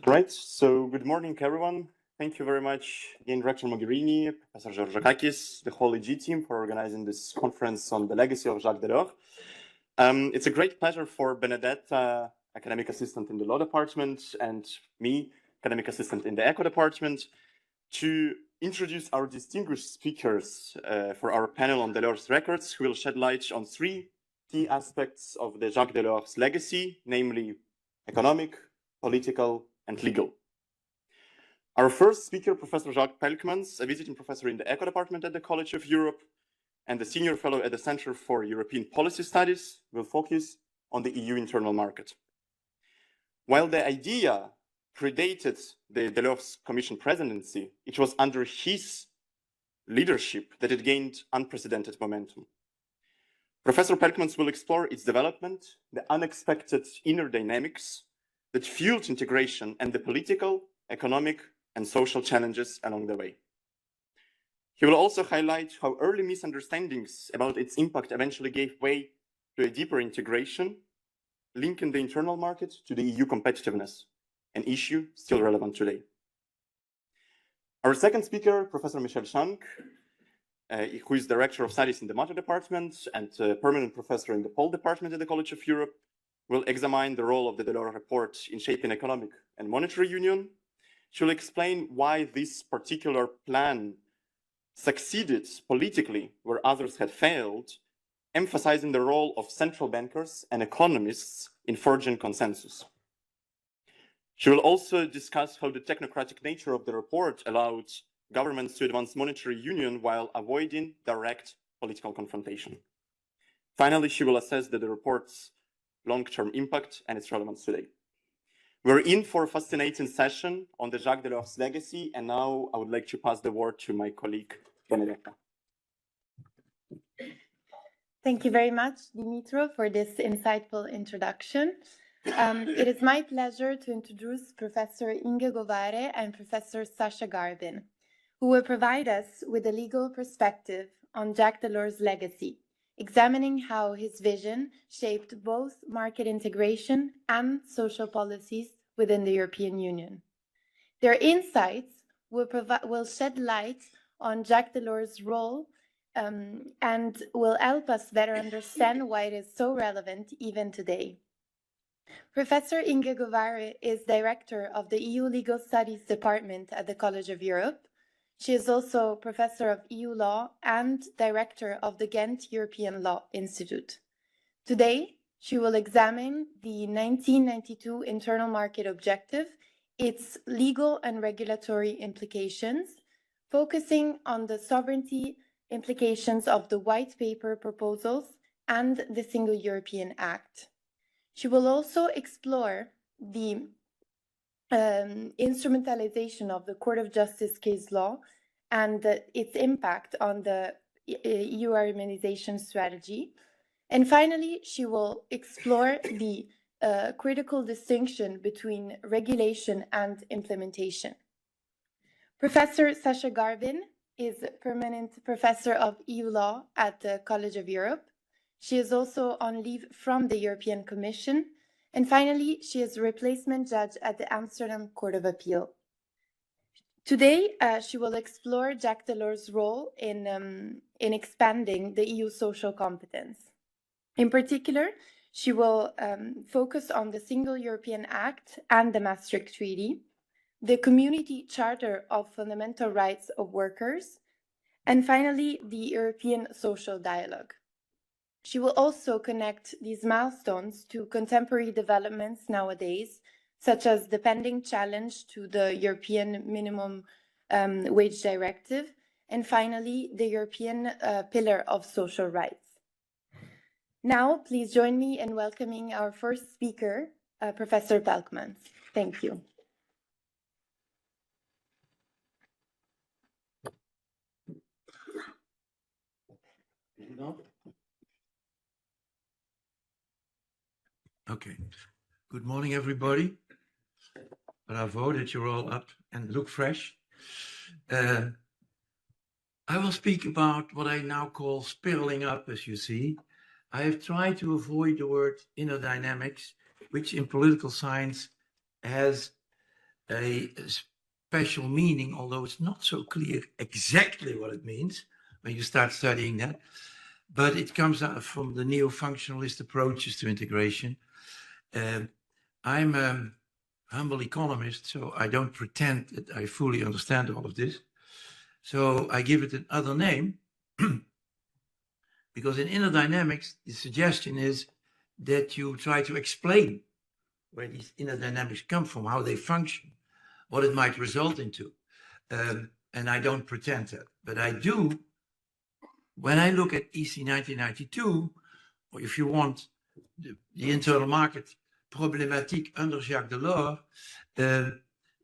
Right, so good morning, everyone. Thank you very much again, Rector Mogherini, Professor Georgakis, the whole EG team for organizing this conference on the legacy of Jacques Delors. It's a great pleasure for Benedetta, academic assistant in the law department, and me, academic assistant in the eco department, to introduce our distinguished speakers for our panel on Delors' records, who will shed light on three key aspects of the Jacques Delors legacy, namely economic, political, and legal. Our first speaker, Professor Jacques Pelkmans, a visiting professor in the Eco Department at the College of Europe and a senior fellow at the Center for European Policy Studies, will focus on the EU internal market. While the idea predated the Delors Commission presidency, it was under his leadership that it gained unprecedented momentum. Professor Pelkmans will explore its development, the unexpected inner dynamics that fueled integration, and the political, economic, and social challenges along the way. He will also highlight how early misunderstandings about its impact eventually gave way to a deeper integration, linking the internal market to the EU competitiveness, an issue still relevant today. Our second speaker, Professor Michel Schank, who is Director of Studies in the Matter Department and a permanent professor in the Pole Department at the College of Europe, will examine the role of the Delors report in shaping economic and monetary union. She will explain why this particular plan succeeded politically where others had failed, emphasizing the role of central bankers and economists in forging consensus. She will also discuss how the technocratic nature of the report allowed governments to advance monetary union while avoiding direct political confrontation. Finally, she will assess the report's long-term impact and its relevance today. We're in for a fascinating session on the Jacques Delors legacy, and now I would like to pass the word to my colleague, Benedetta. Thank you very much, Dmytro, for this insightful introduction. It is my pleasure to introduce Professor Inge Govare and Professor Sasha GARBEN, who will provide us with a legal perspective on Jacques Delors' legacy, examining how his vision shaped both market integration and social policies within the European Union. Their insights will shed light on Jacques Delors' role and will help us better understand why it is so relevant even today. Professor Inge Govare is Director of the EU Legal Studies Department at the College of Europe. She is also Professor of EU Law and Director of the Ghent European Law Institute. Today, she will examine the 1992 Internal Market Objective, its legal and regulatory implications, focusing on the sovereignty implications of the White Paper proposals and the Single European Act. She will also explore the instrumentalization of the Court of Justice case law and its impact on the EU harmonization strategy. And finally, she will explore the critical distinction between regulation and implementation. Professor Sasha GARBEN is permanent professor of EU law at the College of Europe. She is also on leave from the European Commission. And finally, she is a replacement judge at the Amsterdam Court of Appeal. Today, she will explore Jacques Delors' role in expanding the EU social competence. In particular, she will focus on the Single European Act and the Maastricht Treaty, the Community Charter of Fundamental Rights of Workers, and finally, the European Social Dialogue. She will also connect these milestones to contemporary developments nowadays, such as the pending challenge to the European Minimum Wage Directive, and finally, the European Pillar of Social Rights. Now, please join me in welcoming our first speaker, Professor Pelkmans. Thank you. Okay. Good morning, everybody. Bravo that you're all up and look fresh. I will speak about what I now call spiraling up, as you see. I have tried to avoid the word inner dynamics, which in political science has a special meaning, although it's not so clear exactly what it means when you start studying that. But it comes out from the neo-functionalist approaches to integration. I'm a humble economist, so I don't pretend that I fully understand all of this. So I give it another name, because in inner dynamics, the suggestion is that you try to explain where these inner dynamics come from, how they function, what it might result into. And I don't pretend that, but I do. When I look at EC 1992, or if you want, the internal market problématique under Jacques Delors,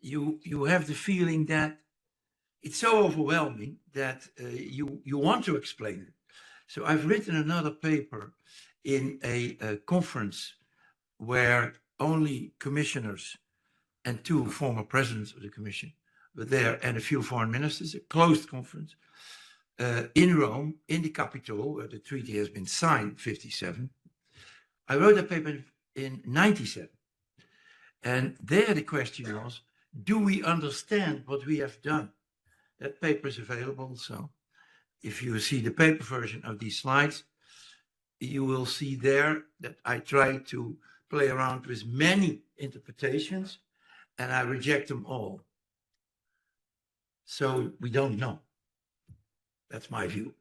you have the feeling that it's so overwhelming that you want to explain it. So I've written another paper in a conference where only commissioners and 2 former presidents of the commission were there, and a few foreign ministers, a closed conference in Rome, in the capital, where the treaty has been signed, 57. I wrote that paper in 97. And there the question was, do we understand what we have done? That paper is available, so if you see the paper version of these slides, you will see there that I try to play around with many interpretations, and I reject them all. So we don't know. That's my view.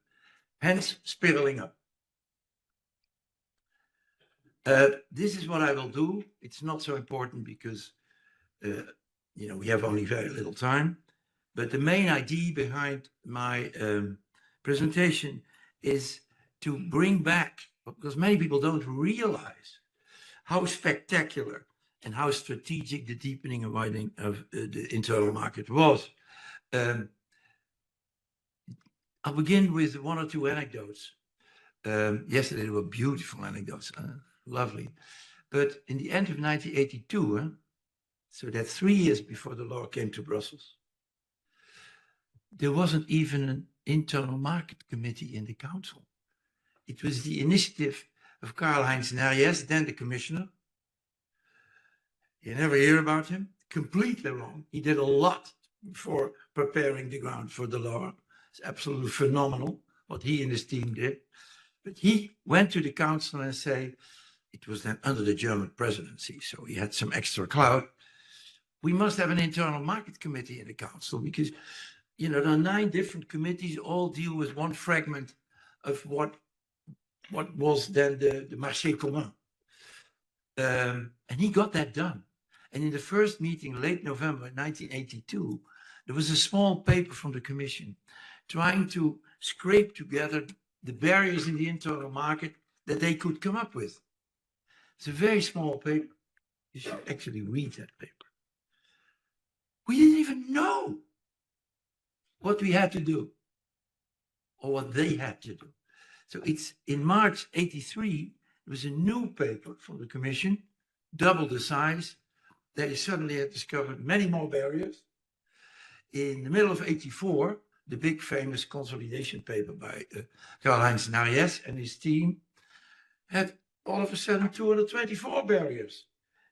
Hence, spiraling up. This is what I will do. It's not so important because, we have only very little time. But the main idea behind my presentation is to bring back, because many people don't realize how spectacular and how strategic the deepening and widening of the internal market was. I'll begin with 1 or 2 anecdotes. Yesterday there were beautiful anecdotes, lovely. But in the end of 1982, so that's 3 years before the law came to Brussels, there wasn't even an internal market committee in the council. It was the initiative of Karl-Heinz Nariès, then the commissioner. You never hear about him. Completely wrong. He did a lot for preparing the ground for the law. It's absolutely phenomenal what he and his team did. But he went to the council and said, it was then under the German presidency, so he had some extra clout. We must have an internal market committee in the council because, there are 9 different committees, all deal with one fragment of what was then the marché commun. And he got that done. And in the first meeting, late November 1982, there was a small paper from the Commission trying to scrape together the barriers in the internal market that they could come up with. It's a very small paper. You should actually read that paper. We didn't even know what we had to do or what they had to do. So it's in March 83, there was a new paper from the Commission, double the size. They suddenly had discovered many more barriers. In the middle of 84, the big famous consolidation paper by Karl-Heinz Nariès and his team had all of a sudden 224 barriers.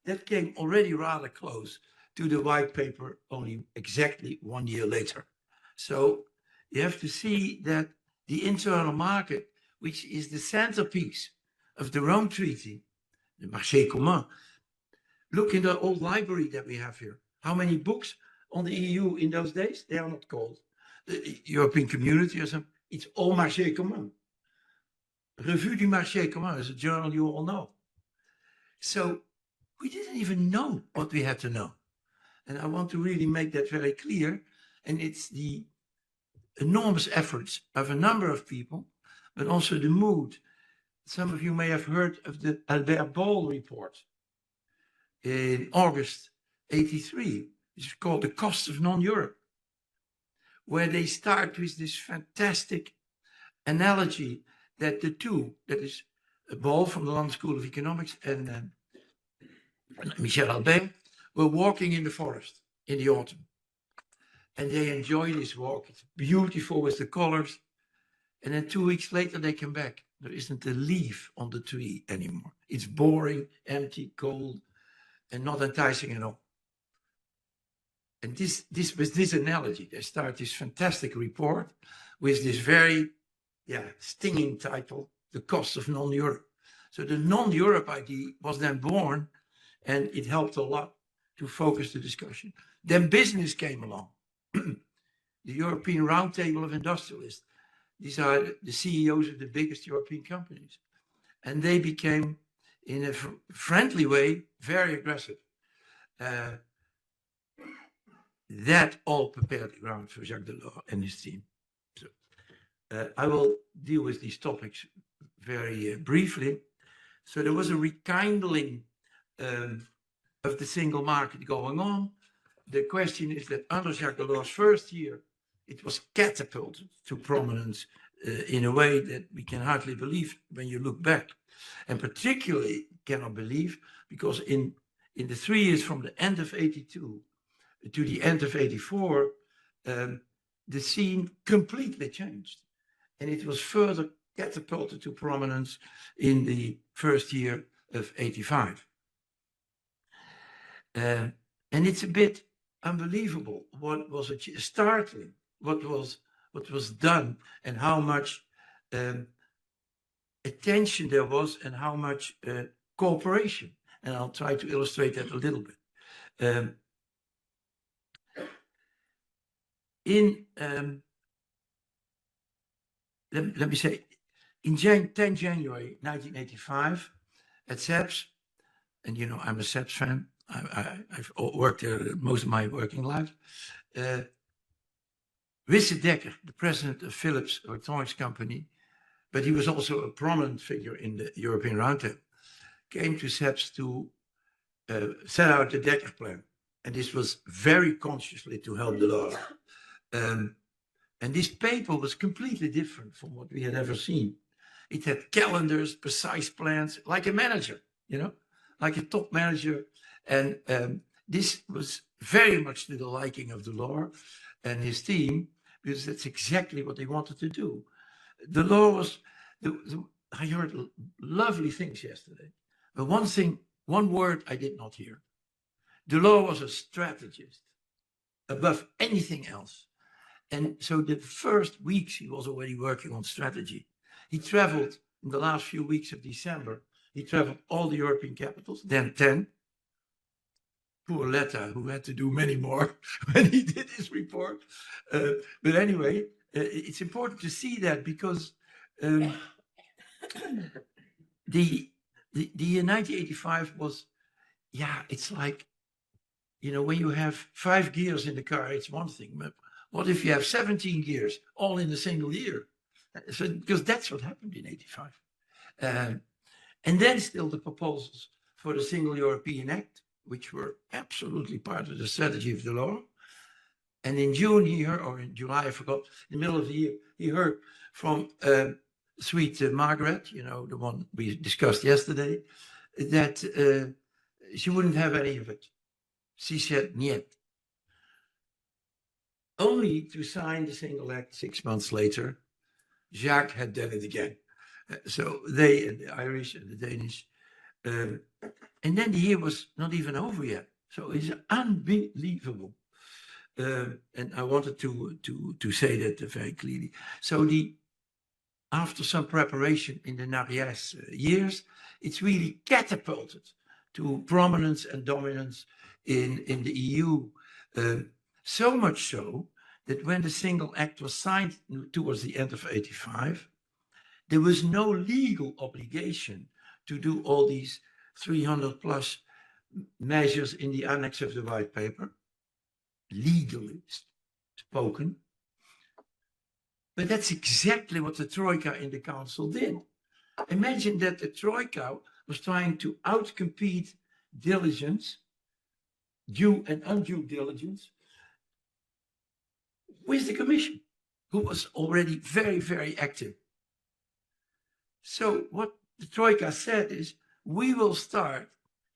That came already rather close to the white paper only exactly 1 year later. So you have to see that the internal market, which is the centerpiece of the Rome Treaty, the marché commun. Look in the old library that we have here. How many books on the EU in those days? They are not called the European Community or something. It's all marché commun. Revue du marché commun is a journal you all know. So we didn't even know what we had to know. And I want to really make that very clear. And it's the enormous efforts of a number of people, but also the mood. Some of you may have heard of the Albert Ball report in August 83, which is called The Cost of Non-Europe, where they start with this fantastic analogy that the two, that is Ball from the London School of Economics and Michel Albert, were walking in the forest in the autumn. And they enjoy this walk. It's beautiful with the colors. And then 2 weeks later, they come back. There isn't a leaf on the tree anymore. It's boring, empty, cold, and not enticing at all. and with this analogy, they start this fantastic report with this very stinging title, The Cost of Non-Europe. So the non-Europe idea was then born, and it helped a lot to focus the discussion. Then business came along. The European Roundtable of Industrialists. These are the CEOs of the biggest European companies. And they became, in a friendly way, very aggressive. That all prepared the ground for Jacques Delors and his team. So, I will deal with these topics very briefly. So there was a rekindling of the single market going on. The question is that under Jacques Delors' first year, it was catapulted to prominence in a way that we can hardly believe when you look back. And particularly cannot believe because in the 3 years from the end of 82 to the end of 84, the scene completely changed. And it was further catapulted to prominence in the first year of 85. And it's a bit unbelievable what was startling, what was done, and how much attention there was, and how much cooperation. And I'll try to illustrate that a little bit. Let me say, in 10 January 1985, at SEPS, and you know I'm a SEPS fan. I've worked there most of my working life. Wisse Dekker, the president of Philips Electronics Company, but he was also a prominent figure in the European Roundtable, came to SEPS to set out the Dekker plan. And this was very consciously to help Delors. And this paper was completely different from what we had ever seen. It had calendars, precise plans, like a manager, you know, like a top manager. And this was very much to the liking of Delors and his team, because that's exactly what they wanted to do. Delors was, I heard lovely things yesterday, but one word I did not hear. Delors was a strategist above anything else. And so the first weeks he was already working on strategy. He traveled in the last few weeks of December. He traveled all the European capitals, then 10. Poor Letta, who had to do many more when he did his report. But anyway, it's important to see that because the 1985 was, it's like, you know, when you have 5 gears in the car, it's one thing. But what if you have 17 gears all in a single year? So, because that's what happened in 85. And then still the proposals for the Single European Act, which were absolutely part of the strategy of Delors. And in June here, or in July, I forgot, in the middle of the year, he heard from sweet Margaret, you know, the one we discussed yesterday, that she wouldn't have any of it. She said, niet. Only to sign the Single Act 6 months later, Jacques had done it again. So they, and the Irish and the Danish, and then the year was not even over yet. So it's unbelievable. And I wanted to say that very clearly. So after some preparation in the Narias years, it's really catapulted to prominence and dominance in the EU. So much so that when the Single Act was signed towards the end of 85, there was no legal obligation to do all these 300 plus measures in the annex of the white paper, legally spoken. But that's exactly what the Troika in the council did. Imagine that the Troika was trying to outcompete diligence, due and undue diligence, with the Commission, who was already very, very active. So what the Troika said is, we will start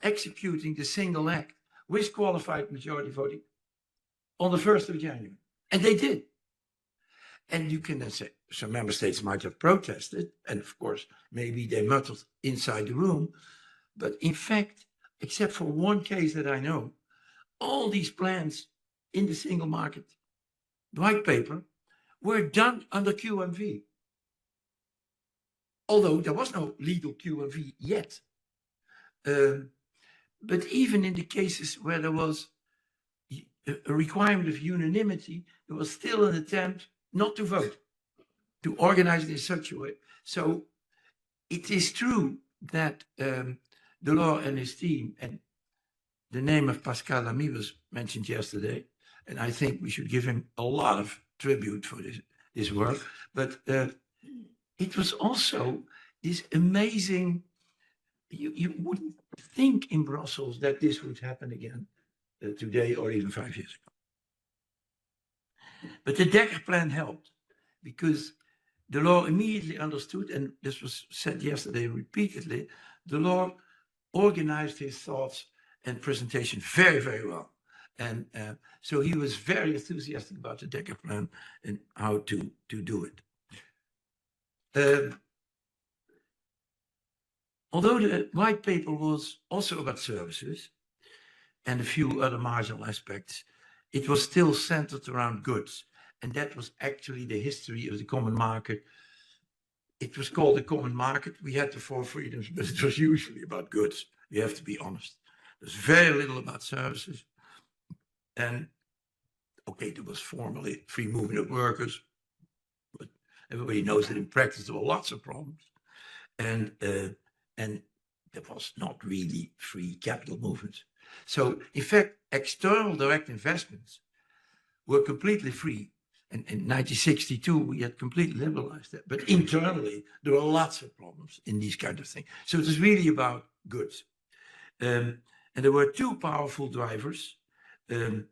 executing the Single Act with qualified majority voting on the 1st of January. And they did. And you can then say, some member states might have protested, and of course, maybe they muttered inside the room. But in fact, except for one case that I know, all these plans in the single market white paper were done under QMV. Although there was no legal QMV yet. But even in the cases where there was a requirement of unanimity, there was still an attempt not to vote, to organize it in such a way. So it is true that Delors and his team, and the name of Pascal Lamy was mentioned yesterday, and I think we should give him a lot of tribute for this work. But it was also this amazing, you wouldn't think in Brussels that this would happen again today or even 5 years ago. But the Decker plan helped because Delors immediately understood, and this was said yesterday repeatedly, Delors organized his thoughts and presentation very, very well. And so he was very enthusiastic about the Decker plan and how to do it. Although the white paper was also about services and a few other marginal aspects, it was still centered around goods. And that was actually the history of the common market. It was called the common market. We had the four freedoms, but it was usually about goods. You have to be honest. There's very little about services. And okay, there was formally free movement of workers, but everybody knows that in practice there were lots of problems. And there was not really free capital movements. So in fact, external direct investments were completely free. And in 1962, we had completely liberalized that. But internally, there were lots of problems in these kind of things. So it was really about goods. And there were two powerful drivers. The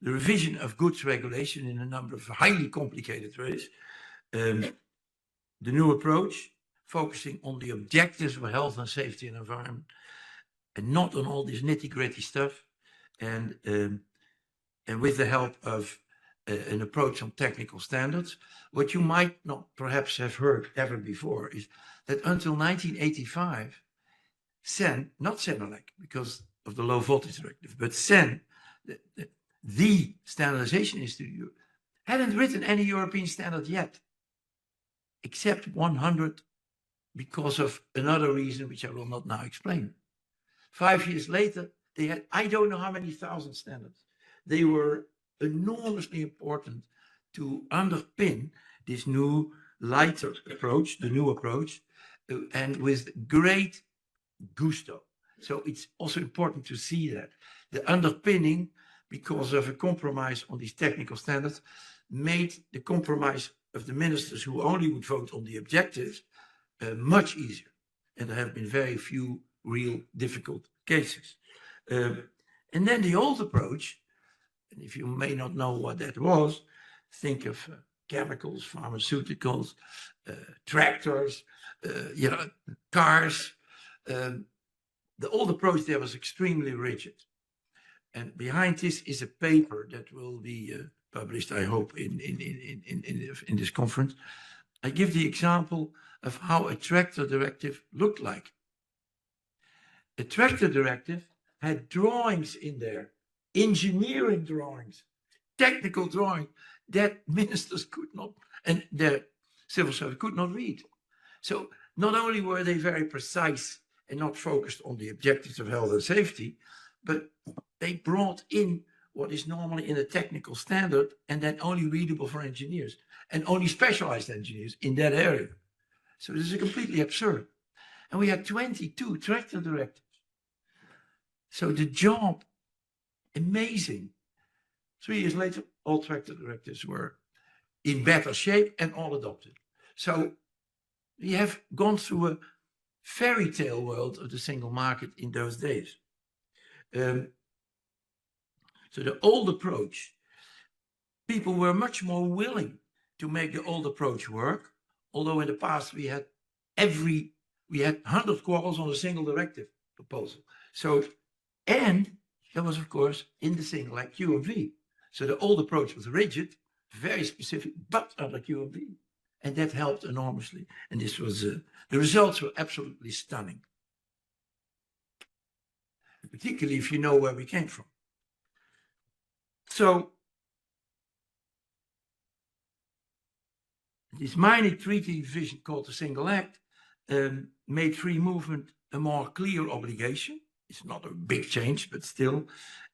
revision of goods regulation in a number of highly complicated ways. The new approach, focusing on the objectives of health and safety and environment, and not on all this nitty-gritty stuff. And with the help of an approach on technical standards. What you might not perhaps have heard ever before is that until 1985, CEN, not CENELEC because of the low voltage directive, but CEN, the standardization institute, hadn't written any European standard yet, except 100 because of another reason, which I will not now explain. 5 years later, they had, I don't know how many thousand standards. They were enormously important to underpin this new lighter approach, the new approach, and with great gusto. So it's also important to see that the underpinning, because of a compromise on these technical standards, made the compromise of the ministers who only would vote on the objectives much easier. And there have been very few real difficult cases. And then the old approach, and if you may not know what that was, think of chemicals, pharmaceuticals, tractors, cars. The old approach there was extremely rigid. And behind this is a paper that will be published, I hope, in this conference. I give the example of how a tractor directive looked like. A tractor directive had drawings in there, engineering drawings, technical drawings that ministers could not, and their civil service could not read. So not only were they very precise and not focused on the objectives of health and safety, but they brought in what is normally in a technical standard and then only readable for engineers and only specialized engineers in that area. So this is completely absurd. And we had 22 tractor directives. So the job, amazing. 3 years later, all tractor directives were in better shape and all adopted. So we have gone through a fairy tale world of the single market in those days. So the old approach, people were much more willing to make the old approach work, although in the past we had 100 quarrels on a single directive proposal. So, and that was of course in the single like QMV. So the old approach was rigid, very specific, but under QMV. And that helped enormously. And this was, the results were absolutely stunning. Particularly if you know where we came from. So this minor treaty revision called the Single Act made free movement a more clear obligation. It's not a big change, but still.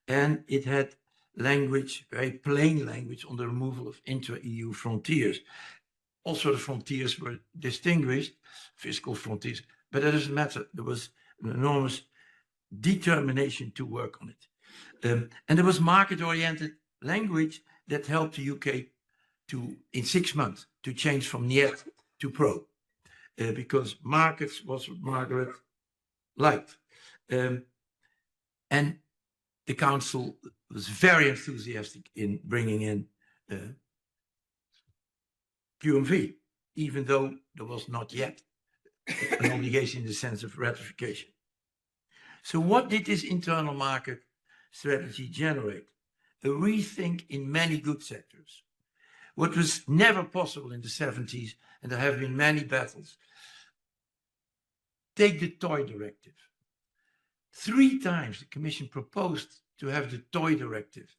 And it had language, very plain language, on the removal of intra-EU frontiers. Also, the frontiers were distinguished, fiscal frontiers, but it doesn't matter. There was an enormous determination to work on it. And there was market-oriented language that helped the UK to, in 6 months, to change from niet to pro, because markets was what Margaret liked. And the council was very enthusiastic in bringing in QMV, even though there was not yet an obligation in the sense of ratification. So what did this internal market strategy generate? A rethink in many good sectors. What was never possible in the 70s, and there have been many battles. Take the toy directive. 3 times the Commission proposed to have the toy directive.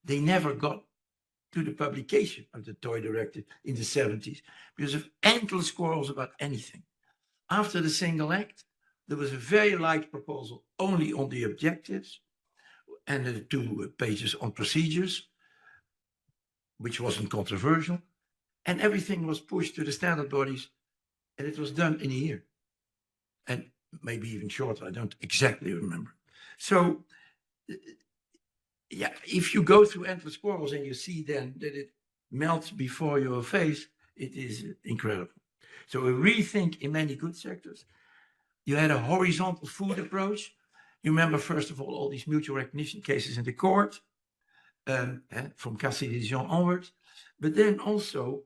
They never got to the publication of the toy directive in the 70s because of endless quarrels about anything. After the Single Act, there was a very light proposal only on the objectives and the 2 pages on procedures, which wasn't controversial, and everything was pushed to the standard bodies, and it was done in a year, and maybe even shorter. I don't exactly remember. So, yeah, if you go through endless quarrels and you see then that it melts before your face, it is incredible. So a rethink in many good sectors. You had a horizontal food approach. You remember, first of all these mutual recognition cases in the court, from Cassis de Dijon onwards. But then also,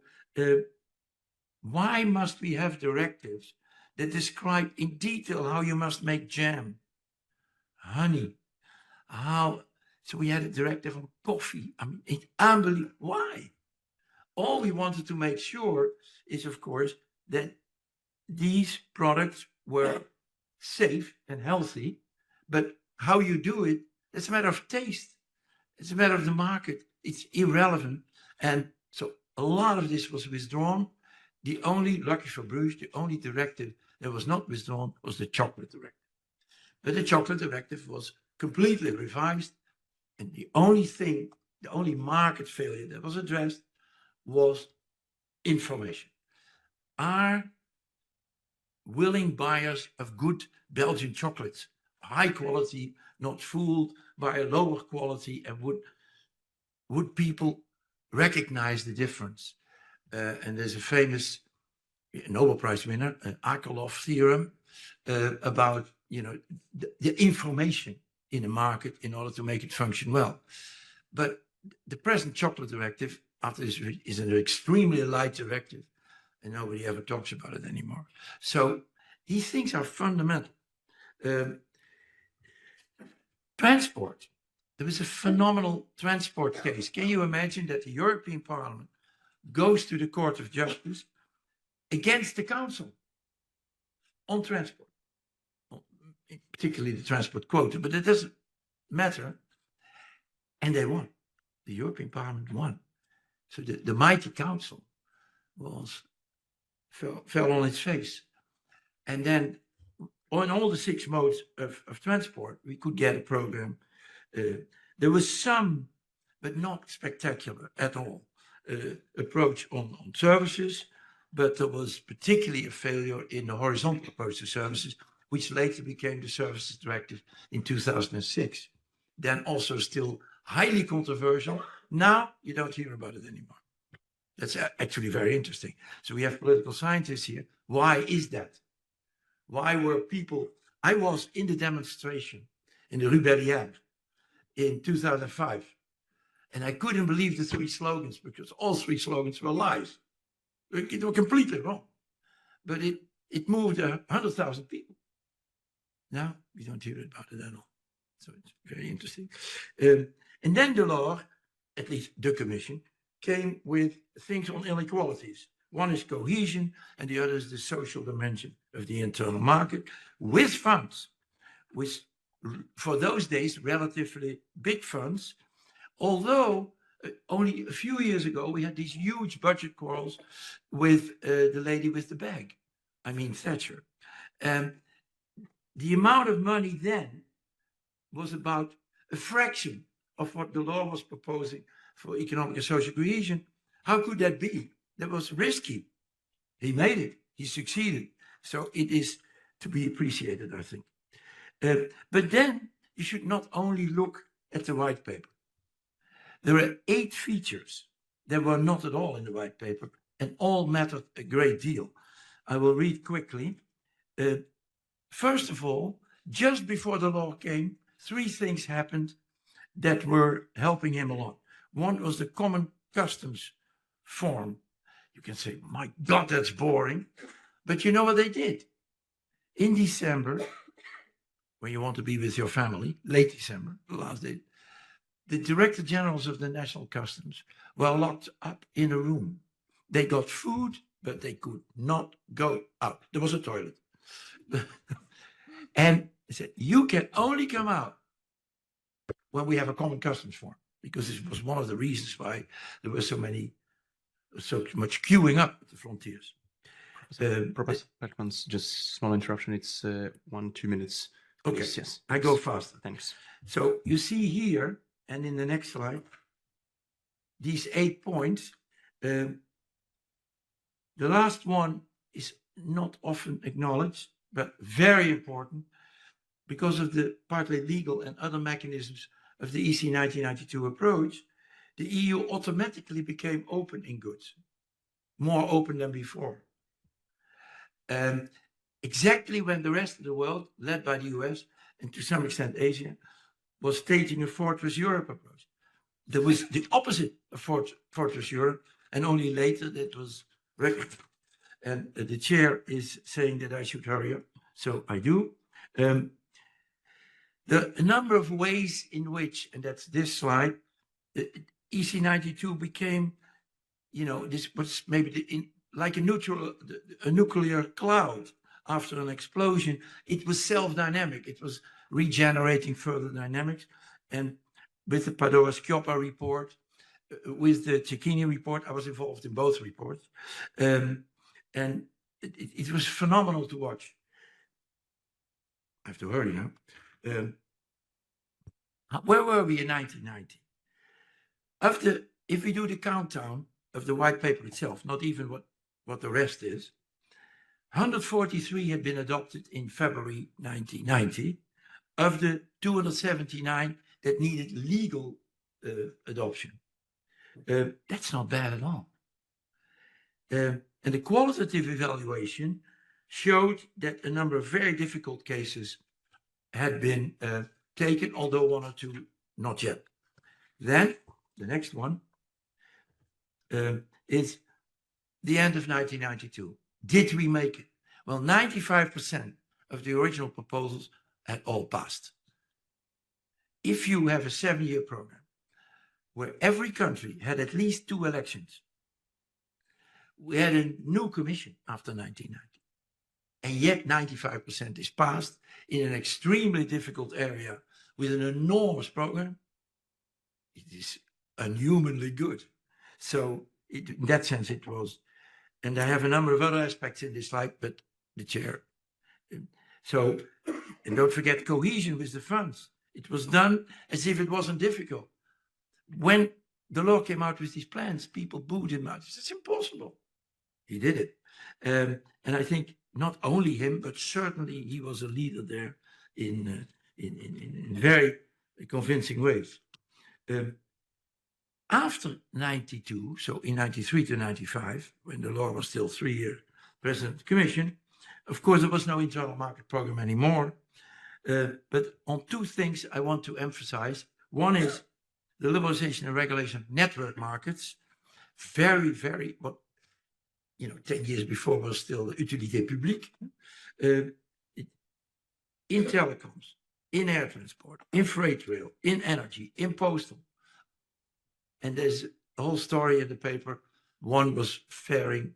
why must we have directives that describe in detail how you must make jam, honey, how? So we had a directive on coffee. I mean, it's unbelievable. Why? All we wanted to make sure is, of course, that these products were safe and healthy, but how you do it, it's a matter of taste. It's a matter of the market. It's irrelevant. And so a lot of this was withdrawn. The only, lucky for Bruges, the only directive that was not withdrawn was the chocolate directive. But the chocolate directive was completely revised. And the only thing, the only market failure that was addressed was information. Are willing buyers of good Belgian chocolates, high quality, not fooled by a lower quality, and would people recognize the difference? And there's a famous Nobel Prize winner, Akerlof theorem, about the information in a market in order to make it function well. But the present chocolate directive, after this, is an extremely light directive, and nobody ever talks about it anymore. So these things are fundamental. Transport. There was a phenomenal transport case. Can you imagine that the European Parliament goes to the Court of Justice against the Council on transport, particularly the transport quota, but it doesn't matter. And they won. The European Parliament won. So the mighty Council fell on its face. And then on all the 6 modes of transport, we could get a program. There was some, but not spectacular at all, approach on services, but there was particularly a failure in the horizontal approach to services, which later became the Services Directive in 2006. Then also still highly controversial. Now you don't hear about it anymore. That's actually very interesting. So we have political scientists here. Why is that? Why were people? I was in the demonstration in the Rue Bellière in 2005, and I couldn't believe the 3 slogans, because all 3 slogans were lies. They were completely wrong. But it moved 100,000 people. Now we don't hear about it at all. So it's very interesting. And then Delors, at least the Commission, came with things on inequalities. One is cohesion, and the other is the social dimension of the internal market, with funds, with, for those days, relatively big funds although only a few years ago we had these huge budget quarrels with the lady with the bag, I mean Thatcher. The amount of money then was about a fraction of what Delors was proposing for economic and social cohesion. How could that be? That was risky. He made it. He succeeded. So it is to be appreciated, I think. But then you should not only look at the white paper. There are 8 features that were not at all in the white paper and all mattered a great deal. I will read quickly. First of all, just before the law came, 3 things happened that were helping him a lot. One was the common customs form. You can say, my God, that's boring. But you know what they did? In December, when you want to be with your family, late December, the last day, the Director Generals of the National Customs were locked up in a room. They got food, but they could not go out. There was a toilet. And they said, you can only come out when we have a common customs form, because this was one of the reasons why there were so much queuing up at the frontiers. Professor Beckman's, just small interruption. It's 1-2 minutes. Okay, yes. I go faster. Thanks. So you see here, and in the next slide, these 8 points. The last one is not often acknowledged, but very important because of the partly legal and other mechanisms of the EC 1992 approach. The EU automatically became open in goods, more open than before. Exactly when the rest of the world, led by the US and to some extent Asia, was staging a Fortress Europe approach. There was the opposite of Fortress Europe, and only later that was recognized. And the chair is saying that I should hurry up, so I do. A number of ways in which, and that's this slide, EC 92 became, this was maybe like a nuclear cloud after an explosion. It was self-dynamic. It was regenerating further dynamics. And with the Padova-Schioppa report, with the Cecchini report, I was involved in both reports. And it was phenomenal to watch. I have to hurry now. Where were we in 1990? If we do the countdown of the white paper itself, not even what the rest is, 143 had been adopted in February 1990 of the 279 that needed legal adoption. That's not bad at all. And the qualitative evaluation showed that a number of very difficult cases had been taken, although 1 or 2 not yet. Then the next one is the end of 1992. Did we make it? Well, 95% of the original proposals had all passed. If you have a 7-year program where every country had at least 2 elections, we had a new commission after 1990, and yet 95% is passed in an extremely difficult area with an enormous program, it is unhumanly good. So in that sense it was. And I have a number of other aspects in this slide, but the chair. So, and don't forget cohesion with the funds. It was done as if it wasn't difficult. When Delors came out with these plans, people booed him out. It's impossible. He did it. And I think not only him, but certainly he was a leader there in very convincing ways. After 92, so in 93 to 95, when Delors was still 3-year president of the Commission, of course, there was no internal market program anymore. But on 2 things I want to emphasize. One is the liberalization and regulation of network markets. Very, very, 10 years before was still the utilité publique. In telecoms, in air transport, in freight rail, in energy, in postal. And there's a whole story in the paper. One was faring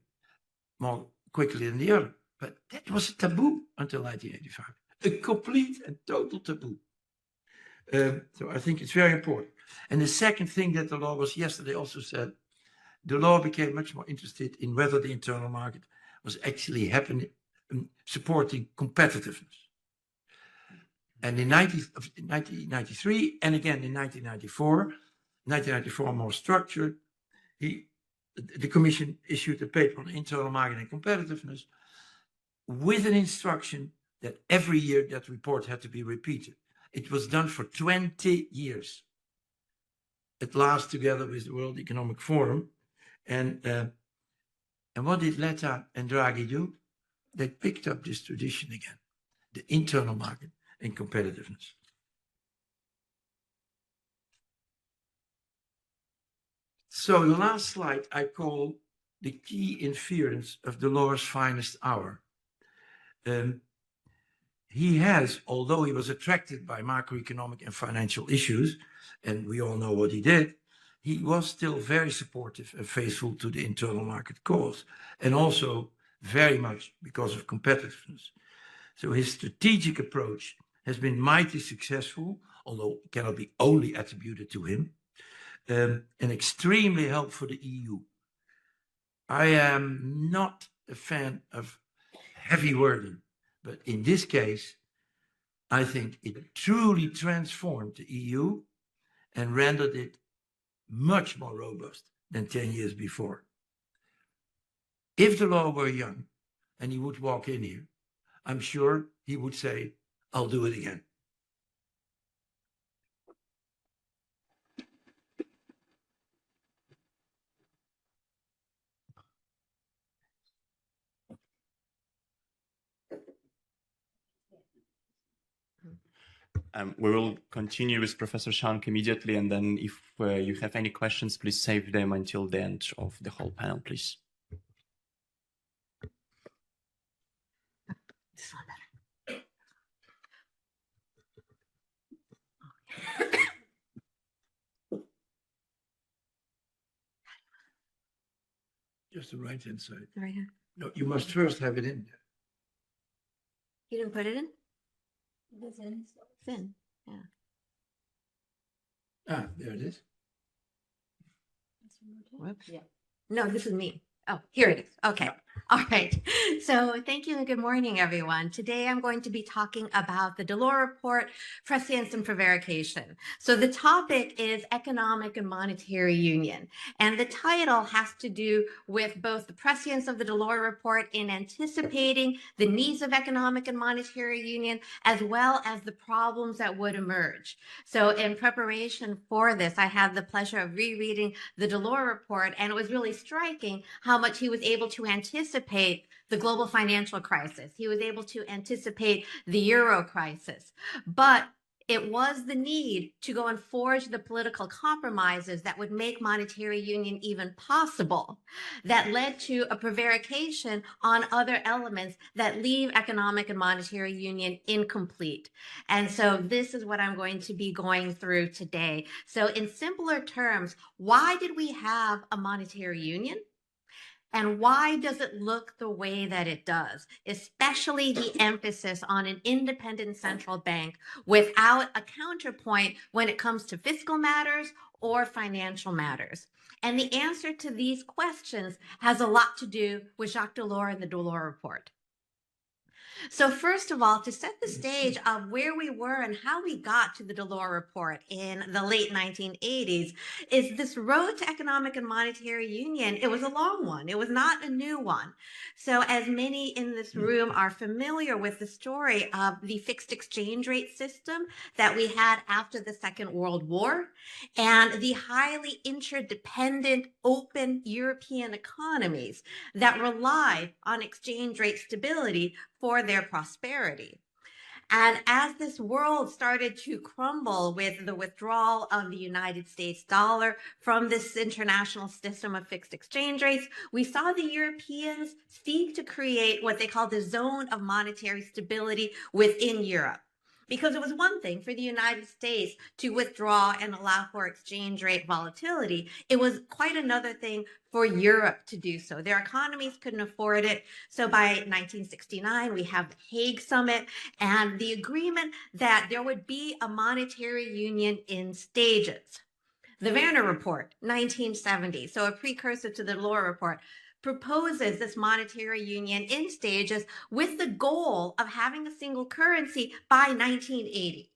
more quickly than the other. But that was a taboo until 1985. A complete and total taboo. So I think it's very important. And the second thing that Delors was yesterday also said, Delors became much more interested in whether the internal market was actually happening, supporting competitiveness. And in 1993 and again in 1994 more structured, the Commission issued a paper on internal market and competitiveness with an instruction that every year that report had to be repeated. It was done for 20 years. At last, together with the World Economic Forum. And what did Letta and Draghi do? They picked up this tradition again, the internal market and competitiveness. So the last slide I call the key inference of Delors' finest hour. He has, although he was attracted by macroeconomic and financial issues, and we all know what he did, he was still very supportive and faithful to the internal market cause, and also very much because of competitiveness. So his strategic approach has been mighty successful, although it cannot be only attributed to him, and extremely helpful for the EU. I am not a fan of heavy wording, but in this case, I think it truly transformed the EU and rendered it much more robust than 10 years before. If Delors were young and he would walk in here, I'm sure he would say, I'll do it again. We will continue with Professor Shank immediately, and then if you have any questions, please save them until the end of the whole panel, please. Just the right-hand side. Right here. No, you must first have it in there. You didn't put it in? It's in. It's in. Yeah. Ah, there it is. Whoops. Yeah. No, this is me. Oh, here it is. Okay. All right. So thank you and good morning, everyone. Today I'm going to be talking about the Delors report, prescience and prevarication. So the topic is economic and monetary union. And the title has to do with both the prescience of the Delors report in anticipating the needs of economic and monetary union, as well as the problems that would emerge. So in preparation for this, I had the pleasure of rereading the Delors report, and it was really striking how much he was able to anticipate the global financial crisis. He was able to anticipate the euro crisis, but it was the need to go and forge the political compromises that would make monetary union even possible that led to a prevarication on other elements that leave economic and monetary union incomplete. And so this is what I'm going to be going through today. So in simpler terms, why did we have a monetary union? And why does it look the way that it does, especially the emphasis on an independent central bank without a counterpoint when it comes to fiscal matters or financial matters? And the answer to these questions has a lot to do with Jacques Delors and the Delors report. So first of all, to set the stage of where we were and how we got to the Delors report in the late 1980s, is this road to economic and monetary union. It was a long one. It was not a new one. So as many in this room are familiar with the story of the fixed exchange rate system that we had after the Second World War and the highly interdependent open European economies that relied on exchange rate stability for their prosperity. And as this world started to crumble with the withdrawal of the United States dollar from this international system of fixed exchange rates, we saw the Europeans seek to create what they call the zone of monetary stability within Europe. Because it was one thing for the United States to withdraw and allow for exchange rate volatility. It was quite another thing for Europe to do so. Their economies couldn't afford it. So by 1969, we have the Hague Summit and the agreement that there would be a monetary union in stages. The Werner Report, 1970, so a precursor to the Delors Report, proposes this monetary union in stages with the goal of having a single currency by 1980.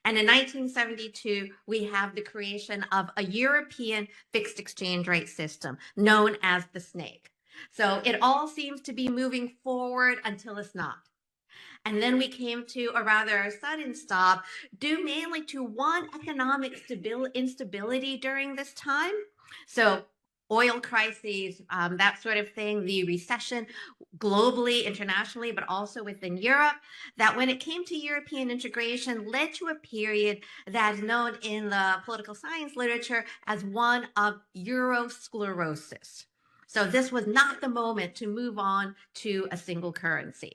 And in 1972, we have the creation of a European fixed exchange rate system known as the snake. So it all seems to be moving forward until it's not. And then we came to a rather sudden stop due mainly to one economic instability during this time. So oil crises, that sort of thing, the recession globally, internationally, but also within Europe, that when it came to European integration led to a period that is known in the political science literature as one of Eurosclerosis. So this was not the moment to move on to a single currency.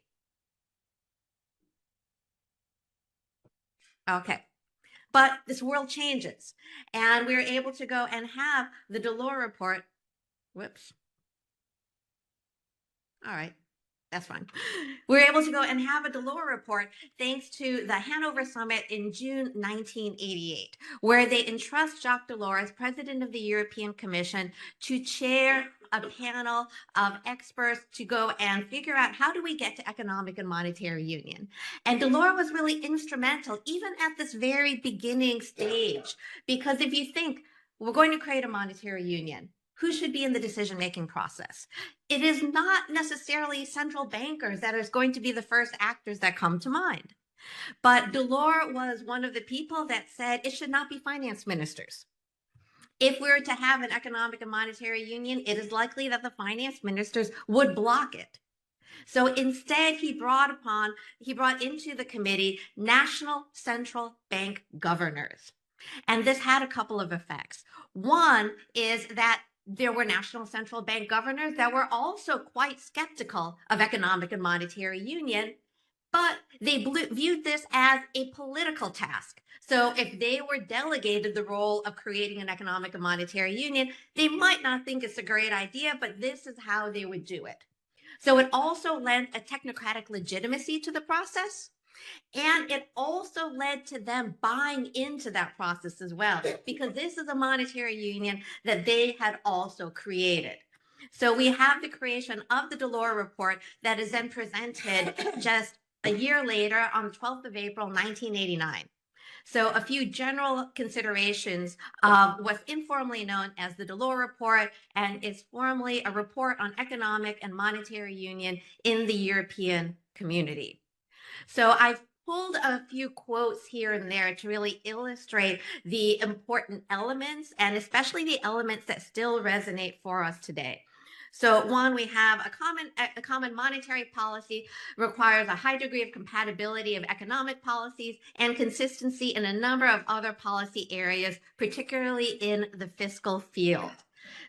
Okay. But this world changes, and we're able to go and have the Delors Report. Whoops. All right, that's fine. We're able to go and have a Delors Report thanks to the Hanover Summit in June 1988, where they entrust Jacques Delors, president of the European Commission, to chair a panel of experts to go and figure out how do we get to economic and monetary union. And Delors was really instrumental even at this very beginning stage, because if you think we're going to create a monetary union, who should be in the decision-making process? It is not necessarily central bankers that is going to be the first actors that come to mind. But Delors was one of the people that said it should not be finance ministers. If we were to have an economic and monetary union, it is likely that the finance ministers would block it. So instead, he brought into the committee national central bank governors. And this had a couple of effects. One is that there were national central bank governors that were also quite skeptical of economic and monetary union, but they viewed this as a political task. So if they were delegated the role of creating an economic and monetary union, they might not think it's a great idea, but this is how they would do it. So it also lent a technocratic legitimacy to the process. And it also led to them buying into that process as well, because this is a monetary union that they had also created. So we have the creation of the Delors Report that is then presented just a year later on the 12th of April, 1989. So a few general considerations of what's informally known as the Delors Report, and is formally a report on economic and monetary union in the European community. So I've pulled a few quotes here and there to really illustrate the important elements, and especially the elements that still resonate for us today. So one, we have a common monetary policy requires a high degree of compatibility of economic policies and consistency in a number of other policy areas, particularly in the fiscal field.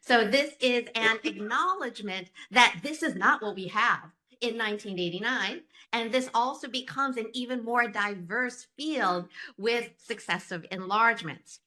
So this is an acknowledgement that this is not what we have in 1989. And this also becomes an even more diverse field with successive enlargements.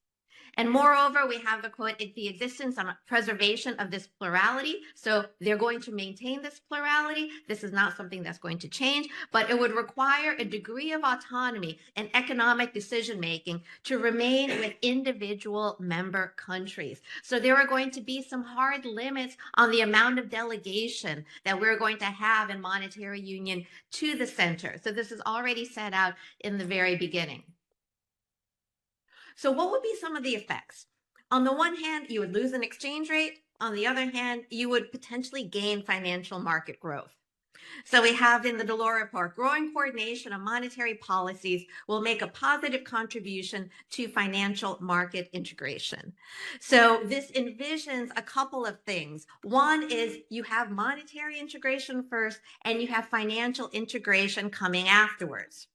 And moreover, we have the quote, the existence and preservation of this plurality. So they're going to maintain this plurality. This is not something that's going to change, but it would require a degree of autonomy and economic decision-making to remain with individual member countries. So there are going to be some hard limits on the amount of delegation that we're going to have in monetary union to the center. So this is already set out in the very beginning. So what would be some of the effects? On the one hand, you would lose an exchange rate. On the other hand, you would potentially gain financial market growth. So we have in the Delors Report, growing coordination of monetary policies will make a positive contribution to financial market integration. So this envisions a couple of things. One is you have monetary integration first, and you have financial integration coming afterwards.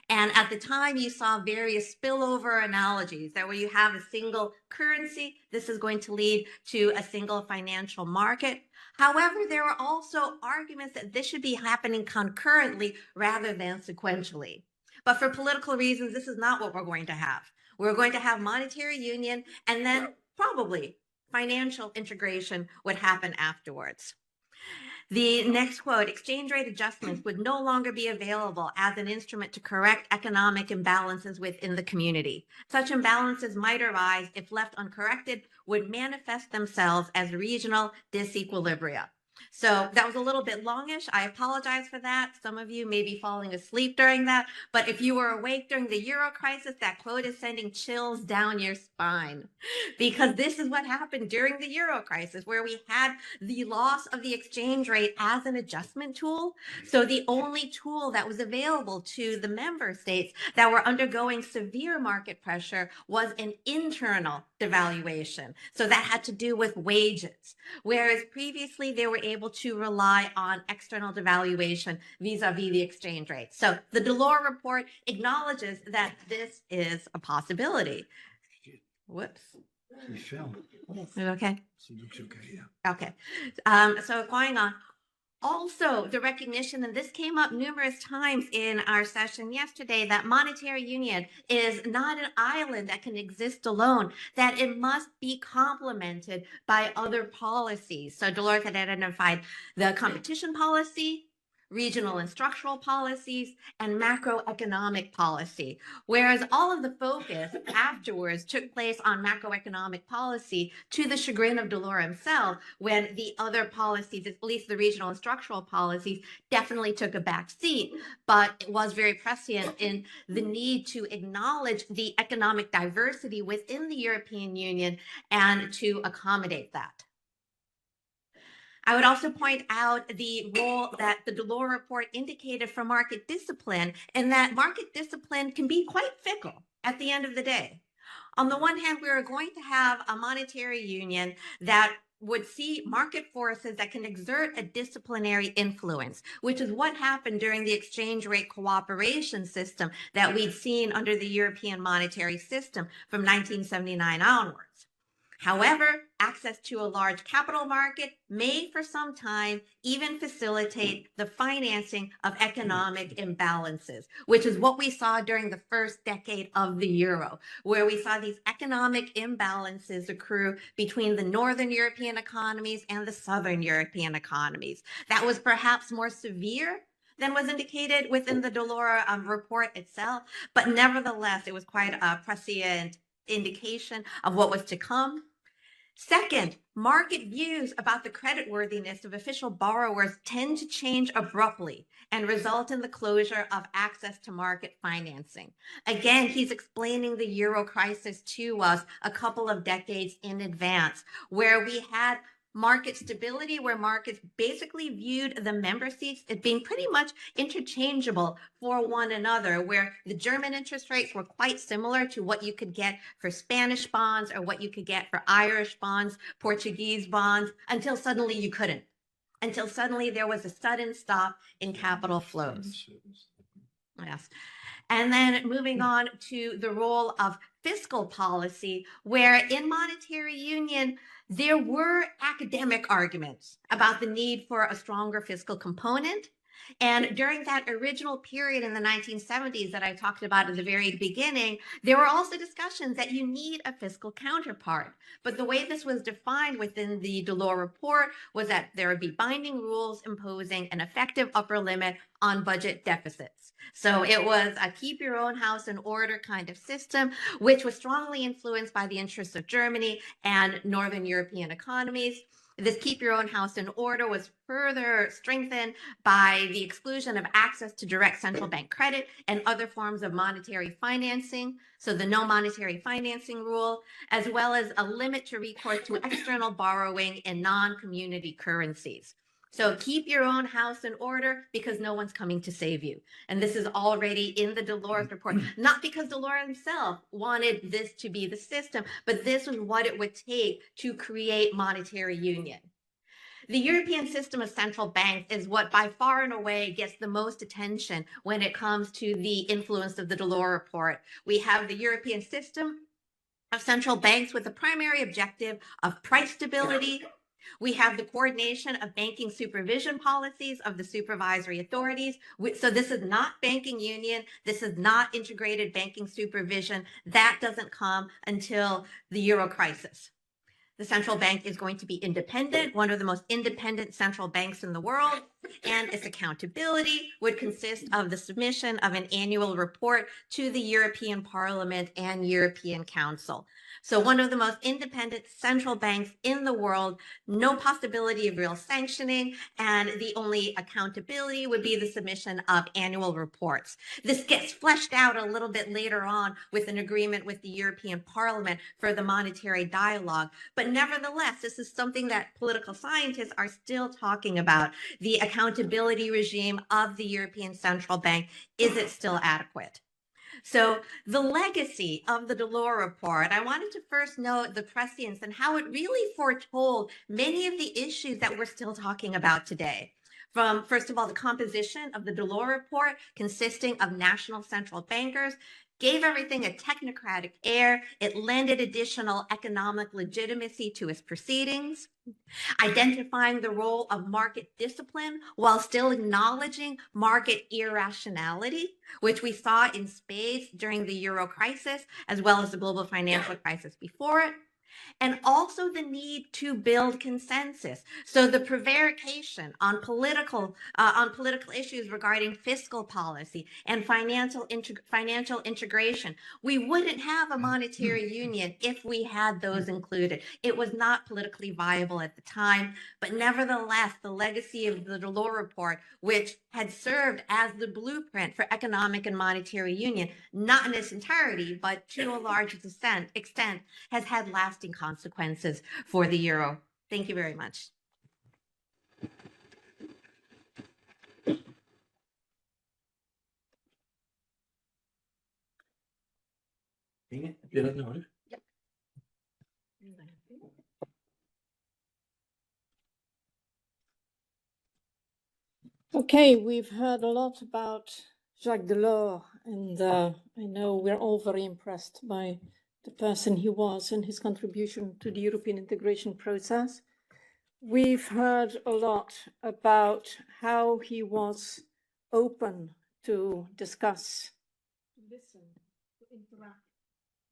And at the time, you saw various spillover analogies that where you have a single currency, this is going to lead to a single financial market. However, there are also arguments that this should be happening concurrently rather than sequentially. But for political reasons, this is not what we're going to have. We're going to have monetary union, and then probably financial integration would happen afterwards. The next quote, exchange rate adjustments would no longer be available as an instrument to correct economic imbalances within the community. Such imbalances might arise if left uncorrected, would manifest themselves as regional disequilibria. So that was a little bit longish. I apologize for that. Some of you may be falling asleep during that, but if you were awake during the Euro crisis, that quote is sending chills down your spine, because this is what happened during the Euro crisis, where we had the loss of the exchange rate as an adjustment tool. So the only tool that was available to the member states that were undergoing severe market pressure was an internal devaluation. So that had to do with wages, whereas previously they were able to rely on external devaluation vis-a-vis the exchange rate. So the Delors report acknowledges that this is a possibility. Whoops. You film. Is it okay? It looks okay, yeah. Okay. So going on. Also, the recognition, and this came up numerous times in our session yesterday, that monetary union is not an island that can exist alone, that it must be complemented by other policies. So Delors had identified the competition policy, regional and structural policies, and macroeconomic policy. Whereas all of the focus afterwards took place on macroeconomic policy, to the chagrin of Delors himself, when the other policies, at least the regional and structural policies, definitely took a back seat. But it was very prescient in the need to acknowledge the economic diversity within the European Union and to accommodate that. I would also point out the role that the Delors report indicated for market discipline, and that market discipline can be quite fickle at the end of the day. On the one hand, we are going to have a monetary union that would see market forces that can exert a disciplinary influence, which is what happened during the exchange rate cooperation system that we'd seen under the European monetary system from 1979 onwards. However, access to a large capital market may for some time even facilitate the financing of economic imbalances, which is what we saw during the first decade of the euro, where we saw these economic imbalances accrue between the Northern European economies and the Southern European economies. That was perhaps more severe than was indicated within the Delors report itself, but nevertheless, it was quite a prescient indication of what was to come. Second, market views about the creditworthiness of official borrowers tend to change abruptly and result in the closure of access to market financing. Again, he's explaining the euro crisis to us a couple of decades in advance, where we had market stability, where markets basically viewed the member states as being pretty much interchangeable for one another, where the German interest rates were quite similar to what you could get for Spanish bonds or what you could get for Irish bonds, Portuguese bonds, until suddenly you couldn't. Until suddenly there was a sudden stop in capital flows. Yes. And then moving on to the role of fiscal policy, where in monetary union, there were academic arguments about the need for a stronger fiscal component. And during that original period in the 1970s that I talked about at the very beginning, there were also discussions that you need a fiscal counterpart. But the way this was defined within the Delors report was that there would be binding rules imposing an effective upper limit on budget deficits. So it was a keep your own house in order kind of system, which was strongly influenced by the interests of Germany and Northern European economies. This keep your own house in order was further strengthened by the exclusion of access to direct central bank credit and other forms of monetary financing. So the no monetary financing rule, as well as a limit to recourse to external borrowing in non-community currencies. So keep your own house in order because no one's coming to save you. And this is already in the Delors report, not because Delors himself wanted this to be the system, but this was what it would take to create monetary union. The European system of central banks is what by far and away gets the most attention when it comes to the influence of the Delors report. We have the European system of central banks with the primary objective of price stability. We have the coordination of banking supervision policies of the supervisory authorities. So this is not banking union. This is not integrated banking supervision. That doesn't come until the euro crisis. The central bank is going to be independent, one of the most independent central banks in the world, and its accountability would consist of the submission of an annual report to the European Parliament and European Council. So one of the most independent central banks in the world, no possibility of real sanctioning, and the only accountability would be the submission of annual reports. This gets fleshed out a little bit later on with an agreement with the European Parliament for the monetary dialogue. But nevertheless, this is something that political scientists are still talking about. The accountability regime of the European Central Bank, is it still adequate? So the legacy of the Delors report, I wanted to first note the prescience and how it really foretold many of the issues that we're still talking about today. From, first of all, the composition of the Delors report consisting of national central bankers, gave everything a technocratic air. It lended additional economic legitimacy to its proceedings, identifying the role of market discipline while still acknowledging market irrationality, which we saw in spades during the Euro crisis, as well as the global financial crisis before it. And also the need to build consensus. So the prevarication on political issues regarding fiscal policy and financial integration. We wouldn't have a monetary union if we had those included. It was not politically viable at the time, but nevertheless, the legacy of the Delors report, which had served as the blueprint for economic and monetary union, not in its entirety, but to a large extent, has had lasting consequences for the euro. Thank you very much. Inge, heb je dat nodig? Yep. Okay, we've heard a lot about Jacques Delors, and I know we're all very impressed by the person he was and his contribution to the European integration process. We've heard a lot about how he was open to discuss, to listen, to interact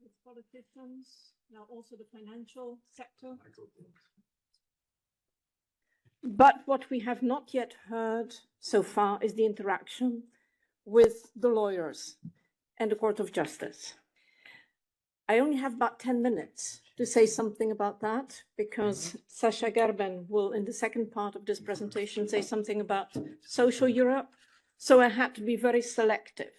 with politicians, now also the financial sector. But what we have not yet heard so far is the interaction with the lawyers and the Court of Justice. I only have about 10 minutes to say something about that, because Sasha GARBEN will, in the second part of this presentation, say something about social Europe. So I had to be very selective.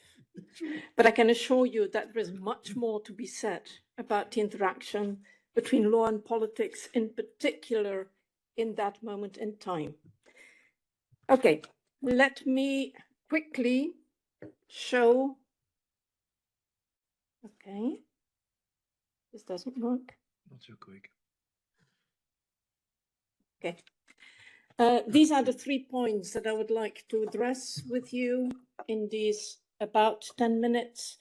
But I can assure you that there is much more to be said about the interaction between law and politics, in particular in that moment in time. Okay, let me quickly show. Okay, this doesn't work. Not so quick. Okay. These are the 3 points that I would like to address with you in these about 10 minutes.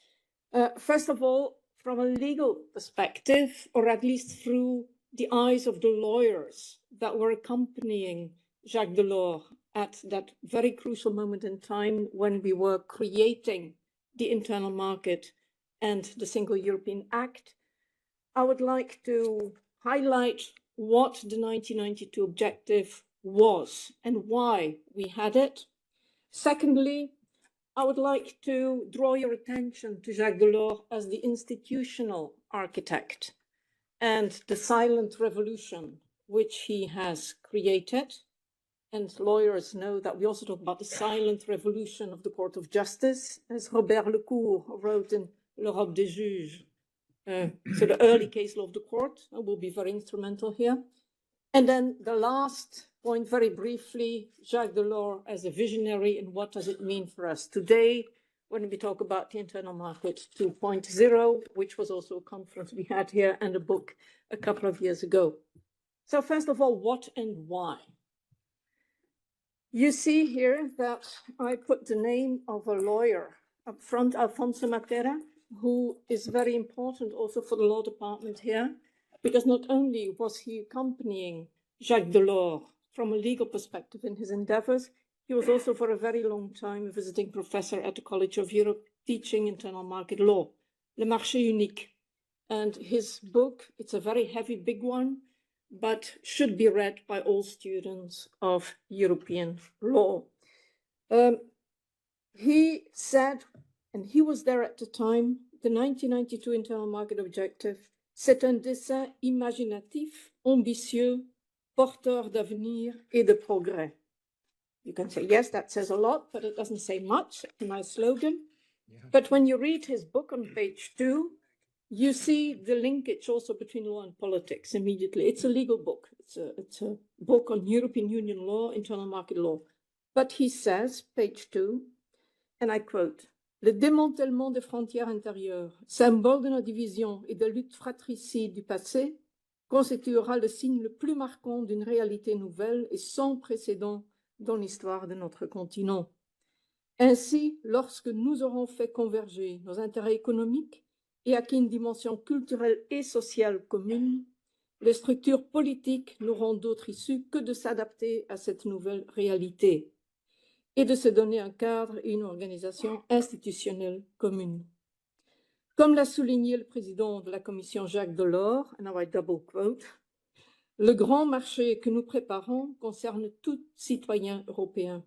First of all, from a legal perspective, or at least through the eyes of the lawyers that were accompanying Jacques Delors at that very crucial moment in time when we were creating the internal market and the Single European Act, I would like to highlight what the 1992 objective was and why we had it. Secondly, I would like to draw your attention to Jacques Delors as the institutional architect and the silent revolution which he has created. And lawyers know that we also talk about the silent revolution of the Court of Justice, as Robert Lecourt wrote in L'Europe des Juges. So the early case law of the court will be very instrumental here. And then the last point, very briefly, Jacques Delors as a visionary, and what does it mean for us today when we talk about the internal market 2.0, which was also a conference we had here and a book a couple of years ago. So first of all, what and why? You see here that I put the name of a lawyer up front, Alfonso Matera, who is very important also for the law department here, because not only was he accompanying Jacques Delors from a legal perspective in his endeavors, he was also for a very long time a visiting professor at the College of Europe teaching internal market law, Le Marché Unique. And his book, it's a very heavy, big one, but should be read by all students of European law. He said, and he was there at the time, the 1992 Internal Market Objective, c'est un dessin imaginatif, ambitieux, porteur d'avenir et de progrès. You can say, yes, that says a lot, but it doesn't say much. It's a nice slogan. Yeah. But when you read his book on page 2, you see the linkage also between law and politics immediately. It's a legal book. It's a book on European Union law, internal market law. But he says, page 2, and I quote, le démantèlement des frontières intérieures, symbole de nos divisions et de luttes fratricides du passé, constituera le signe le plus marquant d'une réalité nouvelle et sans précédent dans l'histoire de notre continent. Ainsi, lorsque nous aurons fait converger nos intérêts économiques et acquis une dimension culturelle et sociale commune, les structures politiques n'auront d'autre issue que de s'adapter à cette nouvelle réalité et de se donner un cadre et une organisation institutionnelle commune. Comme l'a souligné le président de la Commission Jacques Delors, and now I double quote, le grand marché que nous préparons concerne tout citoyen européen.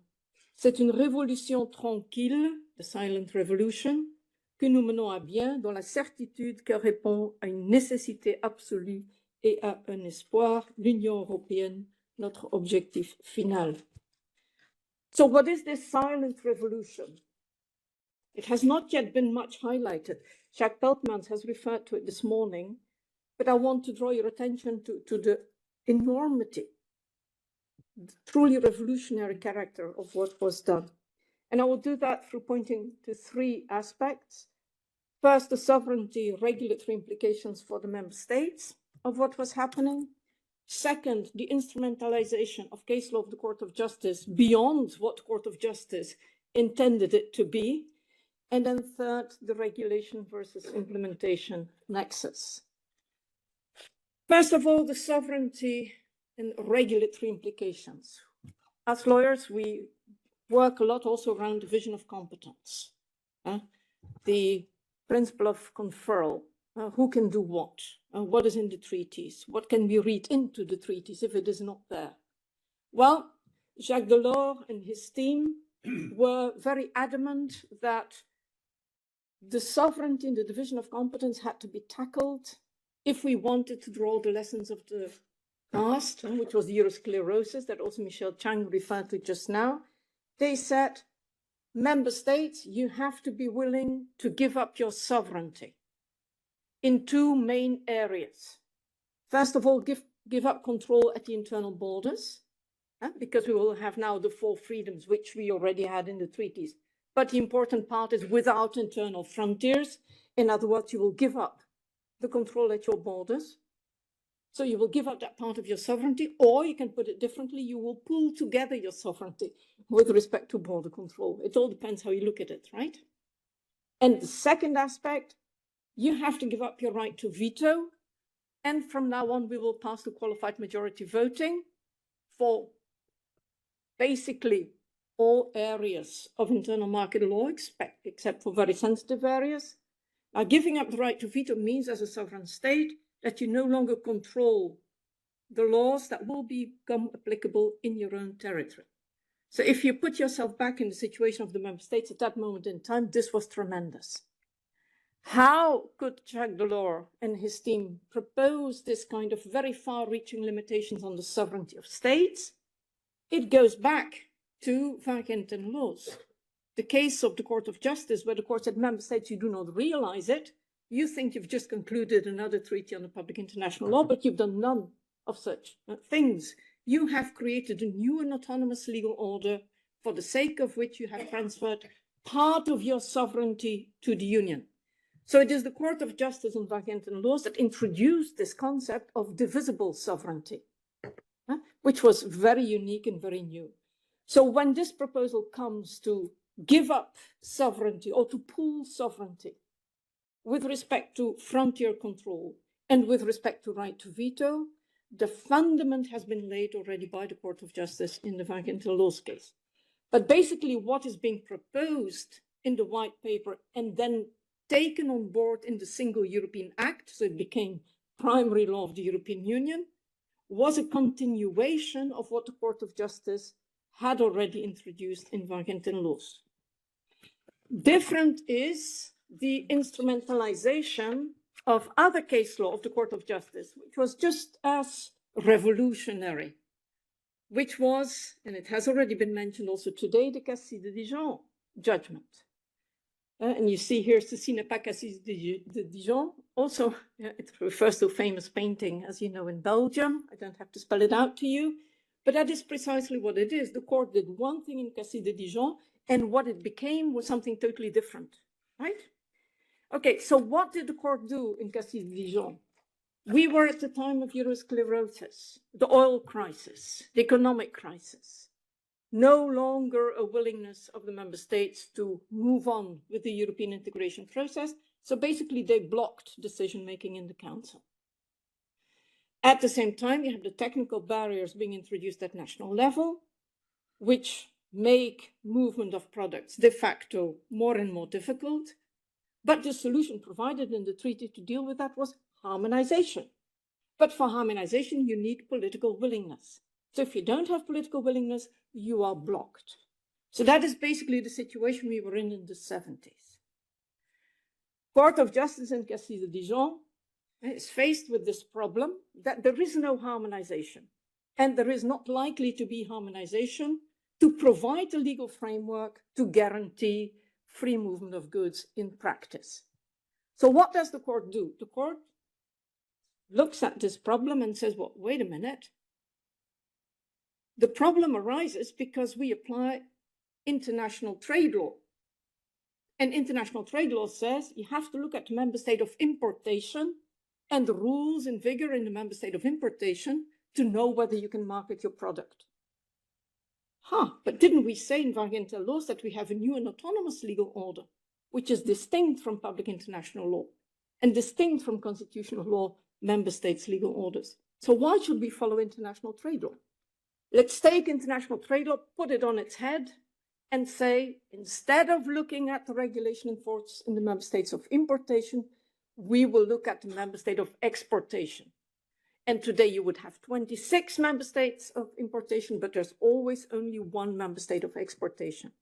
C'est une révolution tranquille, the silent revolution, que nous menons à bien dans la certitude qu'elle répond à une nécessité absolue et à un espoir, l'Union européenne, notre objectif final. So what is this silent revolution? It has not yet been much highlighted. Jacques Peltmans has referred to it this morning, but I want to draw your attention to the enormity, the truly revolutionary character of what was done. And I will do that through pointing to 3 aspects. First, the sovereignty regulatory implications for the member states of what was happening. Second, the instrumentalization of case law of the Court of Justice beyond what Court of Justice intended it to be. And then third, the regulation versus implementation nexus. First of all, the sovereignty and regulatory implications. As lawyers, we work a lot also around division of competence. The principle of conferral, who can do what is in the treaties, what can we read into the treaties if it is not there. Well, Jacques Delors and his team were very adamant that the sovereignty and the division of competence had to be tackled if we wanted to draw the lessons of the past, which was the eurosclerosis that also Michel Chang referred to just now. They said, member states, you have to be willing to give up your sovereignty in 2 main areas. First of all, give up control at the internal borders, because we will have now the 4 freedoms which we already had in the treaties. But the important part is without internal frontiers. In other words, you will give up the control at your borders. So you will give up that part of your sovereignty, or you can put it differently, you will pull together your sovereignty with respect to border control. It all depends how you look at it, right? And the second aspect, you have to give up your right to veto. And from now on, we will pass to qualified majority voting for basically all areas of internal market law, except for very sensitive areas. Now, giving up the right to veto means, as a sovereign state, that you no longer control the laws that will become applicable in your own territory. So if you put yourself back in the situation of the member states at that moment in time, this was tremendous. How could Jacques Delors and his team propose this kind of very far-reaching limitations on the sovereignty of states? It goes back to Van Genten laws. The case of the Court of Justice, where the court said, member states, you do not realize it. You think you've just concluded another treaty on the public international law, but you've done none of such things. You have created a new and autonomous legal order for the sake of which you have transferred part of your sovereignty to the Union. So it is the Court of Justice and Van Genten laws that introduced this concept of divisible sovereignty, which was very unique and very new. So when this proposal comes to give up sovereignty or to pool sovereignty with respect to frontier control and with respect to right to veto, the fundament has been laid already by the Court of Justice in the Van Genten laws case. But basically what is being proposed in the white paper and then taken on board in the Single European Act, so it became primary law of the European Union, was a continuation of what the Court of Justice had already introduced in Argentine laws. Different is the instrumentalization of other case law of the Court of Justice, which was just as revolutionary, which was, and it has already been mentioned also today, the Cassis de Dijon judgment. And you see here, ceci n'est pas Cassis de Dijon. Also, it refers to a famous painting, as you know, in Belgium. I don't have to spell it out to you, but that is precisely what it is. The court did one thing in Cassis de Dijon, and what it became was something totally different, right? Okay, so what did the court do in Cassis de Dijon? We were at the time of eurosclerosis, the oil crisis, the economic crisis. No longer a willingness of the member states to move on with the European integration process. So basically they blocked decision-making in the Council. At the same time, you have the technical barriers being introduced at national level, which make movement of products de facto more and more difficult. But the solution provided in the treaty to deal with that was harmonization. But for harmonization, you need political willingness. So if you don't have political willingness, you are blocked. So that is basically the situation we were in the 70s. Court of Justice in Cassis de Dijon is faced with this problem that there is no harmonization, and there is not likely to be harmonization to provide a legal framework to guarantee free movement of goods in practice. So what does the court do? The court looks at this problem and says, well, wait a minute. The problem arises because we apply international trade law. And international trade law says you have to look at the member state of importation and the rules in vigor in the member state of importation to know whether you can market your product. But didn't we say in Argentine laws that we have a new and autonomous legal order, which is distinct from public international law and distinct from constitutional law, member states' legal orders? So why should we follow international trade law? Let's take international trade law, put it on its head, and say, instead of looking at the regulation enforced in the member states of importation, we will look at the member state of exportation. And today you would have 26 member states of importation, but there's always only one member state of exportation.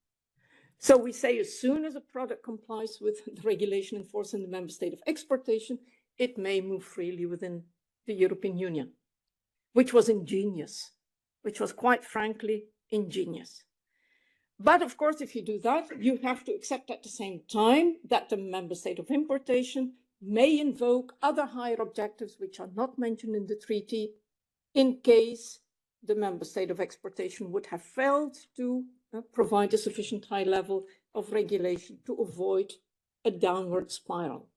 So we say as soon as a product complies with the regulation enforced in the member state of exportation, it may move freely within the European Union, which was ingenious, which was quite frankly ingenious. But of course, if you do that, you have to accept at the same time that the member state of importation may invoke other higher objectives which are not mentioned in the treaty in case the member state of exportation would have failed to provide a sufficient high level of regulation to avoid a downward spiral.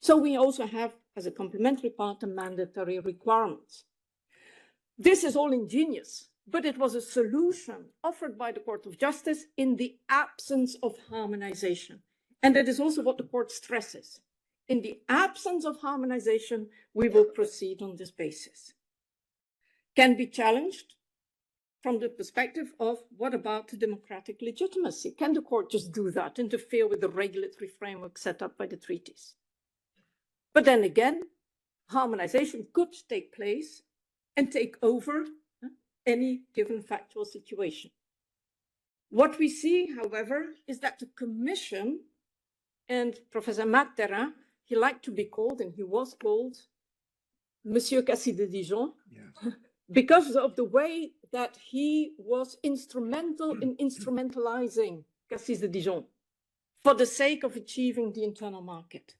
So we also have, as a complementary part, the mandatory requirements. This is all ingenious, but it was a solution offered by the Court of Justice in the absence of harmonization. And that is also what the court stresses. In the absence of harmonization, we will proceed on this basis. Can be challenged from the perspective of what about the democratic legitimacy? Can the court just do that, interfere with the regulatory framework set up by the treaties? But then again, harmonization could take place and take over any given factual situation. What we see, however, is that the Commission and Professor Matera, he liked to be called, and he was called, Monsieur Cassis de Dijon, because of the way that he was instrumental in instrumentalizing Cassis de Dijon for the sake of achieving the internal market.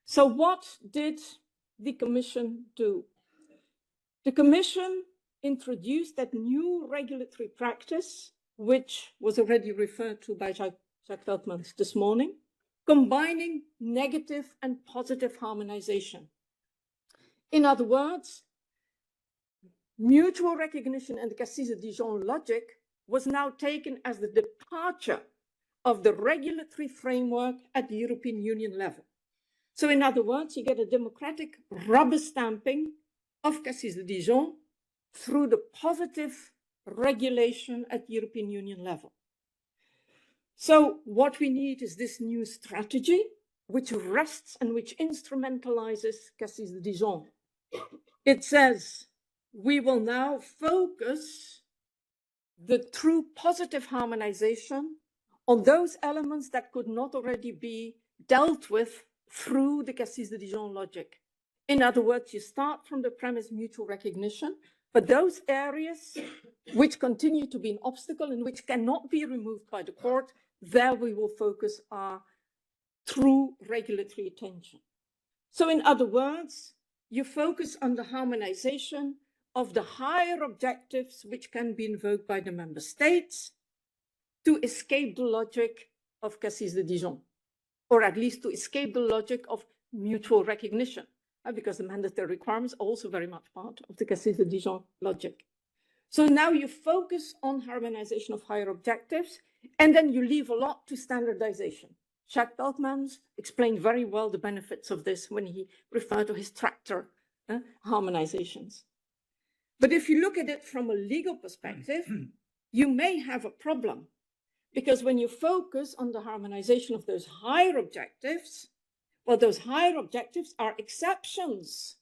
So what did the Commission do? The Commission introduced that new regulatory practice, which was already referred to by Jacques Delors this morning, combining negative and positive harmonization. In other words, mutual recognition and the Cassis de Dijon logic was now taken as the departure of the regulatory framework at the European Union level. So in other words, you get a democratic rubber stamping of Cassis de Dijon through the positive regulation at the European Union level. So what we need is this new strategy, which rests and which instrumentalizes Cassis de Dijon. It says, we will now focus the true positive harmonization on those elements that could not already be dealt with through the Cassis de Dijon logic. In other words, you start from the premise mutual recognition, but those areas which continue to be an obstacle and which cannot be removed by the court, there we will focus our true regulatory attention. So in other words, you focus on the harmonization of the higher objectives which can be invoked by the member states to escape the logic of Cassis de Dijon, or at least to escape the logic of mutual recognition, because the mandatory requirements are also very much part of the Cassis de Dijon logic. So now you focus on harmonization of higher objectives, and then you leave a lot to standardization. Jacques Delors explained very well the benefits of this when he referred to his tractor harmonizations. But if you look at it from a legal perspective, you may have a problem, because when you focus on the harmonization of those higher objectives, well, those higher objectives are exceptions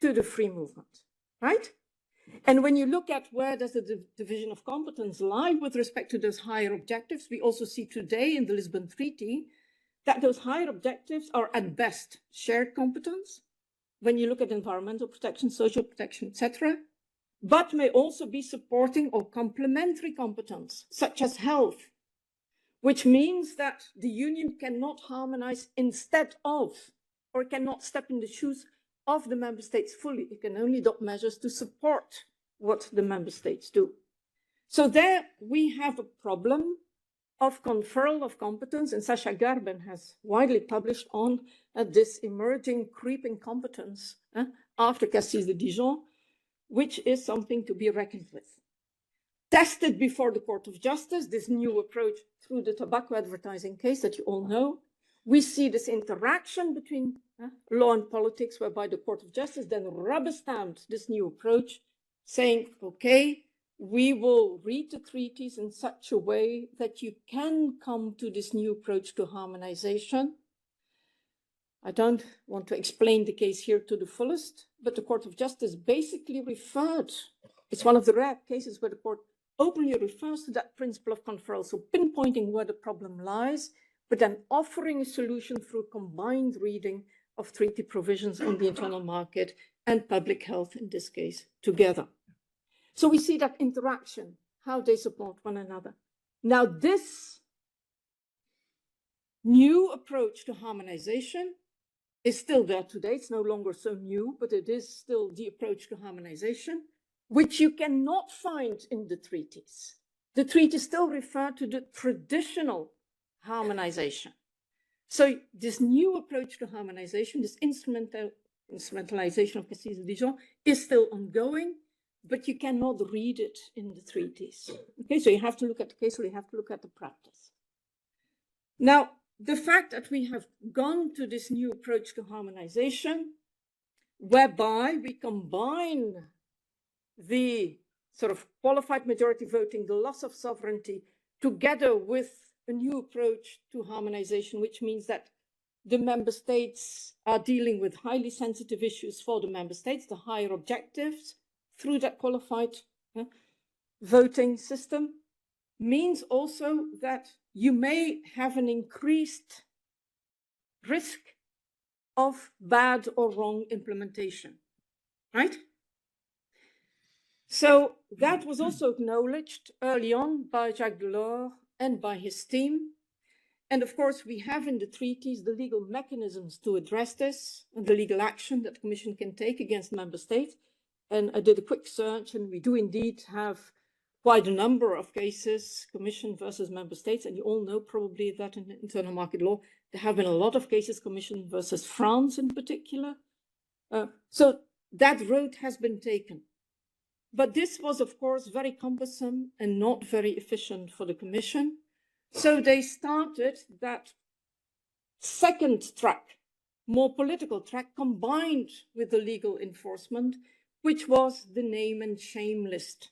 to the free movement, right? And when you look at where does the division of competence lie with respect to those higher objectives, we also see today in the Lisbon Treaty that those higher objectives are at best shared competence, when you look at environmental protection, social protection, etc., but may also be supporting or complementary competence, such as health, which means that the Union cannot harmonize instead of, or cannot step in the shoes of the member states fully. It can only adopt measures to support what the member states do. So there we have a problem of conferral of competence, and Sasha GARBEN has widely published on this emerging creeping competence after Cassis de Dijon, which is something to be reckoned with. Tested before the Court of Justice, this new approach through the tobacco advertising case that you all know, we see this interaction between law and politics, whereby the Court of Justice then rubber-stamped this new approach, saying, okay, we will read the treaties in such a way that you can come to this new approach to harmonization. I don't want to explain the case here to the fullest, but the Court of Justice basically referred, it's one of the rare cases where the court openly refers to that principle of conferral, so pinpointing where the problem lies, but then offering a solution through combined reading of treaty provisions on the internal market and public health in this case together. So we see that interaction, how they support one another. Now this new approach to harmonization is still there today. It's no longer so new, but it is still the approach to harmonization, which you cannot find in the treaties. The treaties still refer to the traditional harmonization. So this new approach to harmonization, this instrumentalization of Cassis de Dijon is still ongoing, but you cannot read it in the treaties. Okay, so you have to look at the case, or you have to look at the practice. Now, the fact that we have gone to this new approach to harmonization, whereby we combine the sort of qualified majority voting, the loss of sovereignty, together with a new approach to harmonization, which means that the member states are dealing with highly sensitive issues for the member states, the higher objectives, through that qualified voting system, means also that you may have an increased risk of bad or wrong implementation, right? So that was also acknowledged early on by Jacques Delors and by his team. And of course, we have in the treaties the legal mechanisms to address this, and the legal action that the Commission can take against member states. And I did a quick search, and we do indeed have quite a number of cases, Commission versus member states. And you all know probably that in internal market law, there have been a lot of cases, Commission versus France in particular. So that road has been taken. But this was, of course, very cumbersome and not very efficient for the Commission. So they started that second track, more political track, combined with the legal enforcement, which was the name and shame list,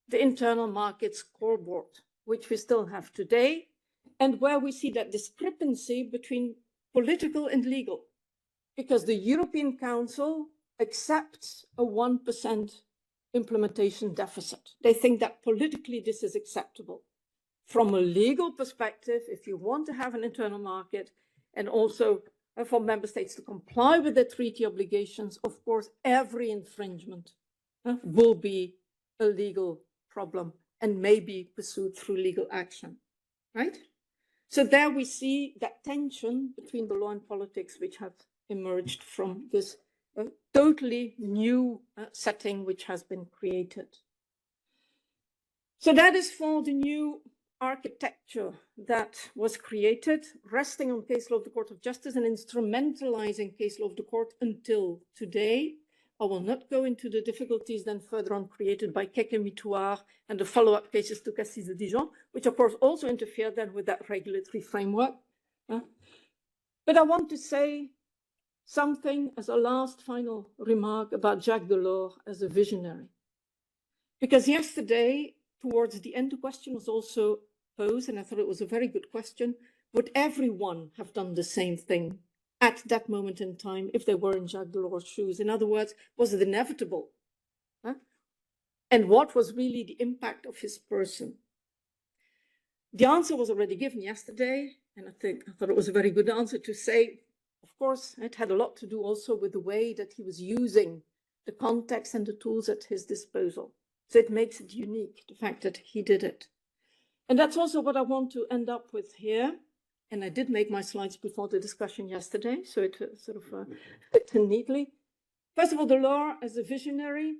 the internal market scoreboard, which we still have today, and where we see that discrepancy between political and legal, because the European Council accepts a 1% implementation deficit. They think that politically this is acceptable. From a legal perspective, if you want to have an internal market and also for member states to comply with their treaty obligations, of course, every infringement will be a legal problem and may be pursued through legal action, right? So there we see that tension between the law and politics which have emerged from this totally new setting which has been created. So that is for the new architecture that was created, resting on case law of the Court of Justice and instrumentalizing case law of the court until today. I will not go into the difficulties then further on created by Keck and Mitoire and the follow-up cases to Cassis de Dijon, which of course also interfered then with that regulatory framework. But I want to say something as a last final remark about Jacques Delors as a visionary. Because yesterday, towards the end, the question was also posed, and I thought it was a very good question. Would everyone have done the same thing at that moment in time if they were in Jacques Delors' shoes? In other words, was it inevitable? And what was really the impact of his person? The answer was already given yesterday, and I thought it was a very good answer to say, of course, it had a lot to do also with the way that he was using the context and the tools at his disposal. So it makes it unique, the fact that he did it. And that's also what I want to end up with here. And I did make my slides before the discussion yesterday, so it sort of fit in neatly. First of all, Delors as a visionary,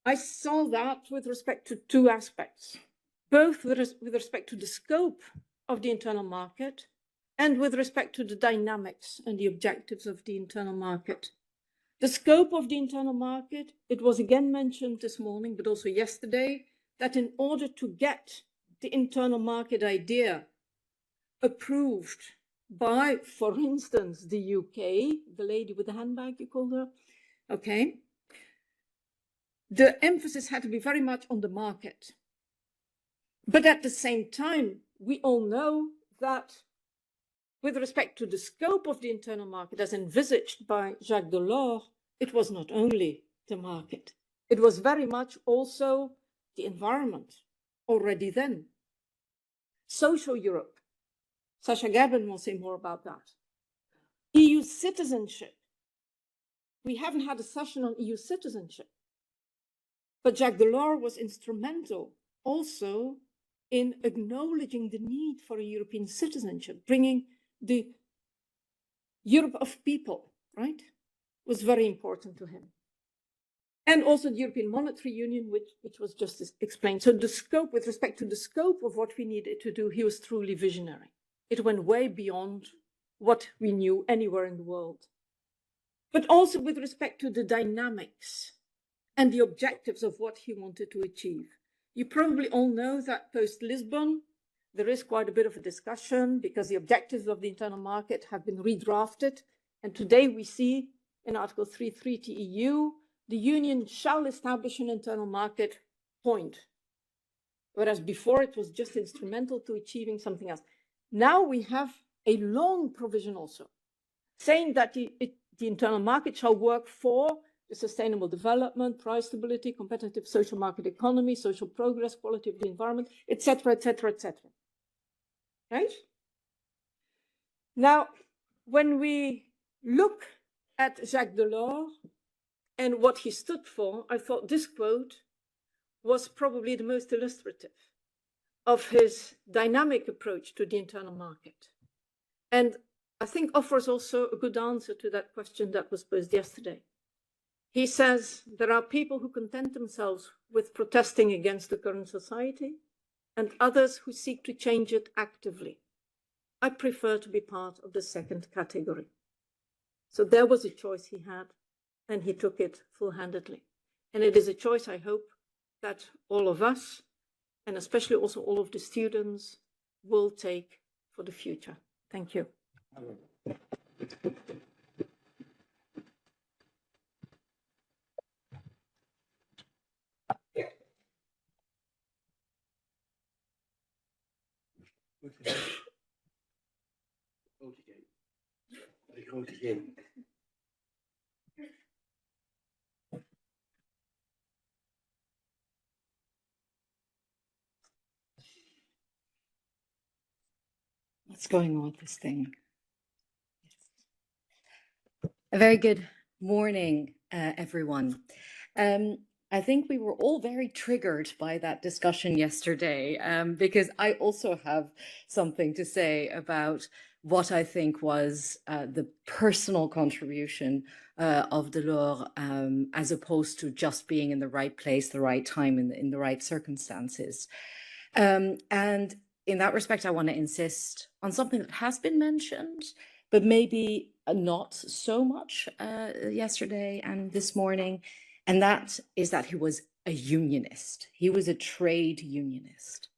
I saw that with respect to two aspects, both with respect to the scope of the internal market and with respect to the dynamics and the objectives of the internal market. The scope of the internal market, it was again mentioned this morning, but also yesterday, that in order to get the internal market idea approved by, for instance, the UK, the lady with the handbag, you called her, okay, the emphasis had to be very much on the market. But at the same time, we all know that with respect to the scope of the internal market as envisaged by Jacques Delors, it was not only the market. It was very much also the environment already then. Social Europe. Sasha GARBEN will say more about that. EU citizenship. We haven't had a session on EU citizenship. But Jacques Delors was instrumental also in acknowledging the need for a European citizenship, bringing the Europe of people, right, was very important to him. And also the European Monetary Union, which was just explained. So the scope, with respect to the scope of what we needed to do, he was truly visionary. It went way beyond what we knew anywhere in the world. But also with respect to the dynamics and the objectives of what he wanted to achieve. You probably all know that post-Lisbon, there is quite a bit of a discussion because the objectives of the internal market have been redrafted. And today we see in Article 3.3 TEU, the Union shall establish an internal market point. Whereas before it was just instrumental to achieving something else. Now we have a long provision also, saying that the internal market shall work for the sustainable development, price stability, competitive social market economy, social progress, quality of the environment, etc., etc., etc. Right? Now, when we look at Jacques Delors and what he stood for, I thought this quote was probably the most illustrative of his dynamic approach to the internal market. And I think offers also a good answer to that question that was posed yesterday. He says there are people who content themselves with protesting against the current society and others who seek to change it actively. I prefer to be part of the second category. So there was a choice he had, and he took it full-handedly. And it is a choice, I hope, that all of us, and especially also all of the students, will take for the future. Thank you. De grote G. What's going on with this thing? A very good morning, everyone. I think we were all very triggered by that discussion yesterday, because I also have something to say about what I think was the personal contribution of Delors, as opposed to just being in the right place, the right time, in the right circumstances. And in that respect, I want to insist on something that has been mentioned, but maybe not so much yesterday and this morning. And that is that he was a unionist. He was a trade unionist.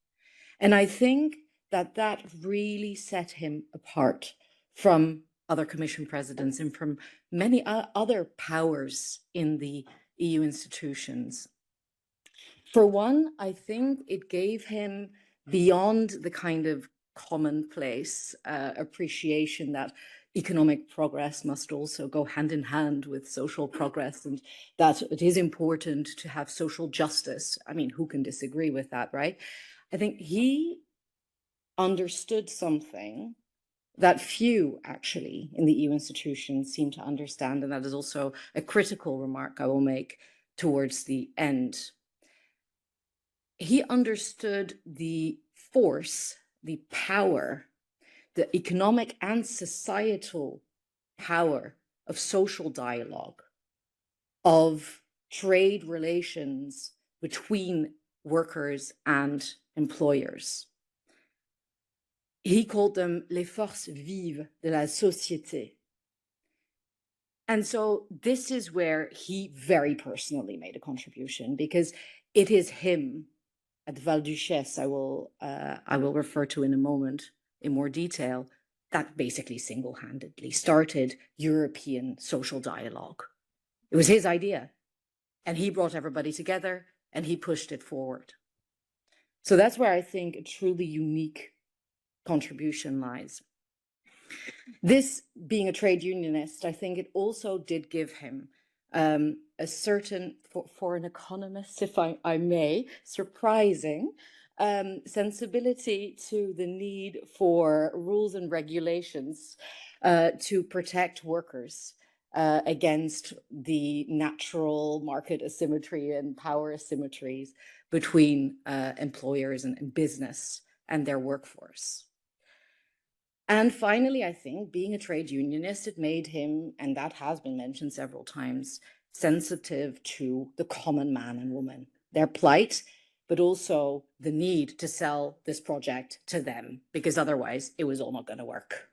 And I think that that really set him apart from other commission presidents and from many other powers in the EU institutions. For one, I think it gave him, beyond the kind of commonplace appreciation that economic progress must also go hand in hand with social progress, and that it is important to have social justice. I mean, who can disagree with that, right? I think he understood something that few actually in the EU institutions seem to understand, and that is also a critical remark I will make towards the end. He understood the force, the power, the economic and societal power of social dialogue, of trade relations between workers and employers. He called them les forces vives de la société. And so this is where he very personally made a contribution, because it is him at Val Duchesse, I will refer to in a moment in more detail, that basically single-handedly started European social dialogue. It was his idea, and he brought everybody together and he pushed it forward. So that's where I think a truly unique contribution lies. This being a trade unionist, I think it also did give him a certain, for an economist, if I may, surprising sensibility to the need for rules and regulations to protect workers against the natural market asymmetry and power asymmetries between employers and business and their workforce. And finally, I think being a trade unionist, it made him, and that has been mentioned several times, sensitive to the common man and woman, their plight, but also the need to sell this project to them, because otherwise it was all not going to work.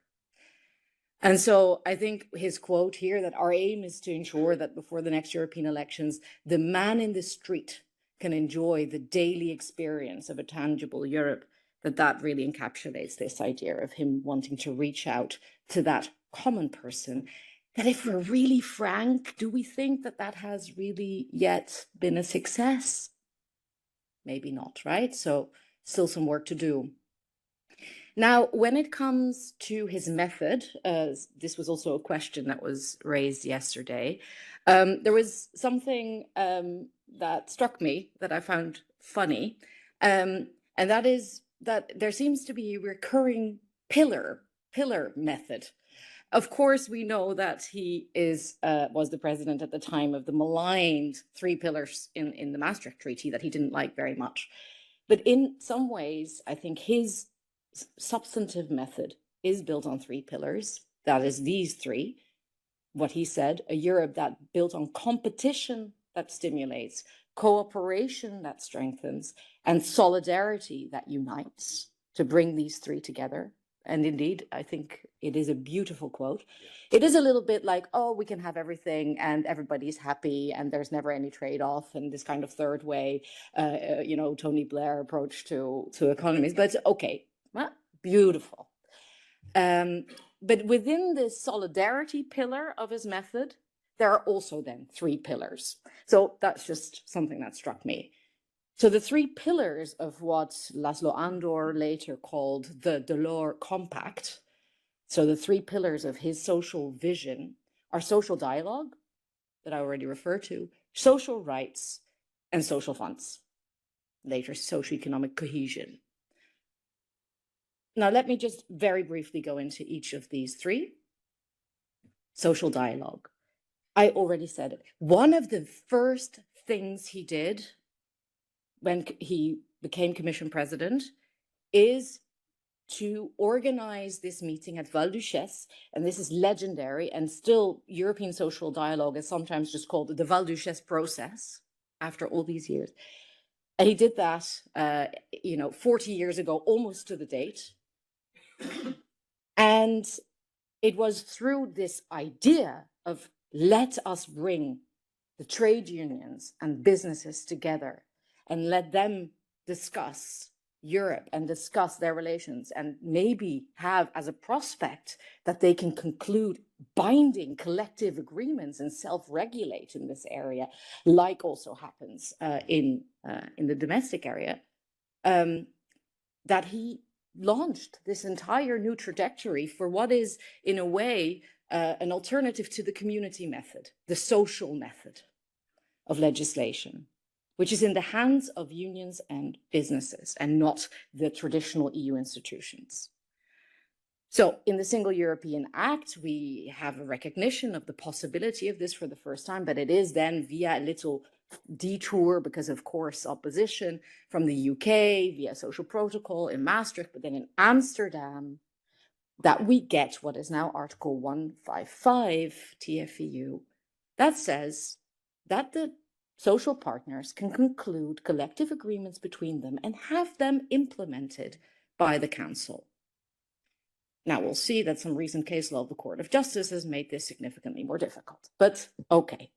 And so I think his quote here, that our aim is to ensure that before the next European elections, the man in the street can enjoy the daily experience of a tangible Europe, that really encapsulates this idea of him wanting to reach out to that common person. That if we're really frank, do we think that that has really yet been a success? Maybe not, right? So still some work to do. Now, when it comes to his method, this was also a question that was raised yesterday, there was something that struck me that I found funny, and that is that there seems to be a recurring pillar method. Of course, we know that he was the president at the time of the maligned 3 pillars in the Maastricht Treaty that he didn't like very much. But in some ways, I think his substantive method is built on 3 pillars. That is these 3. What he said, a Europe that built on competition that stimulates, cooperation that strengthens, and solidarity that unites, to bring these 3 together. And indeed, I think it is a beautiful quote. Yeah. It is a little bit like, oh, we can have everything and everybody's happy and there's never any trade-off, and this kind of third way, Tony Blair approach to economies. But okay, well, beautiful. But within this solidarity pillar of his method, there are also then 3 pillars. So that's just something that struck me. So the 3 pillars of what Laszlo Andor later called the Delors Compact, so the 3 pillars of his social vision, are social dialogue, that I already referred to, social rights, and social funds, later socioeconomic cohesion. Now, let me just very briefly go into each of these three. Social dialogue. I already said it. One of the first things he did when he became Commission President is to organize this meeting at Val Duchesse, and this is legendary, and still European social dialogue is sometimes just called the Val Duchesse process after all these years. And he did that, 40 years ago, almost to the date. And it was through this idea of let us bring the trade unions and businesses together and let them discuss Europe and discuss their relations and maybe have as a prospect that they can conclude binding collective agreements and self-regulate in this area, like also happens in the domestic area, that he launched this entire new trajectory for what is, in a way, an alternative to the community method, the social method of legislation, which is in the hands of unions and businesses and not the traditional EU institutions. So in the Single European Act, we have a recognition of the possibility of this for the first time, but it is then via a little detour because of course opposition from the UK via social protocol in Maastricht, but then in Amsterdam, that we get what is now Article 155 TFEU that says that the social partners can conclude collective agreements between them and have them implemented by the Council. Now we'll see that some recent case law of the Court of Justice has made this significantly more difficult, but okay.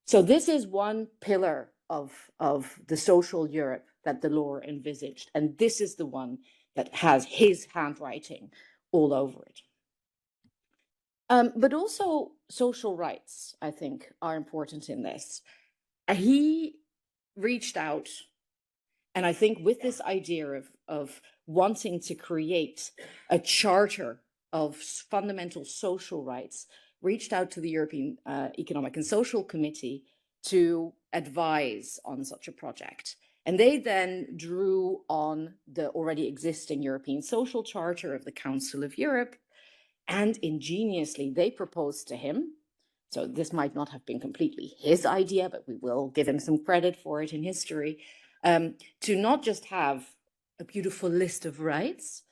So this is one pillar of the social Europe that Delors envisaged, and this is the one that has his handwriting all over it. But also social rights, I think, are important in this. He reached out, and I think with this idea of wanting to create a charter of fundamental social rights, reached out to the European Economic and Social Committee to advise on such a project. And they then drew on the already existing European Social Charter of the Council of Europe, and ingeniously they proposed to him, so this might not have been completely his idea, but we will give him some credit for it in history, to not just have a beautiful list of rights,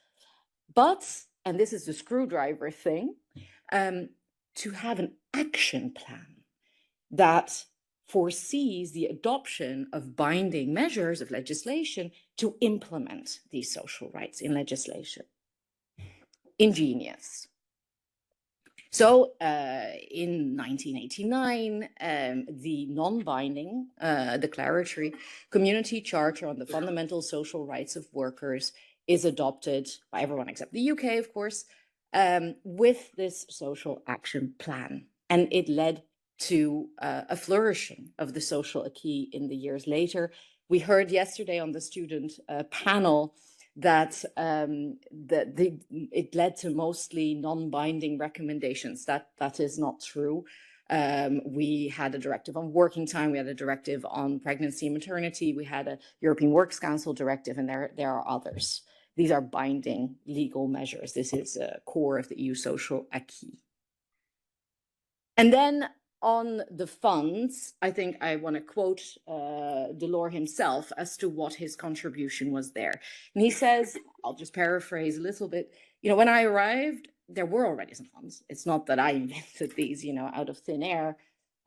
but, and this is the screwdriver thing, to have an action plan that foresees the adoption of binding measures of legislation to implement these social rights in legislation. Ingenious. So in 1989, the non-binding declaratory Community Charter on the Fundamental Social Rights of Workers is adopted by everyone except the UK, of course, with this social action plan. And it led to a flourishing of the social acquis in the years later. We heard yesterday on the student panel that it led to mostly non-binding recommendations. That is not true. We had a directive on working time, we had a directive on pregnancy and maternity, we had a European Works Council directive, and there are others. These are binding legal measures. This is a core of the EU social acquis. And then on the funds, I think I want to quote Delors himself as to what his contribution was there. And he says, I'll just paraphrase a little bit, when I arrived, there were already some funds. It's not that I invented these, out of thin air.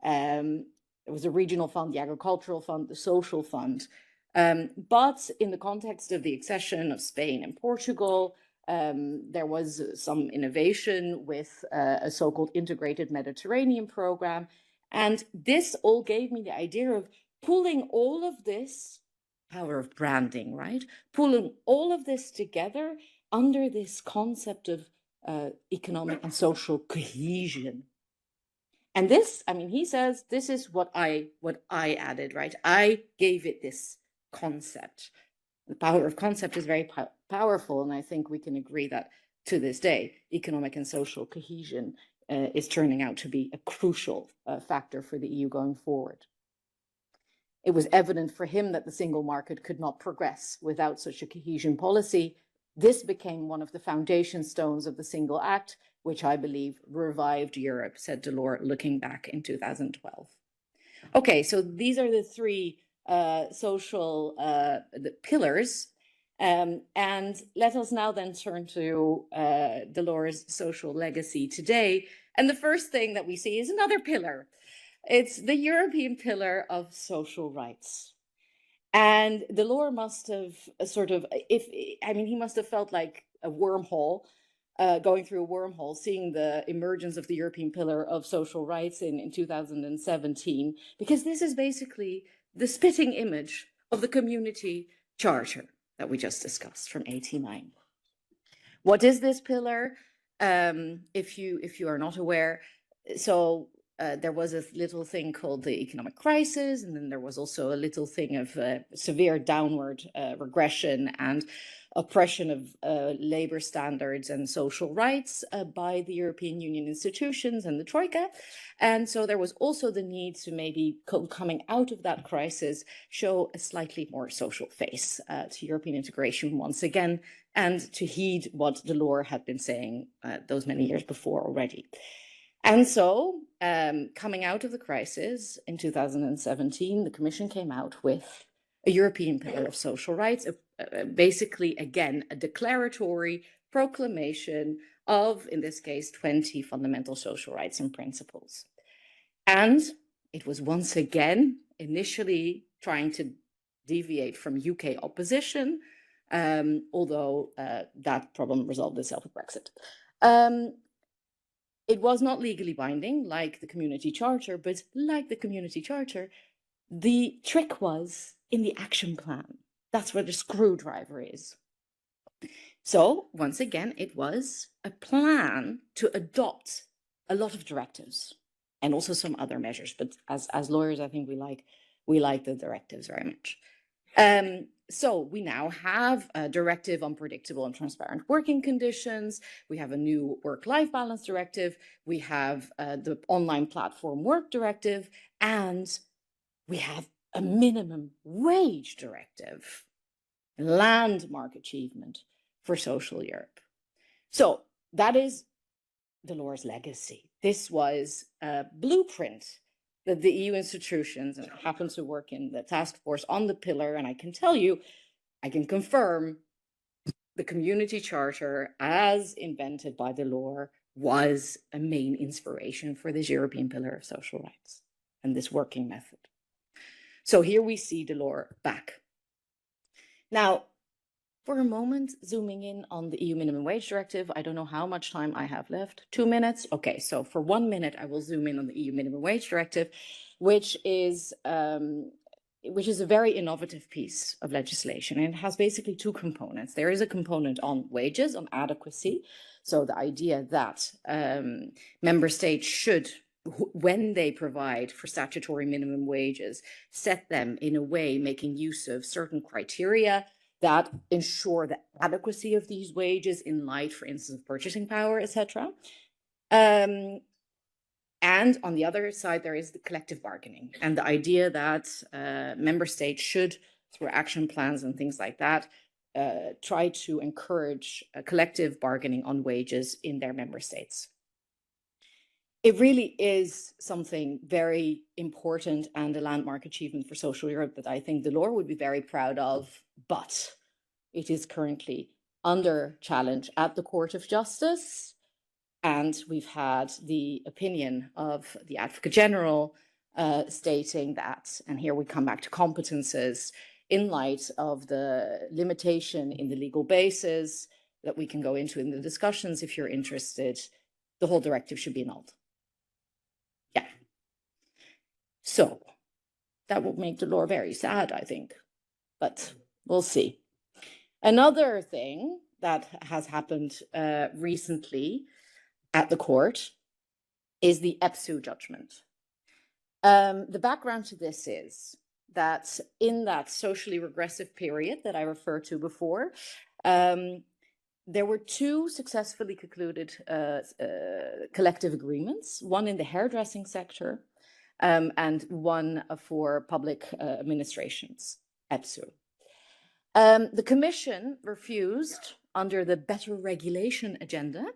There was a regional fund, the agricultural fund, the social fund. But in the context of the accession of Spain and Portugal, there was some innovation with a so-called integrated Mediterranean program. And this all gave me the idea of pulling all of this, power of branding, right? Pulling all of this together under this concept of economic and social cohesion. And this, he says, this is what I added, right? I gave it this concept. The power of concept is very powerful, and I think we can agree that to this day, economic and social cohesion is turning out to be a crucial factor for the EU going forward. It was evident for him that the single market could not progress without such a cohesion policy, This became one of the foundation stones of the Single Act, which I believe revived Europe, said Delors, looking back in 2012. Okay, so these are the three social the pillars. And let us now then turn to Delors' social legacy today. And the first thing that we see is another pillar. It's the European pillar of social rights. And Delors must have he must have felt like a wormhole, going through a wormhole, seeing the emergence of the European pillar of social rights in 2017, because this is basically the spitting image of the community charter that we just discussed from 89. What is this pillar? If you are not aware, so there was a little thing called the economic crisis, and then there was also a little thing of severe downward regression and oppression of labor standards and social rights by the European Union institutions and the Troika. And so there was also the need to maybe coming out of that crisis, show a slightly more social face to European integration once again, and to heed what Delors had been saying those many years before already. And so coming out of the crisis in 2017, the Commission came out with a European pillar of social rights, basically, again, a declaratory proclamation of, in this case, 20 fundamental social rights and principles. And it was once again initially trying to deviate from UK opposition, although that problem resolved itself with Brexit. It was not legally binding like the Community Charter, but like the Community Charter, the trick was in the action plan. That's where the screwdriver is. So once again, it was a plan to adopt a lot of directives and also some other measures. But as lawyers, I think we like the directives very much. So we now have a directive on predictable and transparent working conditions. We have a new work-life balance directive. We have the online platform work directive, and we have a minimum wage directive, landmark achievement for social Europe. So that is Delors' legacy. This was a blueprint that the EU institutions, and I happen to work in the task force on the pillar, and I can tell you, I can confirm the Community Charter as invented by Delors was a main inspiration for this European pillar of social rights and this working method. So here we see Delors back. Now, for a moment, zooming in on the EU minimum wage directive, I don't know how much time I have left. 2 minutes? Okay, so for 1 minute, I will zoom in on the EU minimum wage directive, which is a very innovative piece of legislation. And it has basically two components. There is a component on wages, on adequacy. So the idea that member states should, when they provide for statutory minimum wages, set them in a way making use of certain criteria that ensure the adequacy of these wages in light, for instance, of purchasing power, etc. And on the other side, there is the collective bargaining and the idea that member states should, through action plans and things like that, try to encourage collective bargaining on wages in their member states. It really is something very important and a landmark achievement for social Europe that I think Delors would be very proud of, but it is currently under challenge at the Court of Justice. And we've had the opinion of the Advocate General stating that, and here we come back to competences, in light of the limitation in the legal basis that we can go into in the discussions if you're interested, the whole directive should be annulled. Yeah. So that would make Delors very sad, I think, but we'll see. Another thing that has happened recently at the court is the EPSU judgment. The background to this is that in that socially regressive period that I referred to before, there were two successfully concluded collective agreements, one in the hairdressing sector and one for public administrations, EPSU. The Commission refused under the better regulation agenda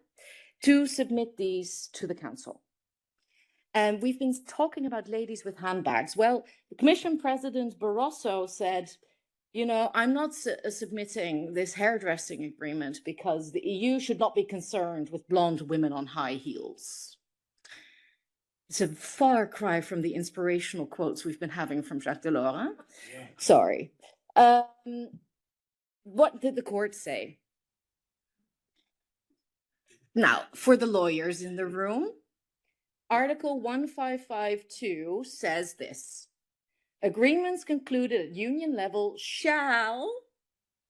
to submit these to the Council. And we've been talking about ladies with handbags. Well, the Commission President Barroso said, you know, I'm not submitting this hairdressing agreement because the EU should not be concerned with blonde women on high heels. It's a far cry from the inspirational quotes we've been having from Jacques Delors. Huh? Yeah. Sorry. What did the court say? Now, for the lawyers in the room, Article 1552 says this: agreements concluded at union level shall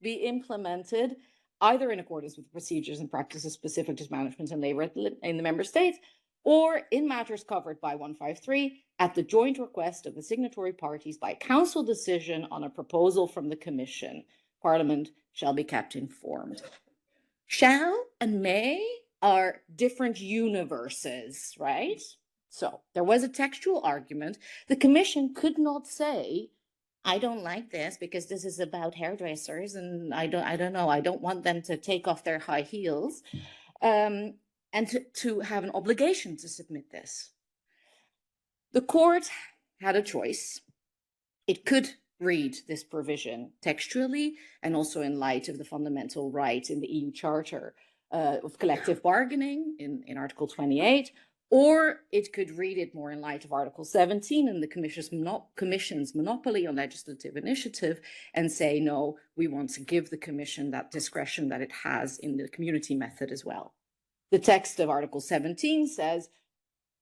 be implemented either in accordance with procedures and practices specific to management and labor in the member states, or in matters covered by 153 at the joint request of the signatory parties by council decision on a proposal from the Commission. Parliament shall be kept informed. Shall and may are different universes, right? So there was a textual argument. The Commission could not say, I don't like this because this is about hairdressers and I don't know, I don't want them to take off their high heels, and to have an obligation to submit this. The court had a choice. It could read this provision textually and also in light of the fundamental right in the EU Charter of collective bargaining in Article 28, or it could read it more in light of Article 17 and the Commission's monopoly on legislative initiative and say, no, we want to give the Commission that discretion that it has in the community method as well. The text of Article 17 says,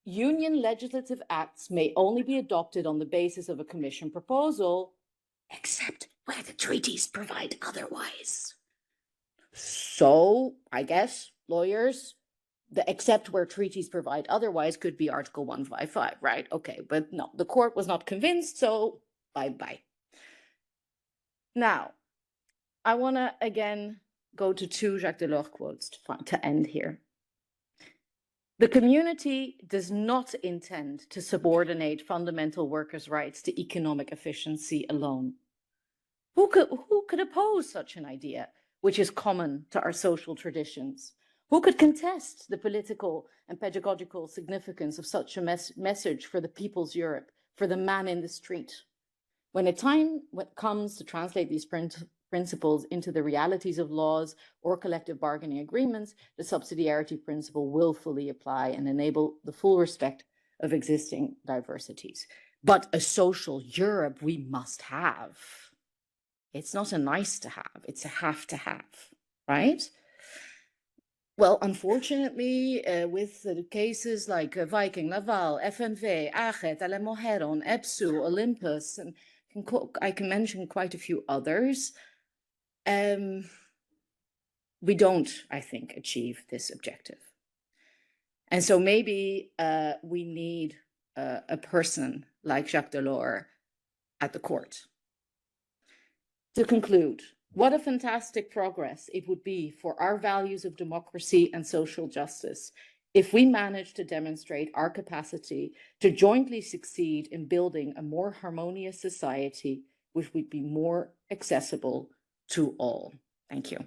union legislative acts may only be adopted on the basis of a Commission proposal, except where the treaties provide otherwise. So, I guess, lawyers, the except where treaties provide otherwise could be Article 155, right? Okay, but no, the court was not convinced, so bye-bye. Now, I want to again go to two Jacques Delors quotes to end here. The community does not intend to subordinate fundamental workers' rights to economic efficiency alone. Who could oppose such an idea, which is common to our social traditions? Who could contest the political and pedagogical significance of such a message for the people's Europe, for the man in the street? When a time comes to translate these principles into the realities of laws or collective bargaining agreements, the subsidiarity principle will fully apply and enable the full respect of existing diversities. But a social Europe we must have. It's not a nice to have, it's a have to have, right? Well, unfortunately, with the cases like Viking, Laval, FNV, Achet, Alemoheron, EPSU, Olympus, and I can mention quite a few others, we don't, I think, achieve this objective. And so maybe we need a person like Jacques Delors at the court. To conclude, what a fantastic progress it would be for our values of democracy and social justice if we manage to demonstrate our capacity to jointly succeed in building a more harmonious society which would be more accessible to all. Thank you.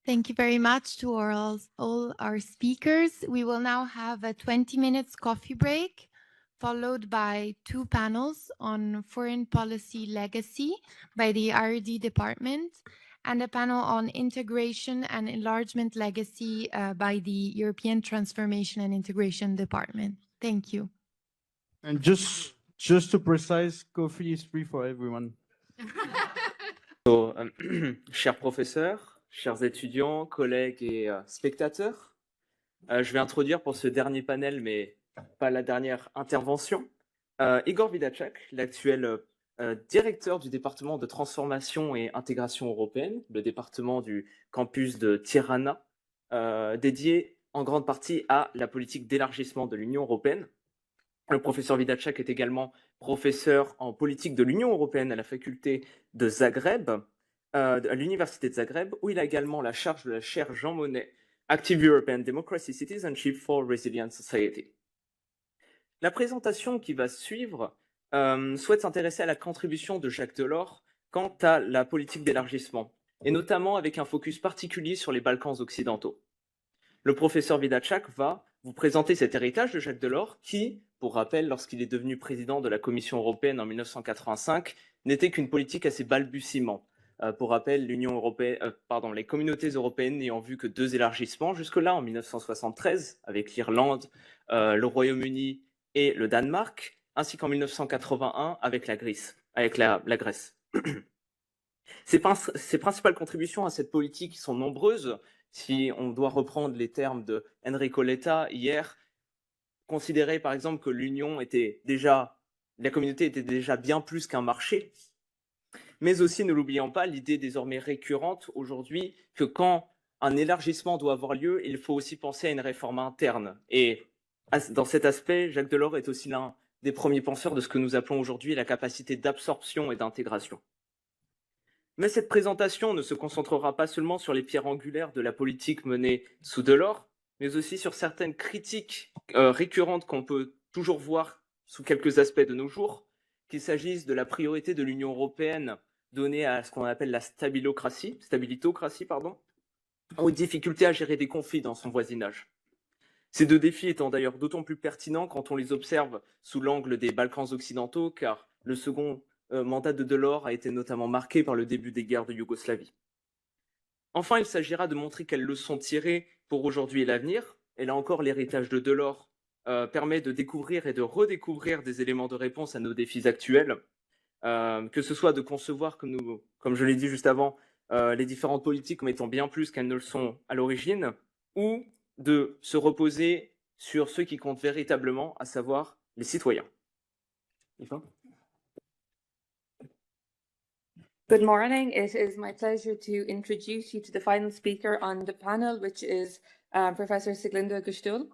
Thank you very much to all our speakers. We will now have a 20 minutes coffee break, followed by two panels on foreign policy legacy by the R&D department, and a panel on integration and enlargement legacy by the European Transformation and Integration department. Thank you. And just to precise, coffee is free for everyone. So, chers professeurs, chers étudiants, collègues et spectateurs, je vais introduire pour ce dernier panel, mais pas la dernière intervention, Igor Vidacek, l'actuel directeur du département de transformation et intégration européenne, le département du campus de Tirana, dédié en grande partie à la politique d'élargissement de l'Union européenne. Le professeur Vidacek est également professeur en politique de l'Union européenne à la faculté de Zagreb, à l'université de Zagreb, où il a également la charge de la chaire Jean Monnet, Active European Democracy Citizenship for Resilient Society. La présentation qui va suivre souhaite s'intéresser à la contribution de Jacques Delors quant à la politique d'élargissement, et notamment avec un focus particulier sur les Balkans occidentaux. Le professeur Vidacek va vous présenter cet héritage de Jacques Delors qui, pour rappel, lorsqu'il est devenu président de la Commission européenne en 1985, n'était qu'une politique à ses balbutiements. Pour rappel, les communautés européennes n'ayant vu que 2 élargissements jusque-là, en 1973, avec l'Irlande, le Royaume-Uni et le Danemark, ainsi qu'en 1981 avec la Grèce. Ses principales contributions à cette politique sont nombreuses. Si on doit reprendre les termes de Enrico Letta hier, considérer par exemple que la communauté était déjà bien plus qu'un marché, mais aussi, ne l'oublions pas, l'idée désormais récurrente aujourd'hui que quand un élargissement doit avoir lieu, il faut aussi penser à une réforme interne. Et dans cet aspect, Jacques Delors est aussi l'un des premiers penseurs de ce que nous appelons aujourd'hui la capacité d'absorption et d'intégration. Mais cette présentation ne se concentrera pas seulement sur les pierres angulaires de la politique menée sous Delors, mais aussi sur certaines critiques récurrentes qu'on peut toujours voir sous quelques aspects de nos jours, qu'il s'agisse de la priorité de l'Union européenne donnée à ce qu'on appelle la stabilitocratie, ou difficulté à gérer des conflits dans son voisinage. Ces 2 défis étant d'ailleurs d'autant plus pertinents quand on les observe sous l'angle des Balkans occidentaux, car le second mandat de Delors a été notamment marqué par le début des guerres de Yougoslavie. Enfin, il s'agira de montrer quelles leçons tirer pour aujourd'hui et l'avenir. Et là encore, l'héritage de Delors permet de découvrir et de redécouvrir des éléments de réponse à nos défis actuels, que ce soit de concevoir, comme je l'ai dit juste avant, les différentes politiques comme étant bien plus qu'elles ne le sont à l'origine, ou de se reposer sur ce qui compte véritablement, à savoir les citoyens. Good morning. It is my pleasure to introduce you to the final speaker on the panel, which is Professor Siglinde Gustul.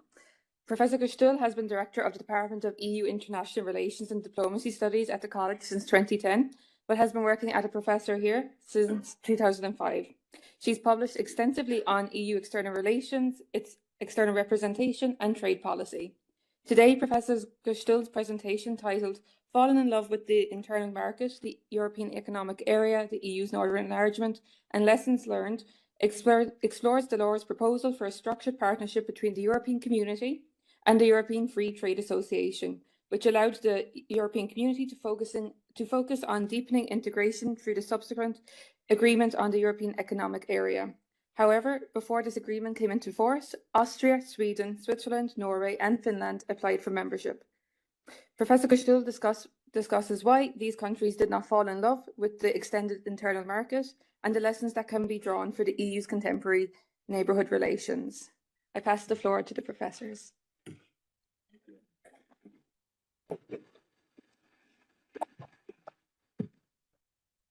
Professor Gustul has been Director of the Department of EU International Relations and Diplomacy Studies at the college since 2010, but has been working as a professor here since 2005. She's published extensively on EU external relations, its external representation and trade policy. Today, Professor Gustul's presentation, titled Fallen in Love with the Internal Market, the European Economic Area, the EU's Northern Enlargement, and Lessons Learned, explores Delors' proposal for a structured partnership between the European Community and the European Free Trade Association, which allowed the European Community to focus on deepening integration through the subsequent agreement on the European Economic Area. However, before this agreement came into force, Austria, Sweden, Switzerland, Norway, and Finland applied for membership. Professor Gustul discusses why these countries did not fall in love with the extended internal market and the lessons that can be drawn for the EU's contemporary neighbourhood relations. I pass the floor to the professors.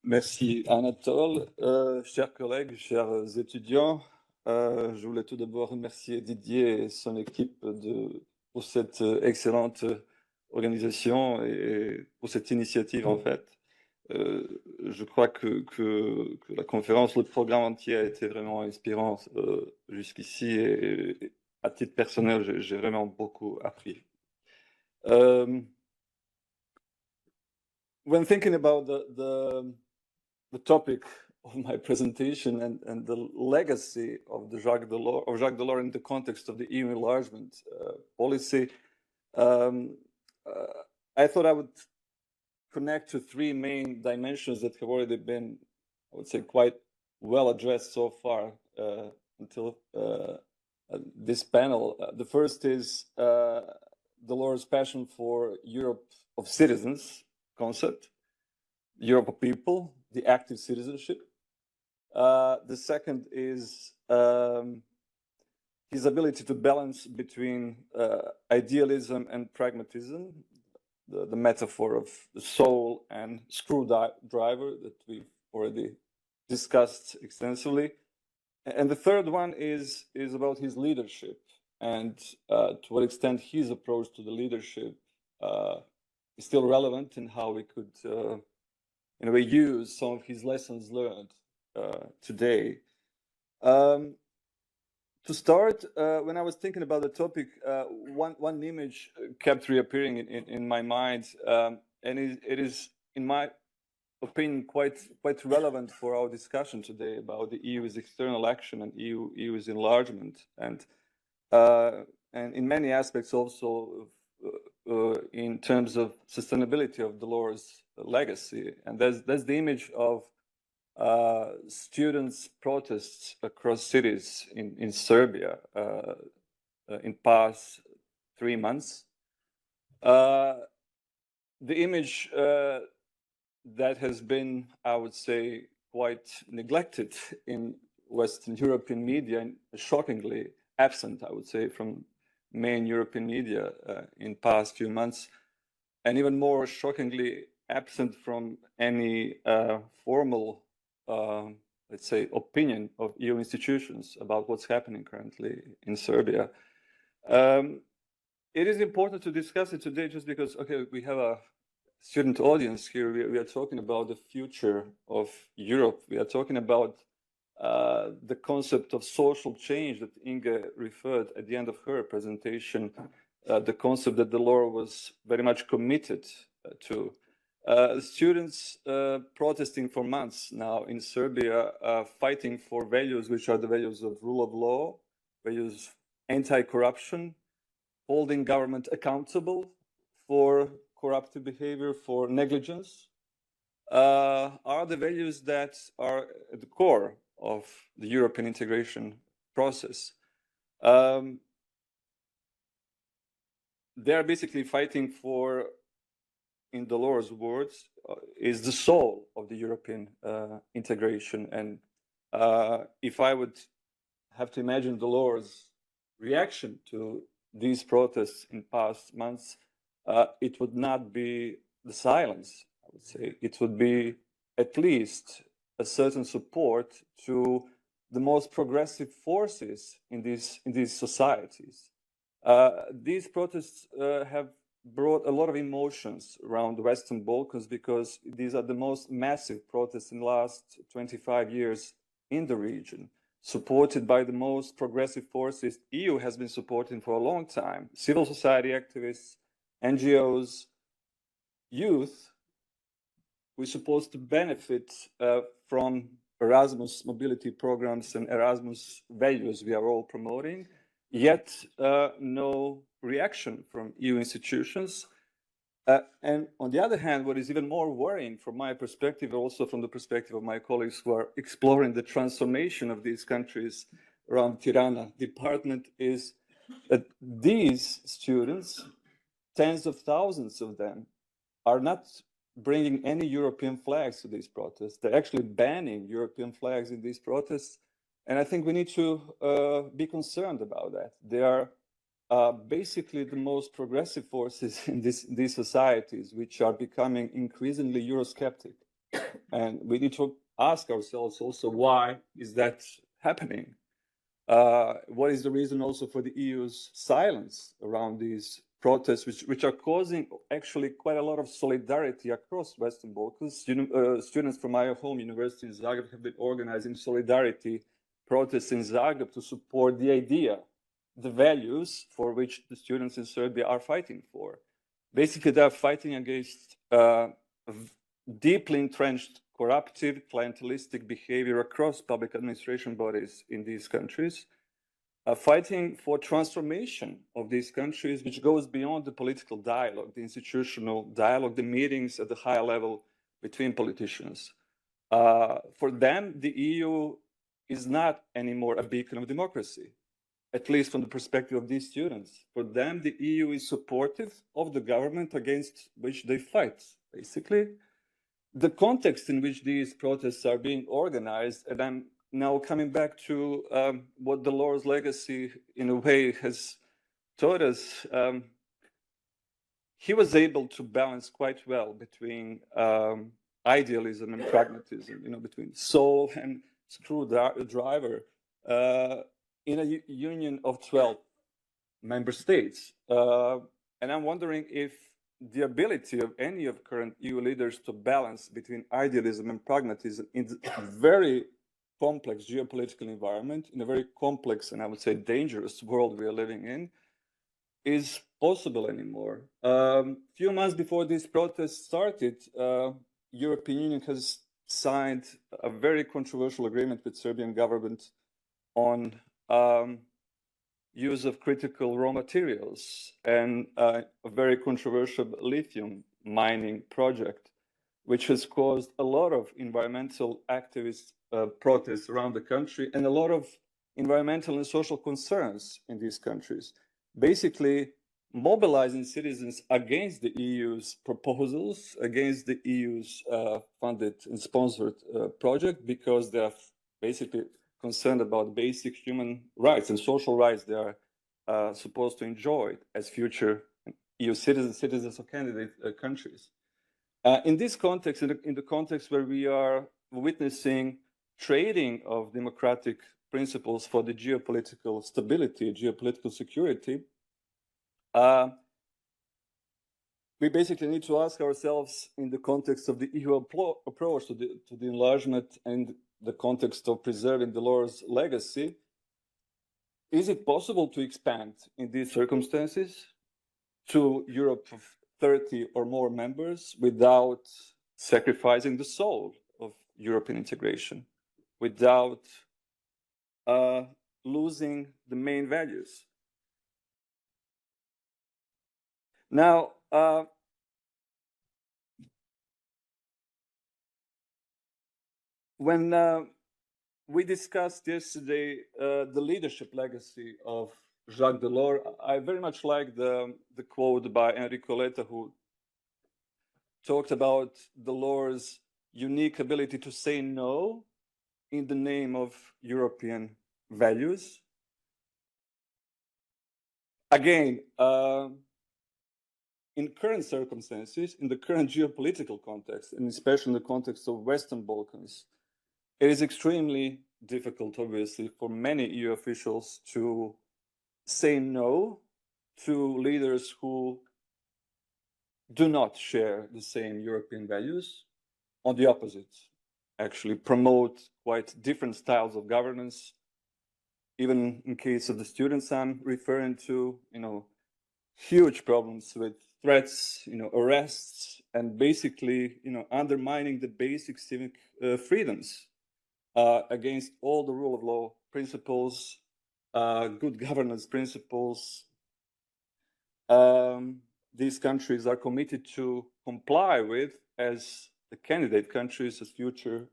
Merci Anatole. Chers collègues, chers étudiants, je voulais tout d'abord remercier Didier et son équipe pour cette excellente organisation et pour cette initiative en fait. Je crois que la conférence, le programme entier a été vraiment inspirant jusqu'ici et à titre personnel, j'ai vraiment beaucoup appris. When thinking about the topic of my presentation and the legacy of Jacques Delors in the context of the EU enlargement policy, I thought I would connect to 3 main dimensions that have already been, I would say, quite well addressed so far until this panel. The first is Delors' passion for Europe of citizens concept, Europe of people, the active citizenship. The second is his ability to balance between idealism and pragmatism, the metaphor of the soul and screwdriver that we've already discussed extensively. And the third one is about his leadership and to what extent his approach to the leadership is still relevant and how we could in a way use some of his lessons learned today. To To start, when I was thinking about the topic, one image kept reappearing in my mind, and it is, in my opinion, quite relevant for our discussion today about the EU's external action and EU's enlargement, and in many aspects also in terms of sustainability of Delors' legacy. And that's the image of students' protests across cities in Serbia in past 3 months. The image that has been, I would say, quite neglected in Western European media and shockingly absent, I would say, from main European media in past few months, and even more shockingly absent from any formal, let's say, opinion of EU institutions about what's happening currently in Serbia. It is important to discuss it today just because, okay, we have a student audience here. We are talking about the future of Europe. We are talking about the concept of social change that Inge referred at the end of her presentation, the concept that Delors was very much committed to. Students protesting for months now in Serbia, fighting for values which are the values of rule of law, values anti-corruption, holding government accountable for corruptive behavior, for negligence, are the values that are at the core of the European integration process. They are basically fighting for, in Delors' words, is the soul of the European integration. And if I would have to imagine Delors' reaction to these protests in past months, it would not be the silence, I would say. It would be at least a certain support to the most progressive forces in these societies. These protests have brought a lot of emotions around the Western Balkans because these are the most massive protests in the last 25 years in the region, supported by the most progressive forces EU has been supporting for a long time: civil society activists, NGOs, youth. We're supposed to benefit from Erasmus mobility programs and Erasmus values we are all promoting, yet no reaction from EU institutions. And on the other hand, what is even more worrying from my perspective, also from the perspective of my colleagues who are exploring the transformation of these countries around Tirana department, is that these students, tens of thousands of them, are not bringing any European flags to these protests. They're actually banning European flags in these protests. And I think we need to be concerned about that. They are basically the most progressive forces in these societies, which are becoming increasingly Eurosceptic. And we need to ask ourselves also, why is that happening? What is the reason also for the EU's silence around these protests, which are causing actually quite a lot of solidarity across Western Balkans? Students from my home university in Zagreb have been organizing solidarity protests in Zagreb to support the idea, the values for which the students in Serbia are fighting for. Basically, they are fighting against deeply entrenched corruptive, clientelistic behavior across public administration bodies in these countries, fighting for transformation of these countries, which goes beyond the political dialogue, the institutional dialogue, the meetings at the higher level between politicians. For them, the EU is not anymore a beacon of democracy, at least from the perspective of these students. For them, the EU is supportive of the government against which they fight, basically. The context in which these protests are being organized, and I'm now coming back to what Delors' legacy, in a way, has taught us. He was able to balance quite well between idealism and pragmatism, between soul and screwdriver, in a union of 12 member states. And I'm wondering if the ability of any of current EU leaders to balance between idealism and pragmatism is very complex geopolitical environment, in a very complex and I would say dangerous world we are living in, is possible anymore. Few months before these protests started, European Union has signed a very controversial agreement with Serbian government on use of critical raw materials and a very controversial lithium mining project, which has caused a lot of environmental activist protests around the country and a lot of environmental and social concerns in these countries, basically mobilizing citizens against the EU's proposals, against the EU's funded and sponsored project, because they're basically concerned about basic human rights and social rights they are supposed to enjoy as future EU citizens of candidate countries. In this context, in the context where we are witnessing trading of democratic principles for the geopolitical stability, geopolitical security, we basically need to ask ourselves, in the context of the EU approach to the enlargement and the context of preserving Delors' legacy, is it possible to expand in these circumstances to Europe of 30 or more members without sacrificing the soul of European integration, without losing the main values? Now, when we discussed yesterday the leadership legacy of Jacques Delors, I very much like the quote by Enrico Letta, who talked about Delors' unique ability to say no in the name of European values. Again, in current circumstances, in the current geopolitical context, and especially in the context of Western Balkans, it is extremely difficult, obviously, for many EU officials to say no to leaders who do not share the same European values. On the opposite, actually promote quite different styles of governance. Even in case of the students I'm referring to, huge problems with threats, arrests, and basically, undermining the basic civic freedoms against all the rule of law principles, good governance principles. These countries are committed to comply with as the candidate countries, as future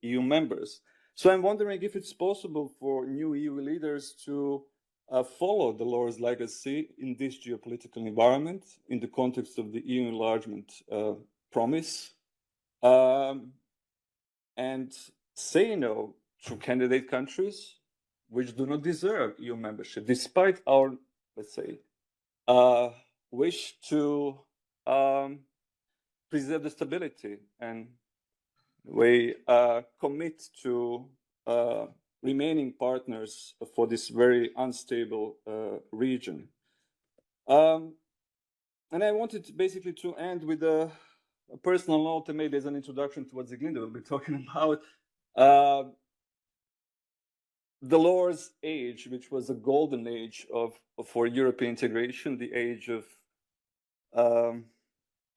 EU members. So I'm wondering if it's possible for new EU leaders to follow Delors' legacy in this geopolitical environment, in the context of the EU enlargement promise, and say no to candidate countries which do not deserve EU membership, despite our, let's say, wish to preserve the stability and we commit to remaining partners for this very unstable region. And I wanted basically to end with a personal note, and maybe as an introduction to what Sieglinde will be talking about. Delors' age, which was a golden age for European integration, the age of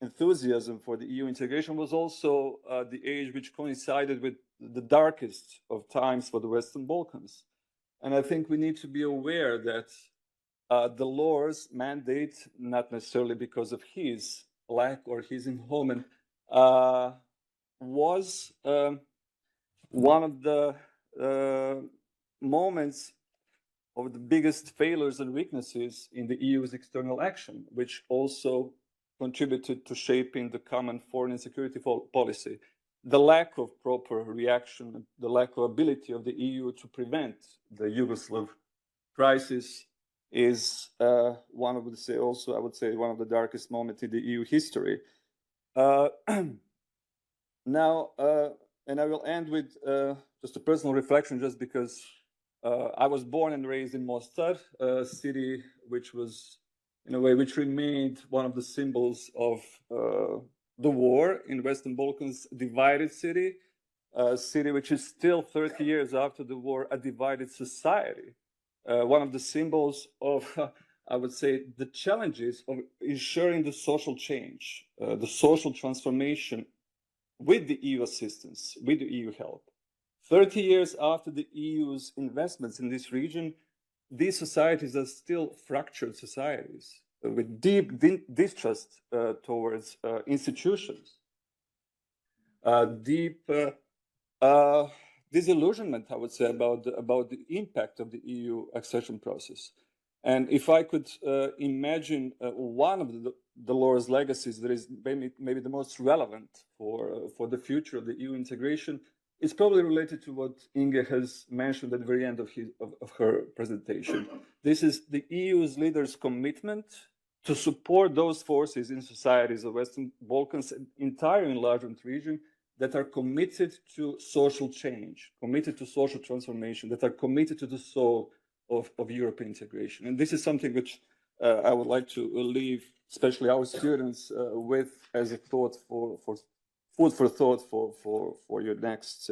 enthusiasm for the EU integration, was also the age which coincided with the darkest of times for the Western Balkans. And I think we need to be aware that Delors' mandate, not necessarily because of his lack or his involvement, was one of the moments of the biggest failures and weaknesses in the EU's external action, which also contributed to shaping the common foreign and security policy. The lack of proper reaction, the lack of ability of the EU to prevent the Yugoslav crisis is one of the, also I would say, one of the darkest moments in the EU history. Now, and I will end with just a personal reflection, just because I was born and raised in Mostar, a city which was, in a way, which remained one of the symbols of the war in Western Balkans, divided city, a city which is still 30 years after the war, a divided society. One of the symbols of, I would say, the challenges of ensuring the social change, the social transformation with the EU assistance, with the EU help. 30 years after the EU's investments in this region, these societies are still fractured societies with deep distrust towards institutions, deep disillusionment, I would say, about the impact of the EU accession process. And if I could imagine one of the Delors' legacies that is maybe the most relevant for the future of the EU integration, it's probably related to what Inge has mentioned at the very end of her presentation. This is the EU's leaders' commitment to support those forces in societies of Western Balkans and entire enlargement region that are committed to social change, committed to social transformation, that are committed to the soul of European integration. And this is something which I would like to leave, especially our students, with as a thought for food for thought for your next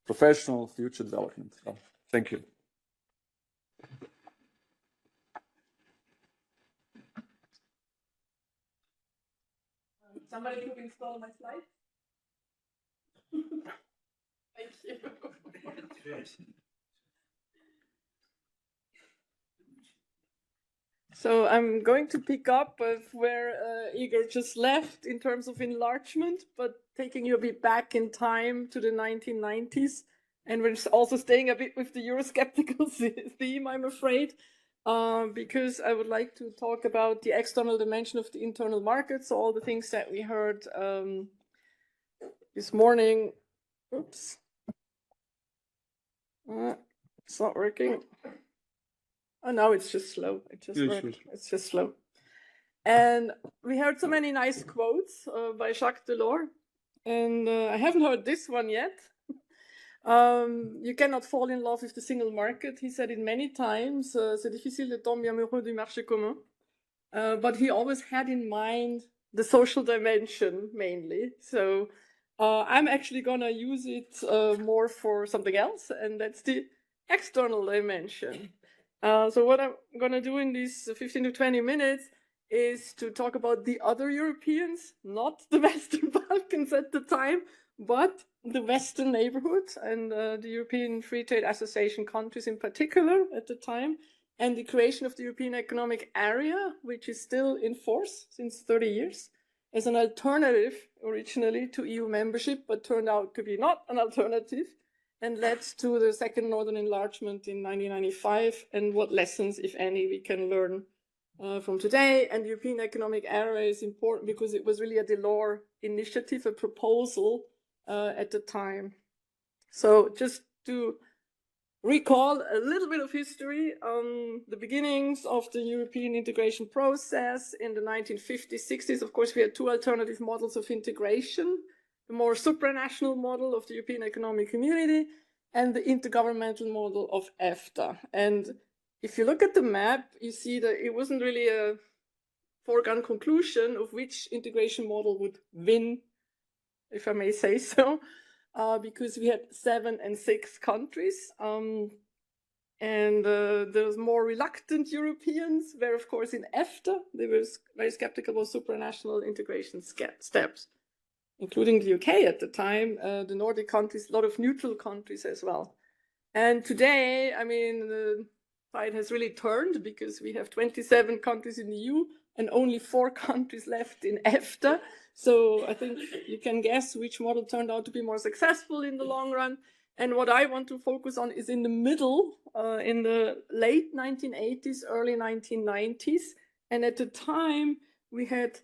professional future development. So, thank you. Somebody could install my slides. Thank you. So I'm going to pick up with where Igor just left in terms of enlargement, but taking you a bit back in time to the 1990s. And we're also staying a bit with the Eurosceptical theme, I'm afraid, because I would like to talk about the external dimension of the internal market. So all the things that we heard this morning. Oops. It's not working. Oh, no, it's just slow. It just worked. It's just slow. And we heard so many nice quotes by Jacques Delors. And I haven't heard this one yet. You cannot fall in love with the single market. He said it many times. C'est difficile de tomber amoureux du marché commun. But he always had in mind the social dimension mainly. So I'm actually going to use it more for something else, and that's the external dimension. So what I'm going to do in these 15 to 20 minutes is to talk about the other Europeans, not the Western Balkans at the time, but the Western neighborhood and the European Free Trade Association countries in particular at the time, and the creation of the European Economic Area, which is still in force since 30 years, as an alternative originally to EU membership, but turned out to be not an alternative, and led to the second Northern Enlargement in 1995, and what lessons, if any, we can learn from today. And the European Economic Area is important because it was really a Delors initiative, a proposal at the time. So just to recall a little bit of history, the beginnings of the European integration process in the 1950s, 60s, of course, we had two alternative models of integration: the more supranational model of the European Economic Community and the intergovernmental model of EFTA. And if you look at the map, you see that it wasn't really a foregone conclusion of which integration model would win, if I may say so, because we had 7 and 6 countries. And there's more reluctant Europeans, where, of course, in EFTA, they were very skeptical of supranational integration steps, including the UK at the time, the Nordic countries, a lot of neutral countries as well. And today, I mean, the tide has really turned because we have 27 countries in the EU and only 4 countries left in EFTA. So I think you can guess which model turned out to be more successful in the long run. And what I want to focus on is in the middle, in the late 1980s, early 1990s. And at the time, we had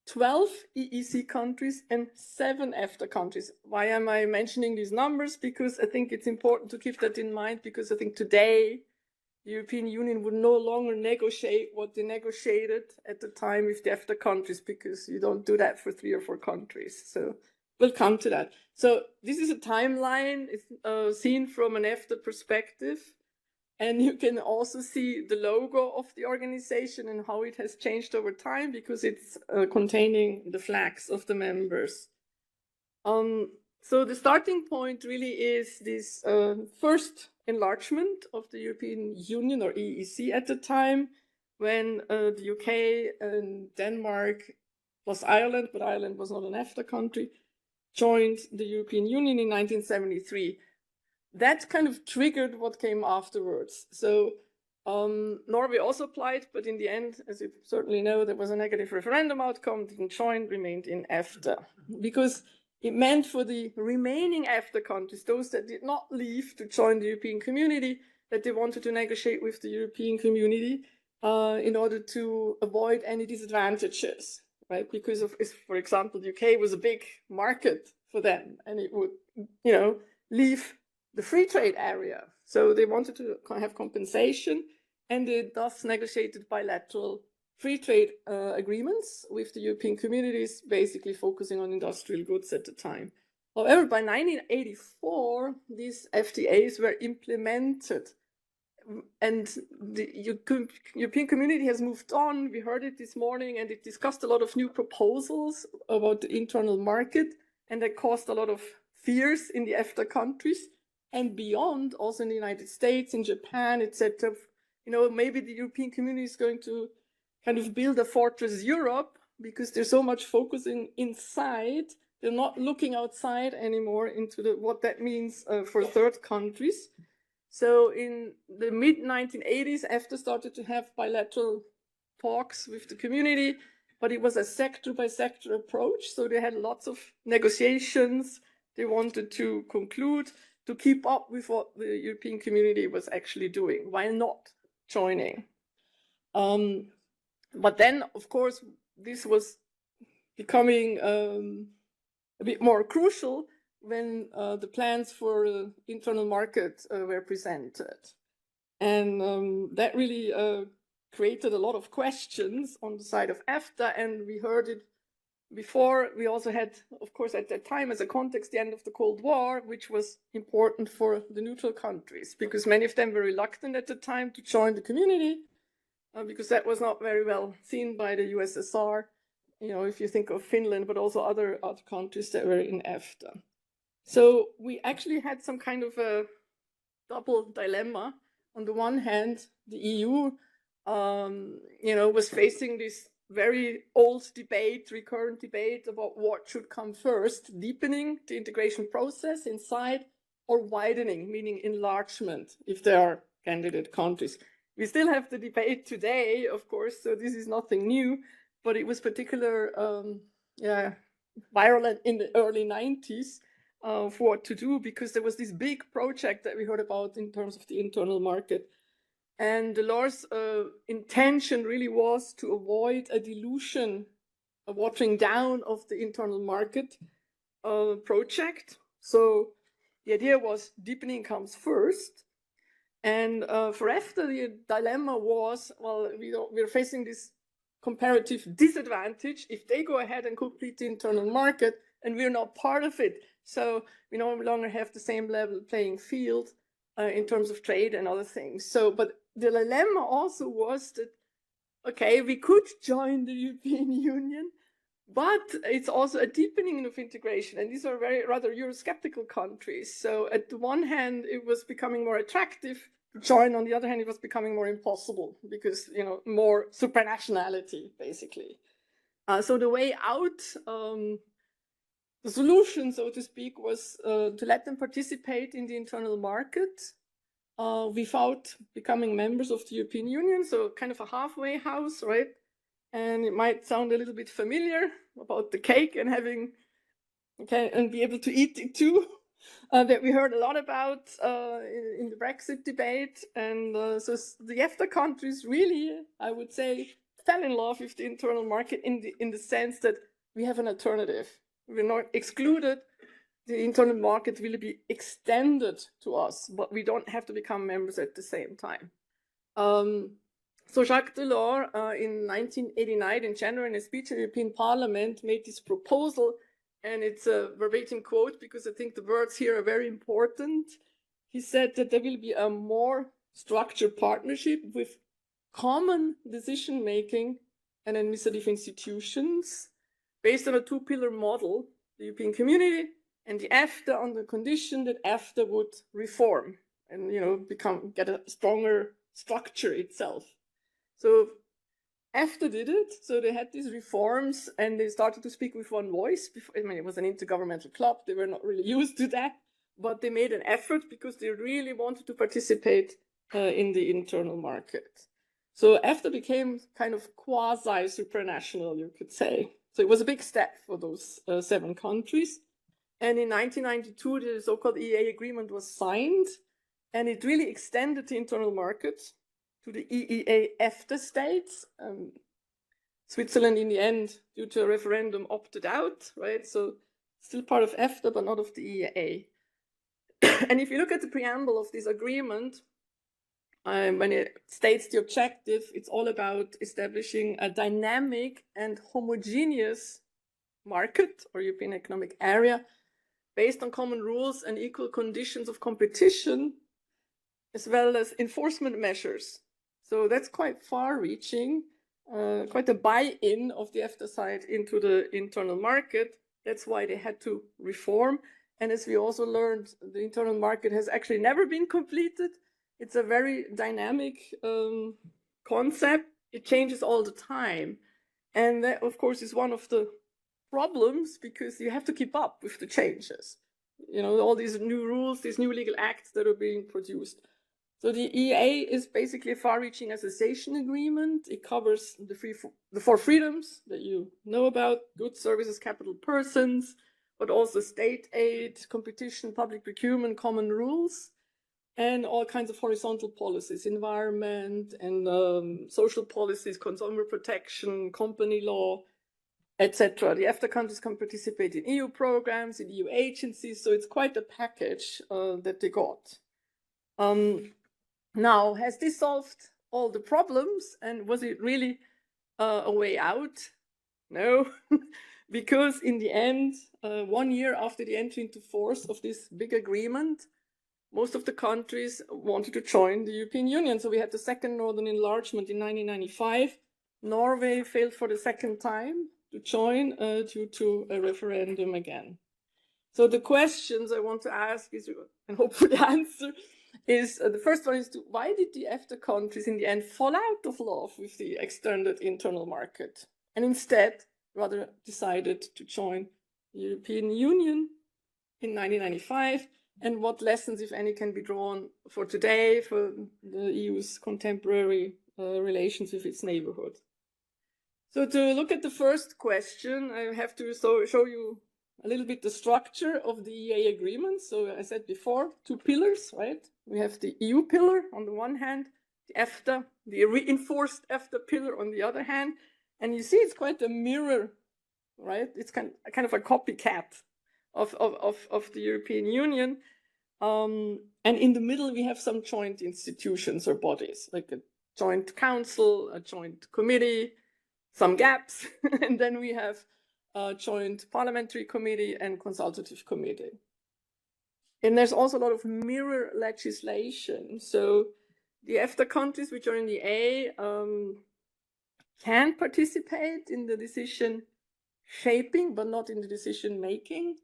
12 EEC countries and 7 EFTA countries. Why am I mentioning these numbers? Because I think it's important to keep that in mind, because I think today the European Union would no longer negotiate what they negotiated at the time with the EFTA countries, because you don't do that for 3 or 4 countries. So we'll come to that. So this is a timeline. It's seen from an EFTA perspective. And you can also see the logo of the organization and how it has changed over time, because it's containing the flags of the members. So the starting point really is this first enlargement of the European Union, or EEC at the time, when the UK and Denmark plus Ireland, but Ireland was not an EFTA country, joined the European Union in 1973. That kind of triggered what came afterwards. So Norway also applied, but in the end, as you certainly know, there was a negative referendum outcome, didn't join, remained in EFTA. Because it meant for the remaining EFTA countries, those that did not leave to join the European community, that they wanted to negotiate with the European community in order to avoid any disadvantages, right? Because of, for example, the UK was a big market for them, and it would, you know, leave the free trade area. So they wanted to have compensation, and they thus negotiated bilateral free trade agreements with the European communities, basically focusing on industrial goods at the time. However, by 1984, these FTAs were implemented, and the European community has moved on. We heard it this morning, and it discussed a lot of new proposals about the internal market, and that caused a lot of fears in the EFTA countries and beyond, also in the United States, in Japan, etc. You know, maybe the European community is going to kind of build a fortress Europe because they're so much focusing inside. They're not looking outside anymore into what that means for third countries. So in the mid-1980s, EFTA started to have bilateral talks with the community, but it was a sector-by-sector approach. So they had lots of negotiations they wanted to conclude to keep up with what the European community was actually doing while not joining. But then, of course, this was becoming a bit more crucial when the plans for internal market were presented. And that really created a lot of questions on the side of EFTA, and we heard it before. We also had, of course, at that time as a context, the end of the Cold War, which was important for the neutral countries, because many of them were reluctant at the time to join the community, because that was not very well seen by the USSR, you know, if you think of Finland, but also other countries that were in EFTA. So we actually had some kind of a double dilemma. On the one hand, the EU, you know, was facing this very old debate, recurrent debate about what should come first, deepening the integration process inside or widening, meaning enlargement, if there are candidate countries. We still have the debate today, of course, so this is nothing new, but it was particularly virulent in the early 90s for what to do, because there was this big project that we heard about in terms of the internal market. And Delors' intention really was to avoid a dilution, a watering down of the internal market project. So the idea was deepening comes first. And for EFTA, the dilemma was, well, we're facing this comparative disadvantage if they go ahead and complete the internal market and we're not part of it. So we no longer have the same level playing field in terms of trade and other things. So, but the dilemma also was that, okay, we could join the European Union, but it's also a deepening of integration. And these are rather Eurosceptical countries. So at the one hand, it was becoming more attractive to join. On the other hand, it was becoming more impossible because, you know, more supranationality, basically. So the way out, the solution, so to speak, was to let them participate in the internal market without becoming members of the European Union. So kind of a halfway house, right? And it might sound a little bit familiar about the cake and having, okay, and be able to eat it too, that we heard a lot about in the Brexit debate. And so the EFTA countries really, I would say, fell in love with the internal market in the sense that we have an alternative. We're not excluded. The internal market will be extended to us, but we don't have to become members at the same time. So Jacques Delors, in 1989, in January, in a speech in the European Parliament, made this proposal, and it's a verbatim quote because I think the words here are very important. He said that there will be a more structured partnership with common decision-making and administrative institutions based on a two-pillar model, the European community and the EFTA on the condition that EFTA would reform and, you know, get a stronger structure itself. So EFTA did it. So they had these reforms and they started to speak with one voice. I mean, it was an intergovernmental club. They were not really used to that, but they made an effort because they really wanted to participate in the internal market. So EFTA became kind of quasi-supranational, you could say. So it was a big step for those 7 countries. And in 1992, the so-called EEA agreement was signed, and it really extended the internal market to the EEA EFTA states. Switzerland, in the end, due to a referendum, opted out, right? So still part of EFTA, but not of the EEA. And if you look at the preamble of this agreement, when it states the objective, it's all about establishing a dynamic and homogeneous market or European Economic Area based on common rules and equal conditions of competition, as well as enforcement measures. So that's quite far-reaching, quite a buy-in of the EFTA side into the internal market. That's why they had to reform. And as we also learned, the internal market has actually never been completed. It's a very dynamic concept. It changes all the time. And that, of course, is one of the problems because you have to keep up with the changes. You know, all these new rules, these new legal acts that are being produced. So the EEA is basically a far-reaching association agreement. It covers the 4 freedoms that you know about: goods, services, capital, persons, but also state aid, competition, public procurement, common rules, and all kinds of horizontal policies, environment and social policies, consumer protection, company law, etc. The EFTA countries can participate in EU programs, in EU agencies, so it's quite a package that they got. Now, has this solved all the problems, and was it really a way out? No, because in the end, 1 year after the entry into force of this big agreement, most of the countries wanted to join the European Union. So we had the second Northern Enlargement in 1995. Norway failed for the second time to join due to a referendum again. So the questions I want to ask is, and hopefully answer, is the first one is why did the EFTA countries in the end fall out of love with the extended internal market and instead rather decided to join the European Union in 1995? And what lessons, if any, can be drawn for today for the EU's contemporary relations with its neighborhood? So to look at the first question, I have to show you a little bit the structure of the EEA agreement. So I said before, 2 pillars, right? We have the EU pillar on the one hand, the EFTA, the reinforced EFTA pillar on the other hand. And you see it's quite a mirror, right? It's kind of a copycat of the European Union. And in the middle, we have some joint institutions or bodies, like a joint council, a joint committee, some gaps, and then we have a joint parliamentary committee and consultative committee. And there's also a lot of mirror legislation. So the EFTA countries which are in the A can participate in the decision shaping, but not in the decision making.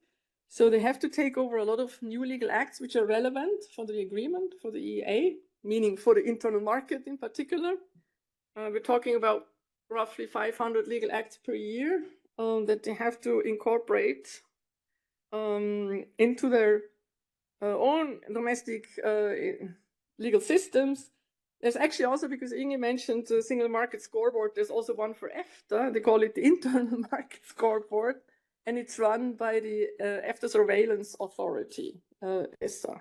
So they have to take over a lot of new legal acts which are relevant for the agreement, for the EEA, meaning for the internal market in particular. We're talking about roughly 500 legal acts per year that they have to incorporate into their own domestic legal systems. There's actually also, because Inge mentioned the single market scoreboard, there's also one for EFTA. They call it the internal market scoreboard, and it's run by the EFTA Surveillance Authority, ESA.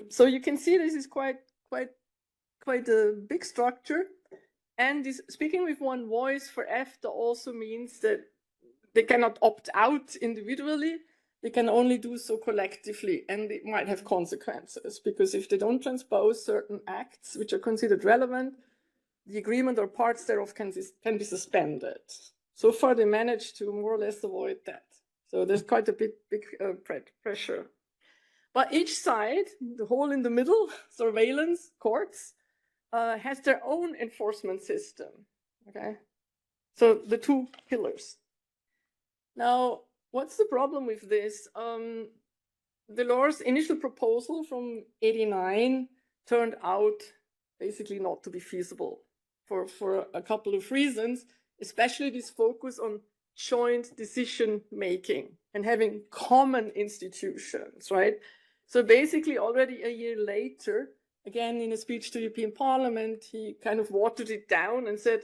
So you can see this is quite a big structure. And this speaking with one voice for EFTA also means that they cannot opt out individually. They can only do so collectively, and it might have consequences, because if they don't transpose certain acts which are considered relevant, the agreement or parts thereof can be suspended. So far, they managed to more or less avoid that. So there's quite a big pressure. But each side, the hole in the middle, surveillance courts, has their own enforcement system. Okay, so the 2 pillars. Now, what's the problem with this? Delors' initial proposal from '89 turned out basically not to be feasible for a couple of reasons, especially this focus on joint decision making and having common institutions, right? So basically already a year later, again in a speech to the European Parliament, he kind of watered it down and said,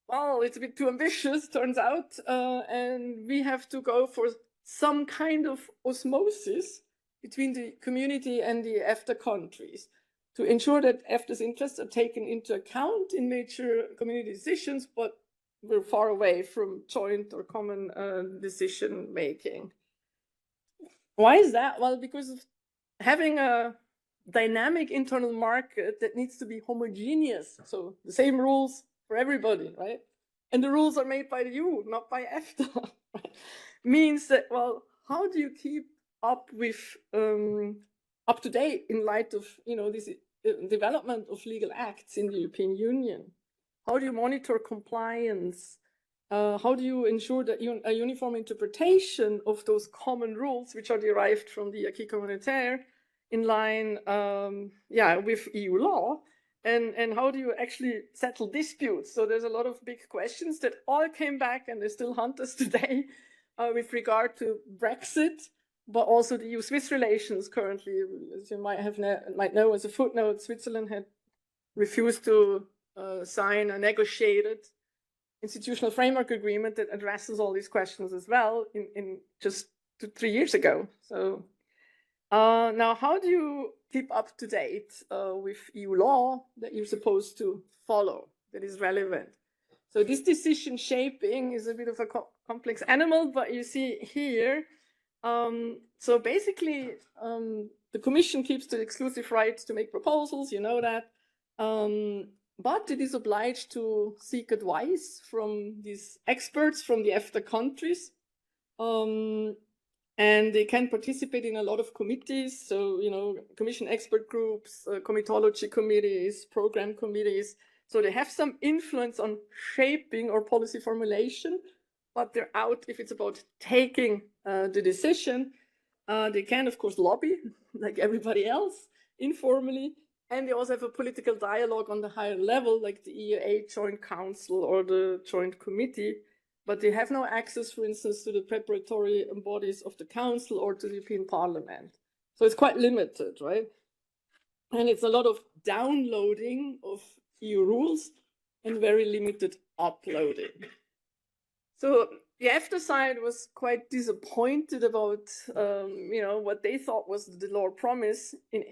well, it's a bit too ambitious, turns out, and we have to go for some kind of osmosis between the community and the EFTA countries to ensure that EFTA's interests are taken into account in major community decisions, but we're far away from joint or common decision making. Why is that? Well, because of having a dynamic internal market that needs to be homogeneous, so the same rules for everybody, right? And the rules are made by the EU, not by EFTA, right? Means that, well, how do you keep up with up to date in light of this development of legal acts in the European Union? How do you monitor compliance? How do you ensure that a uniform interpretation of those common rules, which are derived from the acquis communautaire, in line, with EU law? And how do you actually settle disputes? So there's a lot of big questions that all came back, and they still haunt us today with regard to Brexit, but also the EU-Swiss relations currently. As you might know, as a footnote, Switzerland had refused to sign a negotiated institutional framework agreement that addresses all these questions as well in just 3 years ago. So now, how do you keep up to date with EU law that you're supposed to follow, that is relevant? So this decision shaping is a bit of a complex animal, but you see here, so basically the Commission keeps the exclusive right to make proposals, you know that, but it is obliged to seek advice from these experts from the EFTA countries. And they can participate in a lot of committees. So, Commission expert groups, comitology committees, program committees. So they have some influence on shaping or policy formulation, but they're out if it's about taking the decision. They can, of course, lobby like everybody else informally. And they also have a political dialogue on the higher level, like the EEA Joint Council or the Joint Committee. But they have no access, for instance, to the preparatory bodies of the Council or to the European Parliament. So it's quite limited, right? And it's a lot of downloading of EU rules and very limited uploading. So the EFTA side was quite disappointed about, what they thought was the Delors promise in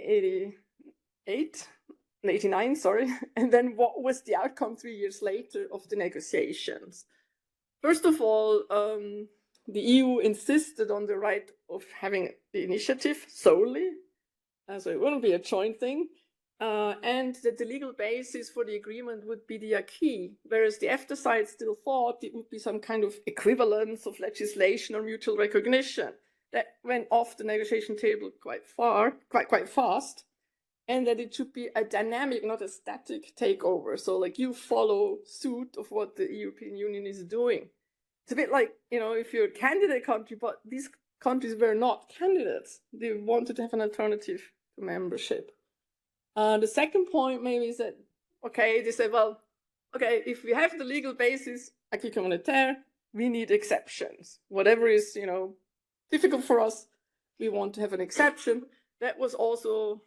89, sorry. And then what was the outcome 3 years later of the negotiations? First of all, the EU insisted on the right of having the initiative solely, so it wouldn't be a joint thing, and that the legal basis for the agreement would be the acquis, whereas the EFTA side still thought it would be some kind of equivalence of legislation or mutual recognition. That went off the negotiation table quite fast, and that it should be a dynamic, not a static takeover. So like you follow suit of what the European Union is doing. It's a bit like, if you're a candidate country, but these countries were not candidates. They wanted to have an alternative to membership. The second point maybe is that, they said, well, if we have the legal basis, acquis communautaire, we need exceptions. Whatever is, difficult for us, we want to have an exception. That was also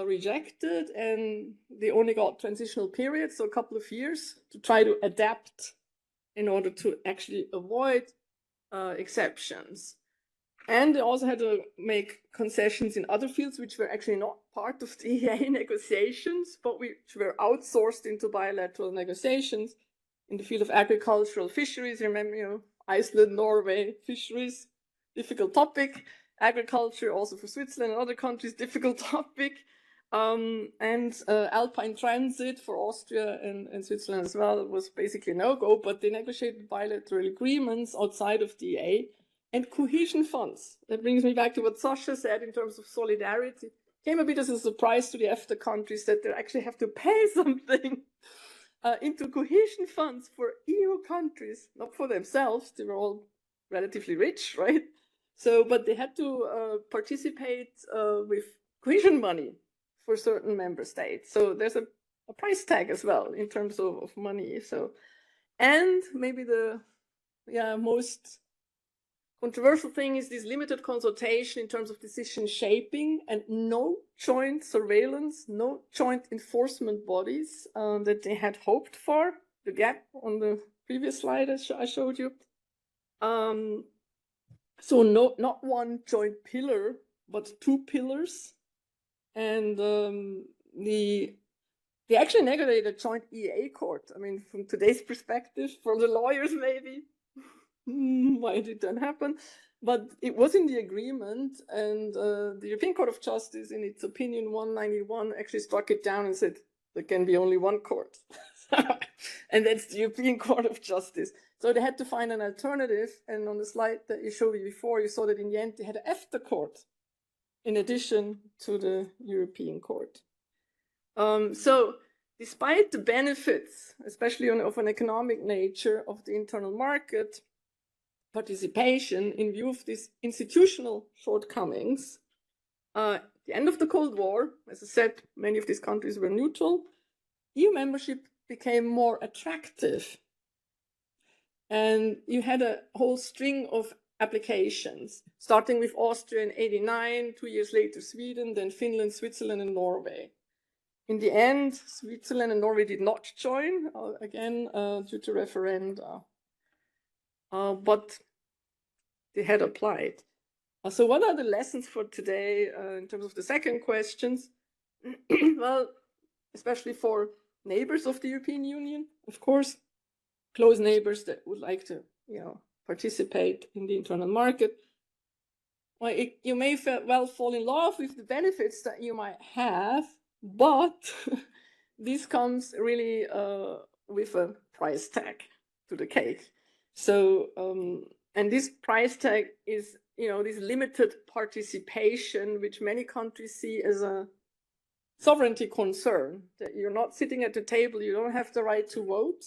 rejected, and they only got transitional periods, so a couple of years, to try to adapt in order to actually avoid exceptions. And they also had to make concessions in other fields which were actually not part of the EEA negotiations, but which were outsourced into bilateral negotiations in the field of agricultural fisheries. Remember, Iceland, Norway, fisheries, difficult topic. Agriculture, also for Switzerland and other countries, difficult topic. And Alpine transit for Austria and Switzerland as well was basically no-go, but they negotiated bilateral agreements outside of the EEA. And cohesion funds. That brings me back to what Sasha said in terms of solidarity. Came a bit as a surprise to the EFTA countries that they actually have to pay something into cohesion funds for EU countries, not for themselves. They were all relatively rich, right? So, but they had to participate with cohesion money for certain member states. So there's a price tag as well in terms of money. So, and maybe the most controversial thing is this limited consultation in terms of decision shaping and no joint surveillance, no joint enforcement bodies that they had hoped for. The gap on the previous slide I showed you. So not one joint pillar, but two pillars. And they actually negotiated a joint EA court. I mean, from today's perspective, for the lawyers maybe, why did that happen? But it was in the agreement, and the European Court of Justice, in its opinion 191, actually struck it down and said there can be only one court. And that's the European Court of Justice. So they had to find an alternative, and on the slide that you showed me before, you saw that in the end they had an EFTA court in addition to the European Court. So despite the benefits, especially of an economic nature of the internal market, participation, in view of these institutional shortcomings, at the end of the Cold War, as I said, many of these countries were neutral, EU membership became more attractive. And you had a whole string of applications, starting with Austria in '89, 2 years later Sweden, then Finland, Switzerland, and Norway. In the end, Switzerland and Norway did not join, again, due to referenda. But they had applied. So what are the lessons for today in terms of the second questions? Well, especially for neighbors of the European Union, of course, close neighbors that would like to, participate in the internal market. Well, you may well fall in love with the benefits that you might have, but this comes really with a price tag to the cake. So, and this price tag is, this limited participation, which many countries see as a sovereignty concern, that you're not sitting at the table, you don't have the right to vote.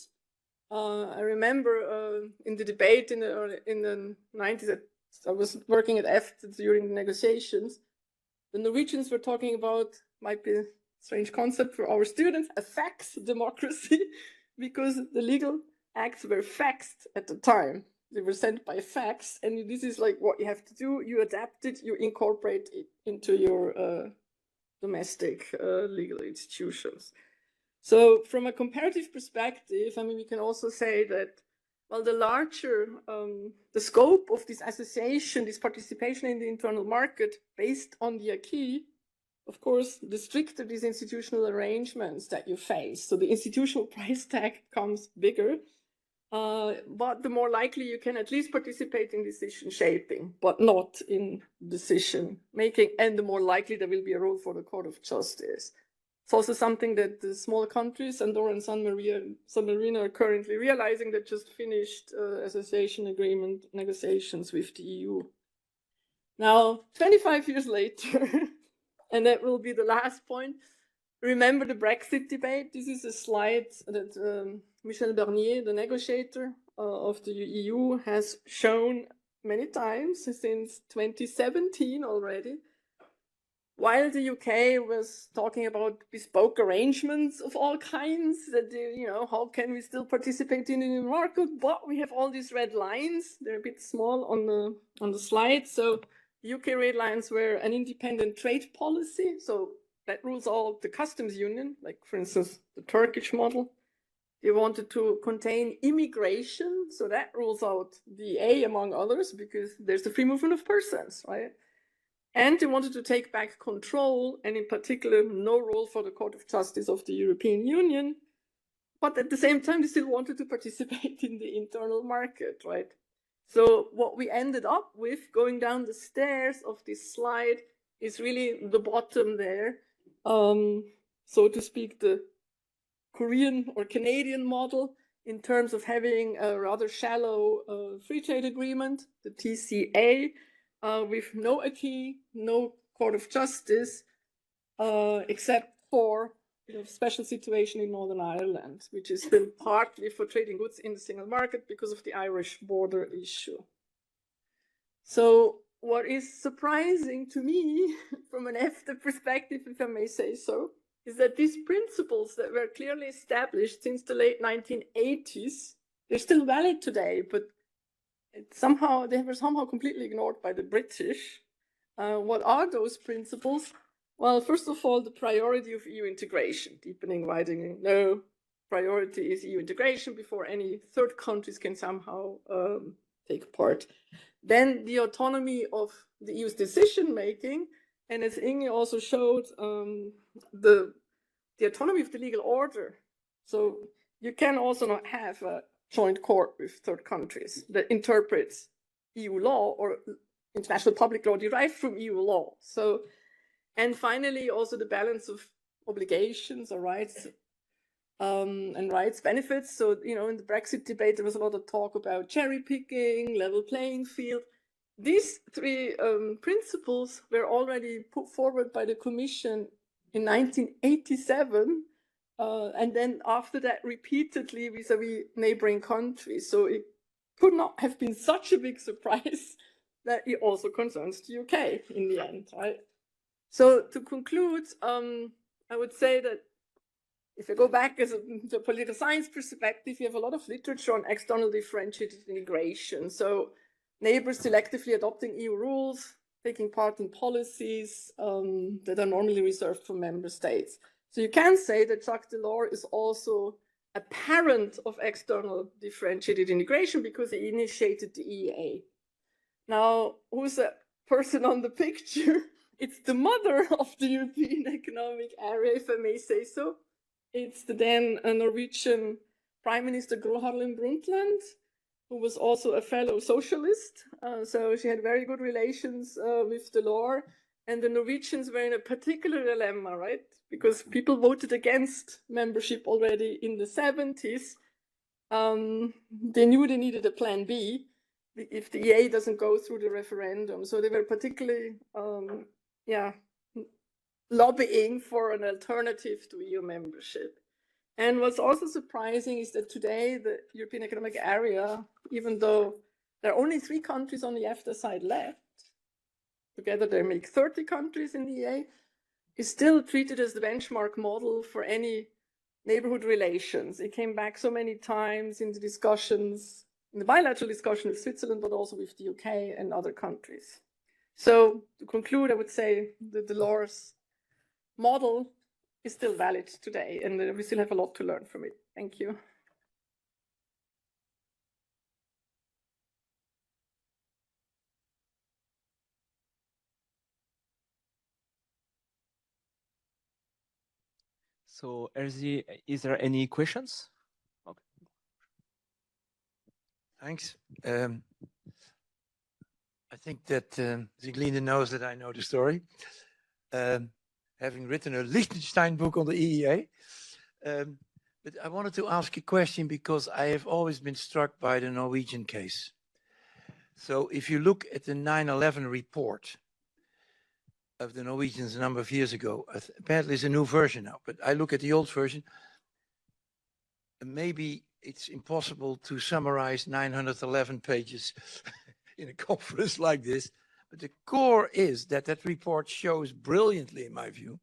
I remember in the debate in the 90s, I was working at EFTA during the negotiations. The Norwegians were talking about, might be a strange concept for our students, a fax democracy, because the legal acts were faxed at the time. They were sent by fax, and this is like what you have to do. You adapt it, you incorporate it into your domestic legal institutions. So from a comparative perspective, I mean, we can also say that, well, the larger the scope of this association, this participation in the internal market based on the acquis, of course, the stricter these institutional arrangements that you face. So the institutional price tag comes bigger, but the more likely you can at least participate in decision shaping, but not in decision making, and the more likely there will be a role for the Court of Justice. It's also something that the smaller countries, Andorra and San Marino, are currently realizing, that just finished association agreement negotiations with the EU. Now, 25 years later, and that will be the last point, remember the Brexit debate. This is a slide that Michel Barnier, the negotiator of the EU, has shown many times since 2017 already. While the UK was talking about bespoke arrangements of all kinds, that, how can we still participate in the market? But we have all these red lines. They're a bit small on the slide. So UK red lines were an independent trade policy. So that rules out the customs union, like, for instance, the Turkish model. They wanted to contain immigration. So that rules out the A, among others, because there's the free movement of persons, right? And they wanted to take back control, and in particular, no role for the Court of Justice of the European Union. But at the same time, they still wanted to participate in the internal market, right? So what we ended up with, going down the stairs of this slide, is really the bottom there. So to speak, the Korean or Canadian model in terms of having a rather shallow free trade agreement, the TCA, with no acquis, no Court of Justice, except for special situation in Northern Ireland, which is still partly for trading goods in the single market because of the Irish border issue. So what is surprising to me from an EFTA perspective, if I may say so, is that these principles that were clearly established since the late 1980s, they're still valid today, but they were somehow completely ignored by the British. What are those principles? Well, first of all, the priority of EU integration, deepening, widening. No, priority is EU integration before any third countries can somehow take part. Then the autonomy of the EU's decision-making, and as Inge also showed, the autonomy of the legal order. So you can also not have a joint court with third countries that interprets EU law or international public law derived from EU law. So, and finally, also the balance of obligations or rights and rights benefits. So, you know, in the Brexit debate, there was a lot of talk about cherry picking, level playing field. These three principles were already put forward by the Commission in 1987, and then after that repeatedly vis-a-vis neighboring countries. So it could not have been such a big surprise that it also concerns the UK in the end, right? So to conclude, I would say that if you go back as a political science perspective, you have a lot of literature on external differentiated integration. So neighbors selectively adopting EU rules, taking part in policies that are normally reserved for member states. So you can say that Jacques Delors is also a parent of external differentiated integration because he initiated the EEA. Now, who's a person on the picture? It's the mother of the European Economic Area, if I may say so. It's the then Norwegian Prime Minister Gro Harlem Brundtland, who was also a fellow socialist. So she had very good relations with Delors. And the Norwegians were in a particular dilemma, right? Because people voted against membership already in the 70s. They knew they needed a plan B if the EA doesn't go through the referendum. So they were particularly lobbying for an alternative to EU membership. And what's also surprising is that today the European Economic Area, even though there are only 3 countries on the EFTA side left, together they make 30 countries in the EA, is still treated as the benchmark model for any neighborhood relations. It came back so many times in the discussions, in the bilateral discussion with Switzerland, but also with the UK and other countries. So to conclude, I would say the Delors model is still valid today, and we still have a lot to learn from it. Thank you. So, is there any questions? Okay. Thanks. I think that Zieglinde knows that I know the story. Having written a Liechtenstein book on the EEA. But I wanted to ask a question because I have always been struck by the Norwegian case. So if you look at the 9/11 report of the Norwegians a number of years ago, apparently it's a new version now, but I look at the old version, maybe it's impossible to summarize 911 pages in a conference like this. But the core is that that report shows brilliantly, in my view,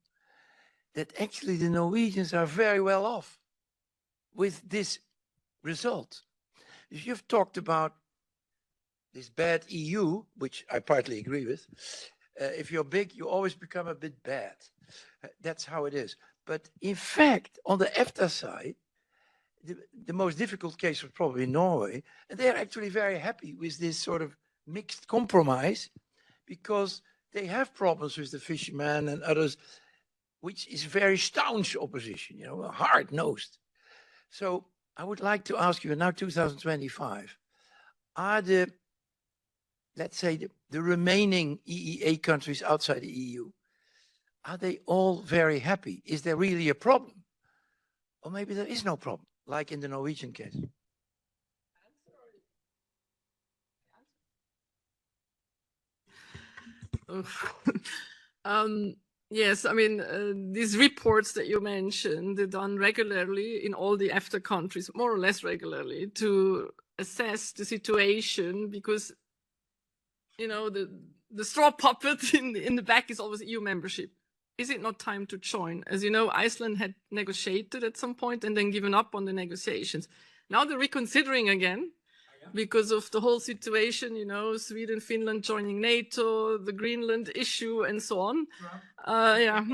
that actually the Norwegians are very well off with this result. If you've talked about this bad EU, which I partly agree with, if you're big, you always become a bit bad. That's how it is. But in fact, on the EFTA side, the most difficult case was probably Norway, and they're actually very happy with this sort of mixed compromise, because they have problems with the fishermen and others, which is very staunch opposition, you know, hard-nosed. So I would like to ask you, now 2025, are the, let's say, the remaining EEA countries outside the EU, are they all very happy? Is there really a problem? Or maybe there is no problem, like in the Norwegian case. Yes, I mean, these reports that you mentioned, they're done regularly in all the EFTA countries, more or less regularly, to assess the situation, because the straw puppet in the back is always EU membership. Is it not time to join? As you know, Iceland had negotiated at some point and then given up on the negotiations. Now they're reconsidering again because of the whole situation, Sweden, Finland joining NATO, the Greenland issue, and so on. Yeah.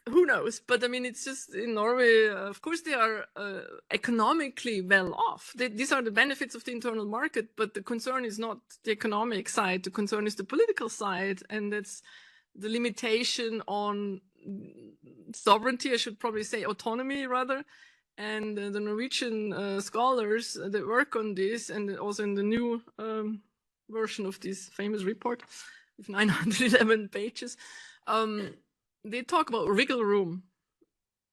Who knows? But I mean, it's just in Norway, of course, they are economically well off. These are the benefits of the internal market, but the concern is not the economic side. The concern is the political side, and that's the limitation on sovereignty, I should probably say autonomy rather. And the Norwegian scholars that work on this, and also in the new version of this famous report with 911 pages, they talk about wriggle room.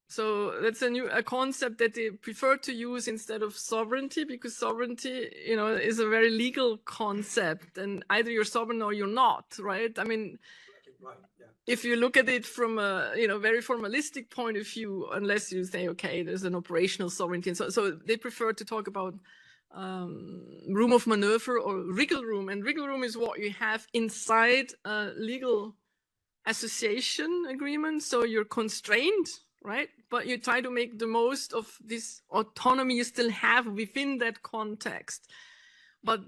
So that's a concept that they prefer to use instead of sovereignty, because sovereignty, is a very legal concept, and either you're sovereign or you're not, right? I mean, if you look at it from a very formalistic point of view, unless you say, okay, there's an operational sovereignty, and so they prefer to talk about room of maneuver or wriggle room, and wriggle room is what you have inside a legal association agreement. So you're constrained, right? But you try to make the most of this autonomy you still have within that context. But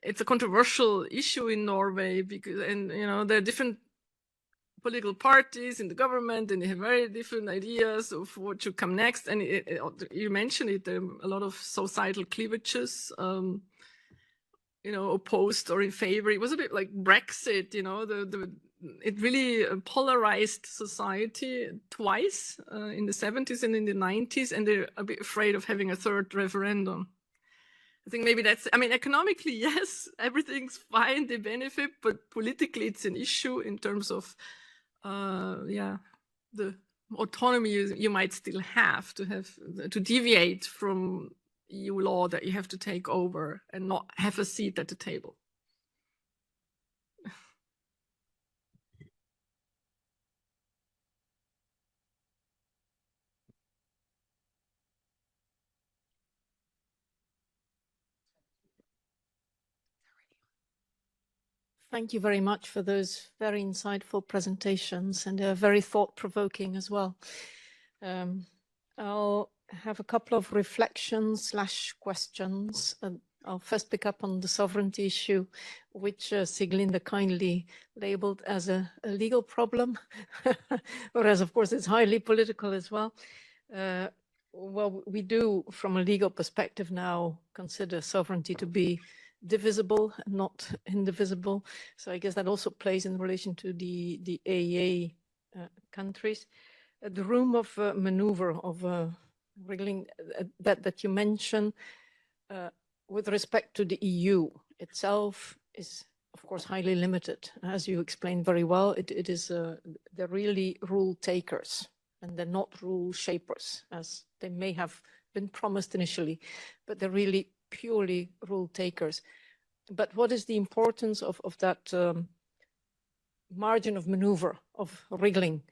it's a controversial issue in Norway because, there are different political parties in the government, and they have very different ideas of what should come next. And you mentioned it, there are a lot of societal cleavages, opposed or in favor. It was a bit like Brexit, it really polarized society twice in the 70s and in the 90s, and they're a bit afraid of having a third referendum. I think maybe economically, yes, everything's fine, they benefit, but politically it's an issue in terms of the autonomy you might still have to deviate from EU law that you have to take over and not have a seat at the table. Thank you very much for those very insightful presentations, and they're very thought-provoking as well. I'll have a couple of reflections/questions. I'll first pick up on the sovereignty issue, which Sieglinde kindly labeled as a legal problem, whereas of course it's highly political as well. Well, we do, from a legal perspective now, consider sovereignty to be divisible, not indivisible. So I guess that also plays in relation to the AEA countries. The room of maneuver, of wriggling that you mentioned, with respect to the EU itself, is of course highly limited. As you explained very well, it is they're really rule takers, and they're not rule shapers, as they may have been promised initially, but they're really purely rule takers. But what is the importance of that margin of maneuver, of wriggling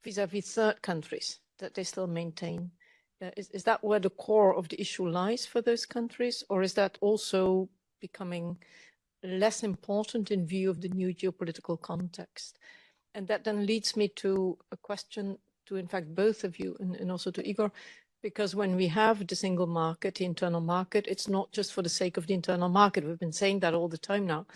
vis-à-vis third countries that they still maintain? Is that where the core of the issue lies for those countries, or is that also becoming less important in view of the new geopolitical context? And that then leads me to a question to, in fact, both of you and also to Igor. Because when we have the single market, the internal market, it's not just for the sake of the internal market. We've been saying that all the time now.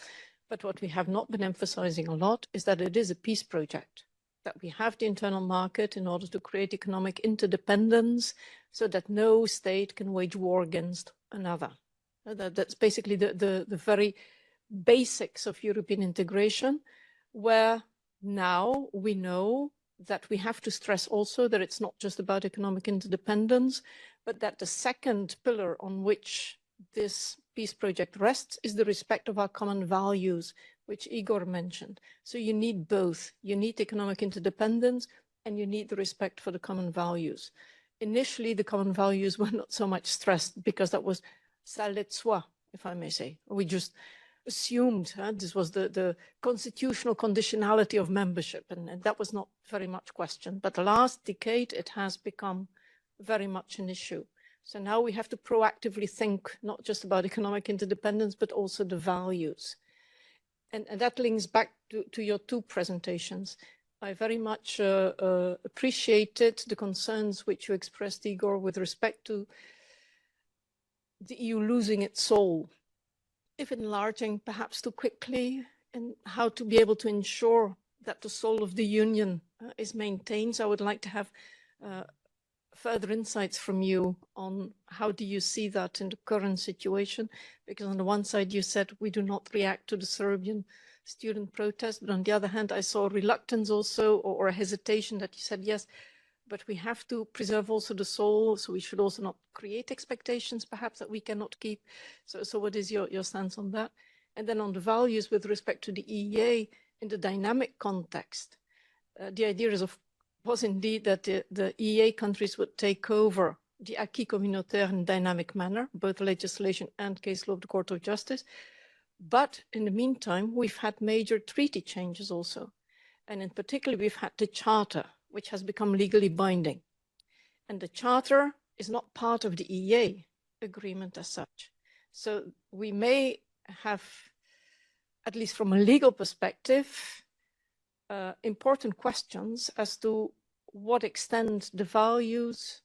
But what we have not been emphasizing a lot is that it is a peace project, that we have the internal market in order to create economic interdependence so that no state can wage war against another. That's basically the very basics of European integration, where now we know that we have to stress also that it's not just about economic interdependence, but that the second pillar on which this peace project rests is the respect of our common values, which Igor mentioned. So you need both. You need economic interdependence and you need the respect for the common values. Initially, the common values were not so much stressed because that was ça allait de soi, if I may say. We just assumed this was the constitutional conditionality of membership, and that was not very much questioned. But the last decade, it has become very much an issue. So now we have to proactively think not just about economic interdependence, but also the values. and that links back to your two presentations. I very much appreciated the concerns which you expressed, Igor, with respect to the EU losing its soul, if enlarging perhaps too quickly, and how to be able to ensure that the soul of the Union is maintained. So I would like to have further insights from you on how do you see that in the current situation? Because on the one side, you said we do not react to the Serbian student protest, but on the other hand, I saw reluctance also, or a hesitation that you said, yes, but we have to preserve also the soul, so we should also not create expectations perhaps that we cannot keep. So what is your stance on that? And then on the values with respect to the EEA in the dynamic context, the idea was indeed that the EEA countries would take over the acquis communautaire in a dynamic manner, both legislation and case law of the Court of Justice. But in the meantime, we've had major treaty changes also. And in particular, we've had the Charter, which has become legally binding. And the Charter is not part of the EEA agreement as such. So we may have, at least from a legal perspective, important questions as to what extent the values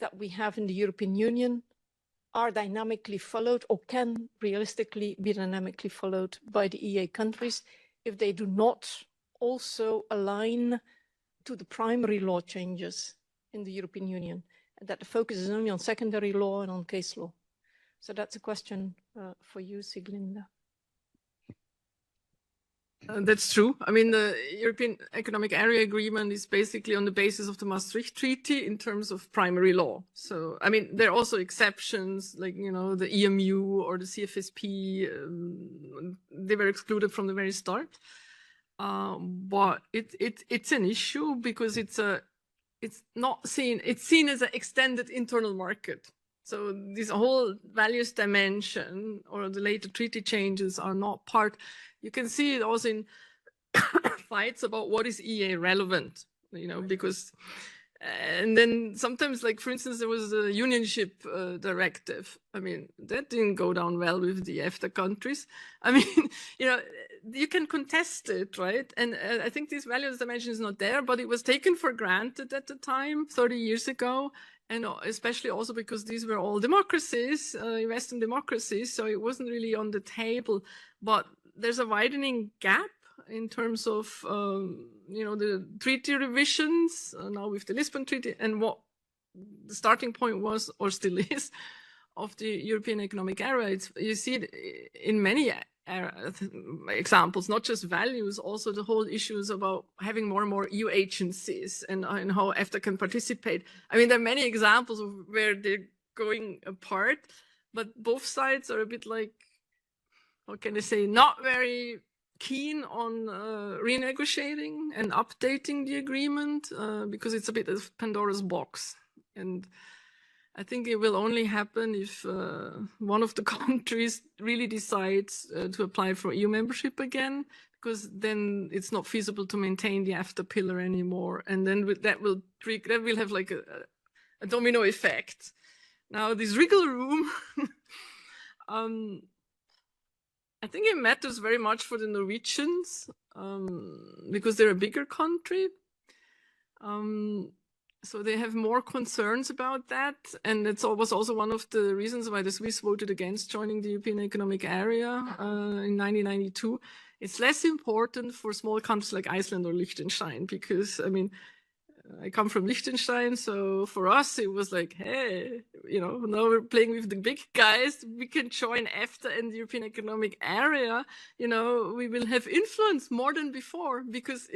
that we have in the European Union are dynamically followed or can realistically be dynamically followed by the EEA countries if they do not also align to the primary law changes in the European Union, and that the focus is only on secondary law and on case law. So that's a question for you, Sieglinde. That's true. I mean, the European Economic Area Agreement is basically on the basis of the Maastricht Treaty in terms of primary law. So, I mean, there are also exceptions like, you know, the EMU or the CFSP. They were excluded from the very start. But it's an issue because it's seen as an extended internal market. So this whole values dimension or the later treaty changes are not part. You can see it also in fights about what is EA relevant, you know, because, and then sometimes, like, for instance, there was a unionship directive. I mean, that didn't go down well with the EFTA countries. I mean, you know, you can contest it, right? And I think this values dimension is not there, but it was taken for granted at the time, 30 years ago. And especially also because these were all democracies, Western democracies, so it wasn't really on the table. But there's a widening gap in terms of, you know, the treaty revisions now with the Lisbon Treaty and what the starting point was or still is of the European Economic Area. You see it in many examples, not just values, also the whole issues about having more and more EU agencies and how EFTA can participate. I mean, there are many examples of where they're going apart, but both sides are a bit like, how can I say, not very keen on renegotiating and updating the agreement because it's a bit of Pandora's box. And I think it will only happen if one of the countries really decides to apply for EU membership again, because then it's not feasible to maintain the EFTA pillar anymore. And then that will have like a domino effect. Now, this wriggle room, I think it matters very much for the Norwegians because they're a bigger country. So they have more concerns about that. And it was also one of the reasons why the Swiss voted against joining the European Economic Area in 1992. It's less important for small countries like Iceland or Liechtenstein, because, I mean, I come from Liechtenstein, so for us it was like, hey, you know, now we're playing with the big guys, we can join EFTA and the European Economic Area, you know, we will have influence more than before, because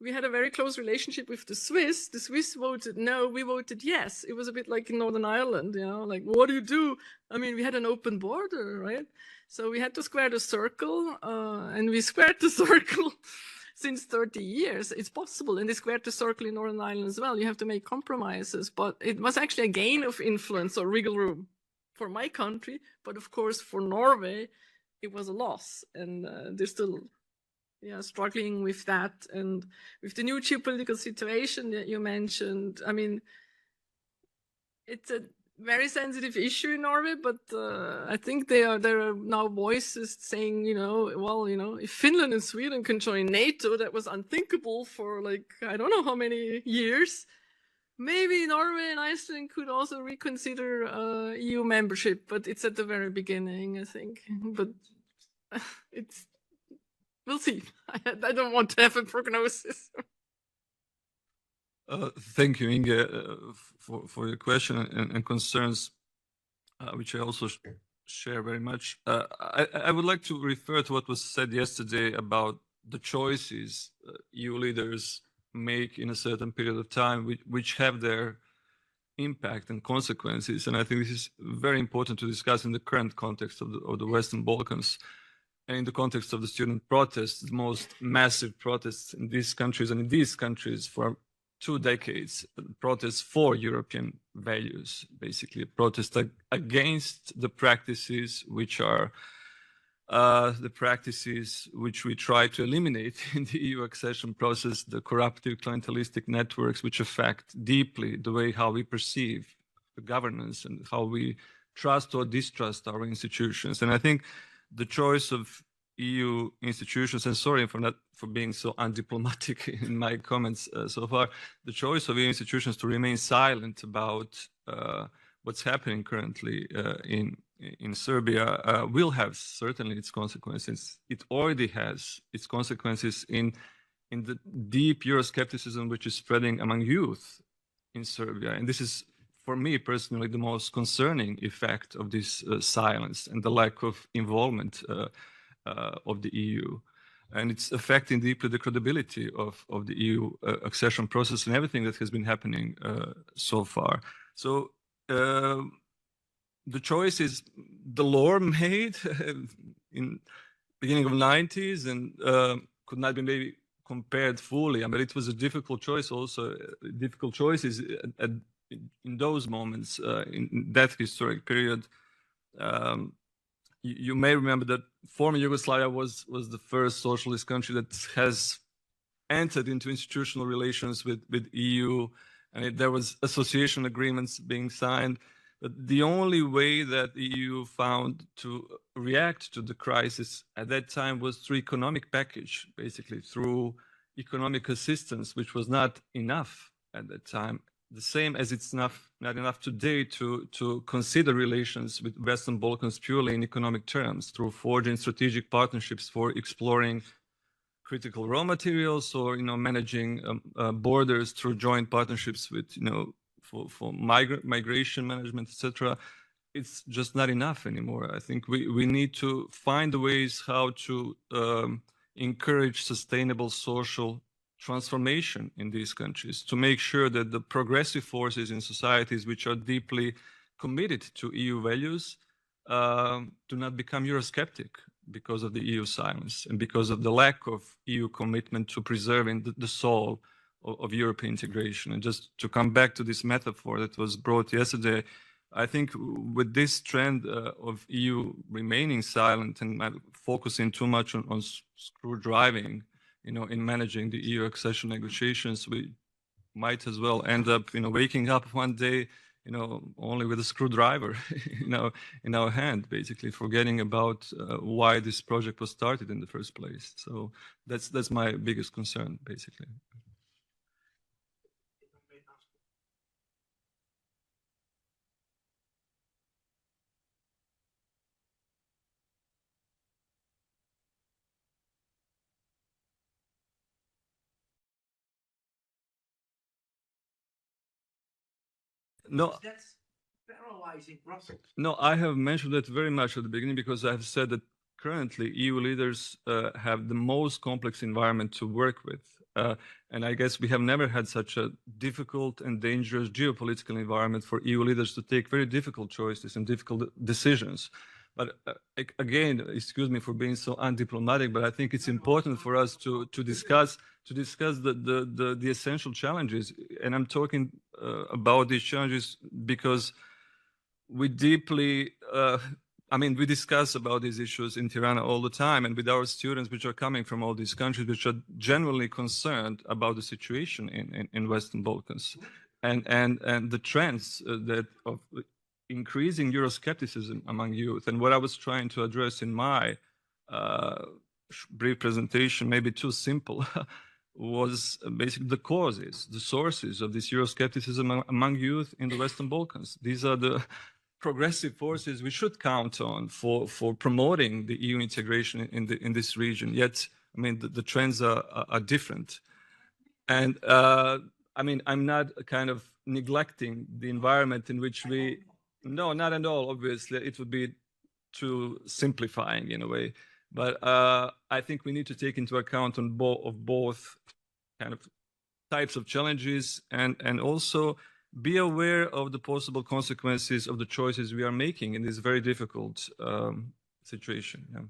we had a very close relationship with the Swiss. The Swiss voted no, we voted yes. It was a bit like in Northern Ireland, you know, like, what do you do? I mean, we had an open border, right? So we had to square the circle, and we squared the circle. Since 30 years, it's possible. And they squared the circle in Northern Ireland as well. You have to make compromises, but it was actually a gain of influence or wriggle room for my country. But of course, for Norway, it was a loss. And they're still struggling with that. And with the new geopolitical situation that you mentioned, I mean, very sensitive issue in Norway, but I think there are now voices saying, well, if Finland and Sweden can join NATO, that was unthinkable for like, I don't know how many years. Maybe Norway and Iceland could also reconsider EU membership, but it's at the very beginning, I think. But we'll see. I don't want to have a prognosis. Thank you, Inge, for your question and concerns, which I also share very much. I would like to refer to what was said yesterday about the choices EU leaders make in a certain period of time, which have their impact and consequences. And I think this is very important to discuss in the current context of the Western Balkans. And in the context of the student protests, the most massive protests in these countries and in these countries for 2 decades, protests for European values, basically a protest against the practices which are the practices which we try to eliminate in the EU accession process, the corruptive clientelistic networks which affect deeply the way how we perceive the governance and how we trust or distrust our institutions. And I think the choice of EU institutions, and sorry for being so undiplomatic in my comments so far, the choice of EU institutions to remain silent about what's happening currently in Serbia will have certainly its consequences. It already has its consequences in the deep Euroscepticism which is spreading among youth in Serbia. And this is, for me personally, the most concerning effect of this silence and the lack of involvement of the EU. And it's affecting deeply the credibility of the EU accession process and everything that has been happening so far. So the choice is Delors made in beginning of 90s and could not be maybe compared fully. I mean, it was a difficult choice also, difficult choices in those moments, in that historic period. You may remember that former Yugoslavia was the first socialist country that has entered into institutional relations with EU, and there was association agreements being signed. But the only way that the EU found to react to the crisis at that time was through economic package, basically through economic assistance, which was not enough at that time. The same as it's not enough today to consider relations with Western Balkans purely in economic terms, through forging strategic partnerships for exploring critical raw materials or managing borders through joint partnerships with for migration management, etc. It's just not enough anymore. I think we need to find ways how to encourage sustainable social transformation in these countries, to make sure that the progressive forces in societies which are deeply committed to EU values do not become Eurosceptic because of the EU silence and because of the lack of EU commitment to preserving the soul of European integration. And just to come back to this metaphor that was brought yesterday, I think with this trend of EU remaining silent and focusing too much on screw driving, in managing the EU accession negotiations, we might as well end up, waking up one day, only with a screwdriver, in our hand, basically forgetting about why this project was started in the first place. So that's my biggest concern, basically. No, that's paralyzing Brussels. No, I have mentioned that very much at the beginning because I have said that currently EU leaders have the most complex environment to work with. And I guess we have never had such a difficult and dangerous geopolitical environment for EU leaders to take very difficult choices and difficult decisions. But again, excuse me for being so undiplomatic, but I think it's important for us to discuss the essential challenges. And I'm talking about these challenges because we deeply, we discuss about these issues in Tirana all the time, and with our students, which are coming from all these countries, which are genuinely concerned about the situation in Western Balkans, and the trends that of increasing Euroscepticism among youth. And what I was trying to address in my brief presentation, maybe too simple, was basically the causes, the sources of this Euroscepticism among youth in the Western Balkans. These are the progressive forces we should count on for promoting the EU integration in this region. Yet, I mean, the trends are different. And I mean, I'm not kind of neglecting the environment in which we, no, not at all, obviously. It would be too simplifying in a way. But I think we need to take into account on both kind of types of challenges and also be aware of the possible consequences of the choices we are making in this very difficult situation. Yeah.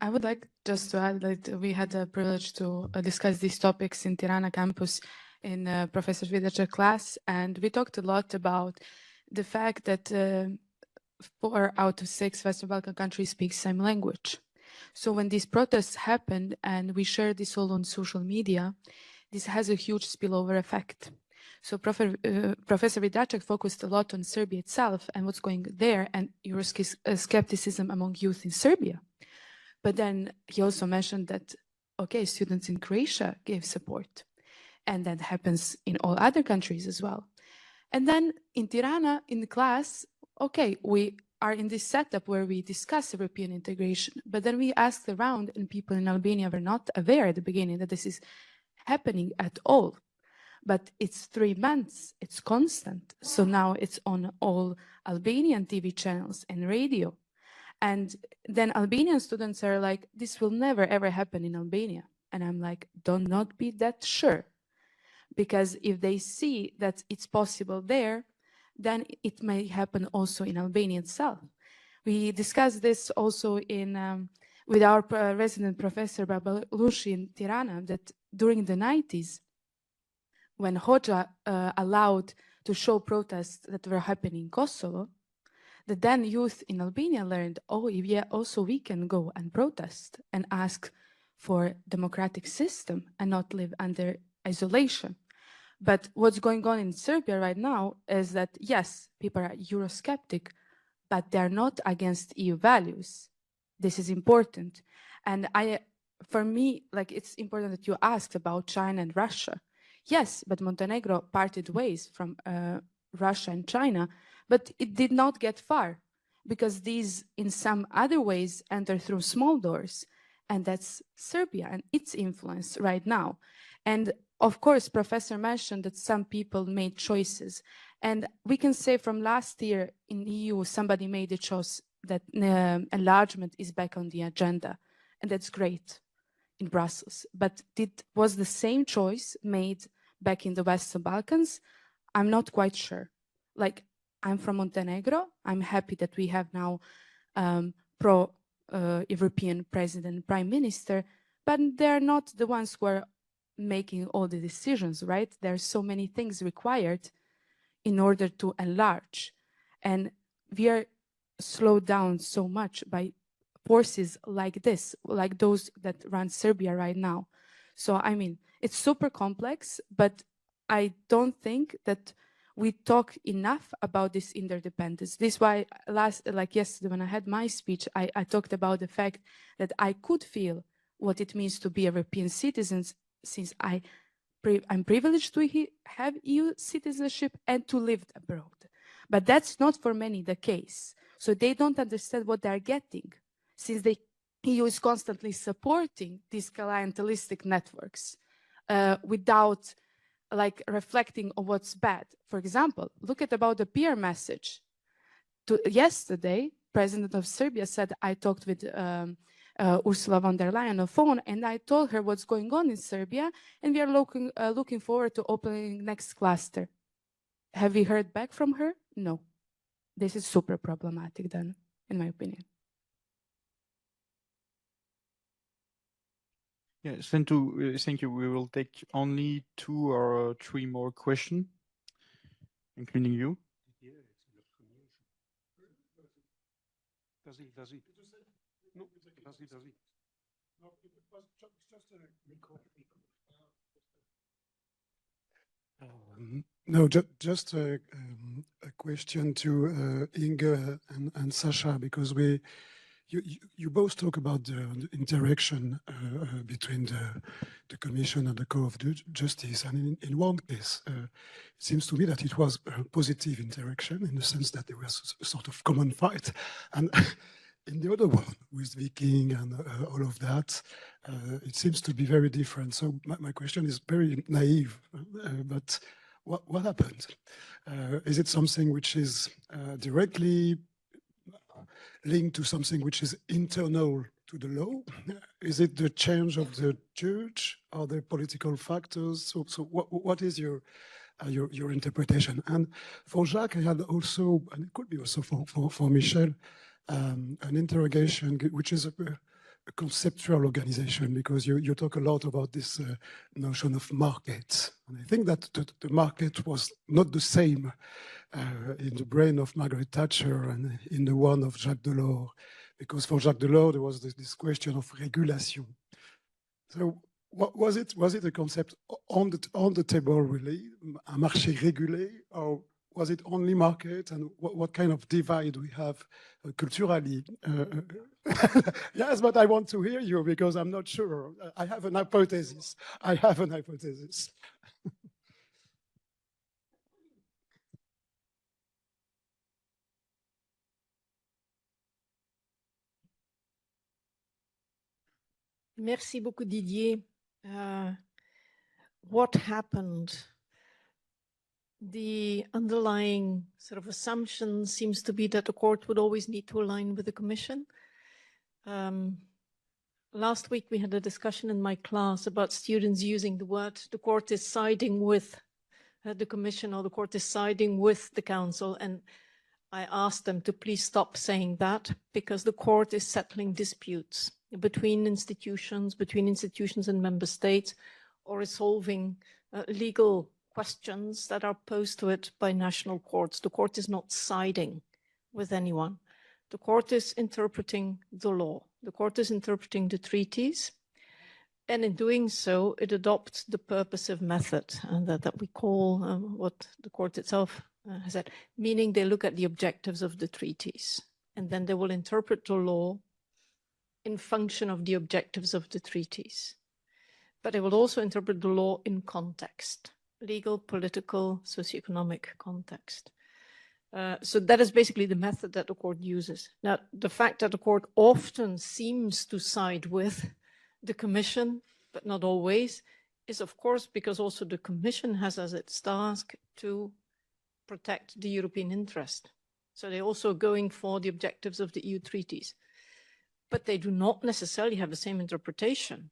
I would like just to add that we had the privilege to discuss these topics in Tirana campus in Professor Vidač's class, and we talked a lot about the fact that 4 out of 6 Western Balkan countries speak the same language. So when these protests happened and we shared this all on social media, this has a huge spillover effect. So Professor Vidačak focused a lot on Serbia itself and what's going there and Euroscepticism among youth in Serbia. But then he also mentioned that, okay, students in Croatia gave support. And that happens in all other countries as well. And then in Tirana, in the class, okay, we are in this setup where we discuss European integration. But then we asked around and people in Albania were not aware at the beginning that this is happening at all. But it's 3 months, it's constant. So now it's on all Albanian TV channels and radio. And then Albanian students are like, this will never ever happen in Albania. And I'm like, do not be that sure. Because if they see that it's possible there, then it may happen also in Albania itself. We discussed this also in with our resident professor Babalushi in Tirana, that during the 90s, when Hoxha allowed to show protests that were happening in Kosovo, the then youth in Albania learned, oh, yeah, also we can go and protest and ask for democratic system and not live under isolation. But what's going on in Serbia right now is that, yes, people are Eurosceptic, but they're not against EU values. This is important. And for me, like, it's important that you asked about China and Russia. Yes, but Montenegro parted ways from Russia and China, but it did not get far because these, in some other ways, enter through small doors. And that's Serbia and its influence right now. And of course, Professor mentioned that some people made choices. And we can say from last year in the EU, somebody made a choice that enlargement is back on the agenda. And that's great in Brussels. But was the same choice made back in the Western Balkans? I'm not quite sure. Like, I'm from Montenegro. I'm happy that we have now pro-European president, prime minister, but they're not the ones who are making all the decisions, right? There are so many things required in order to enlarge. And we are slowed down so much by forces like this, like those that run Serbia right now. So, I mean, it's super complex, but I don't think that we talk enough about this interdependence. This is why like yesterday when I had my speech, I talked about the fact that I could feel what it means to be European citizens, since I'm privileged to have EU citizenship and to live abroad. But that's not for many the case. So they don't understand what they're getting, since the EU is constantly supporting these clientelistic networks without like reflecting on what's bad. For example, look at about the peer message. Yesterday, President of Serbia said, I talked with Ursula von der Leyen on the phone, and I told her what's going on in Serbia, and we are looking forward to opening next cluster. Have we heard back from her? No. This is super problematic then, in my opinion. Yes, thank you. We will take only 2 or 3 more questions, including you. No, just a question to Inge and Sasha, because you both talk about the interaction between the Commission and the Court of Justice. And in one case, it seems to me that it was a positive interaction in the sense that there was a sort of common fight. And in the other one, with Viking and all of that, it seems to be very different. So my question is very naive, but what happened? Is it something which is directly linked to something which is internal to the law? Is it the change of the judge? Are there political factors? So what is your interpretation? And for Jacques, I had also, and it could be also for Michel, an interrogation, which is a conceptual organization, because you talk a lot about this notion of market. And I think that the market was not the same in the brain of Margaret Thatcher and in the one of Jacques Delors, because for Jacques Delors there was this question of regulation. So was it a concept on the table really, un marché régulé, or was it only market, and what kind of divide we have culturally? Yes, but I want to hear you because I'm not sure. I have an hypothesis. Merci beaucoup, Didier. What happened? The underlying sort of assumption seems to be that the court would always need to align with the Commission. Last week we had a discussion in my class about students using the word the court is siding with the Commission, or the court is siding with the Council, and I asked them to please stop saying that, because the court is settling disputes between institutions and member states, or resolving legal questions that are posed to it by national courts. The court is not siding with anyone. The court is interpreting the law. The court is interpreting the treaties, and in doing so, it adopts the purposive method, and that we call what the court itself has said, meaning they look at the objectives of the treaties, and then they will interpret the law in function of the objectives of the treaties. But they will also interpret the law in context. Legal, political, socioeconomic context. So that is basically the method that the court uses. Now, the fact that the court often seems to side with the Commission, but not always, is of course because also the Commission has as its task to protect the European interest. So they're also going for the objectives of the EU treaties. But they do not necessarily have the same interpretation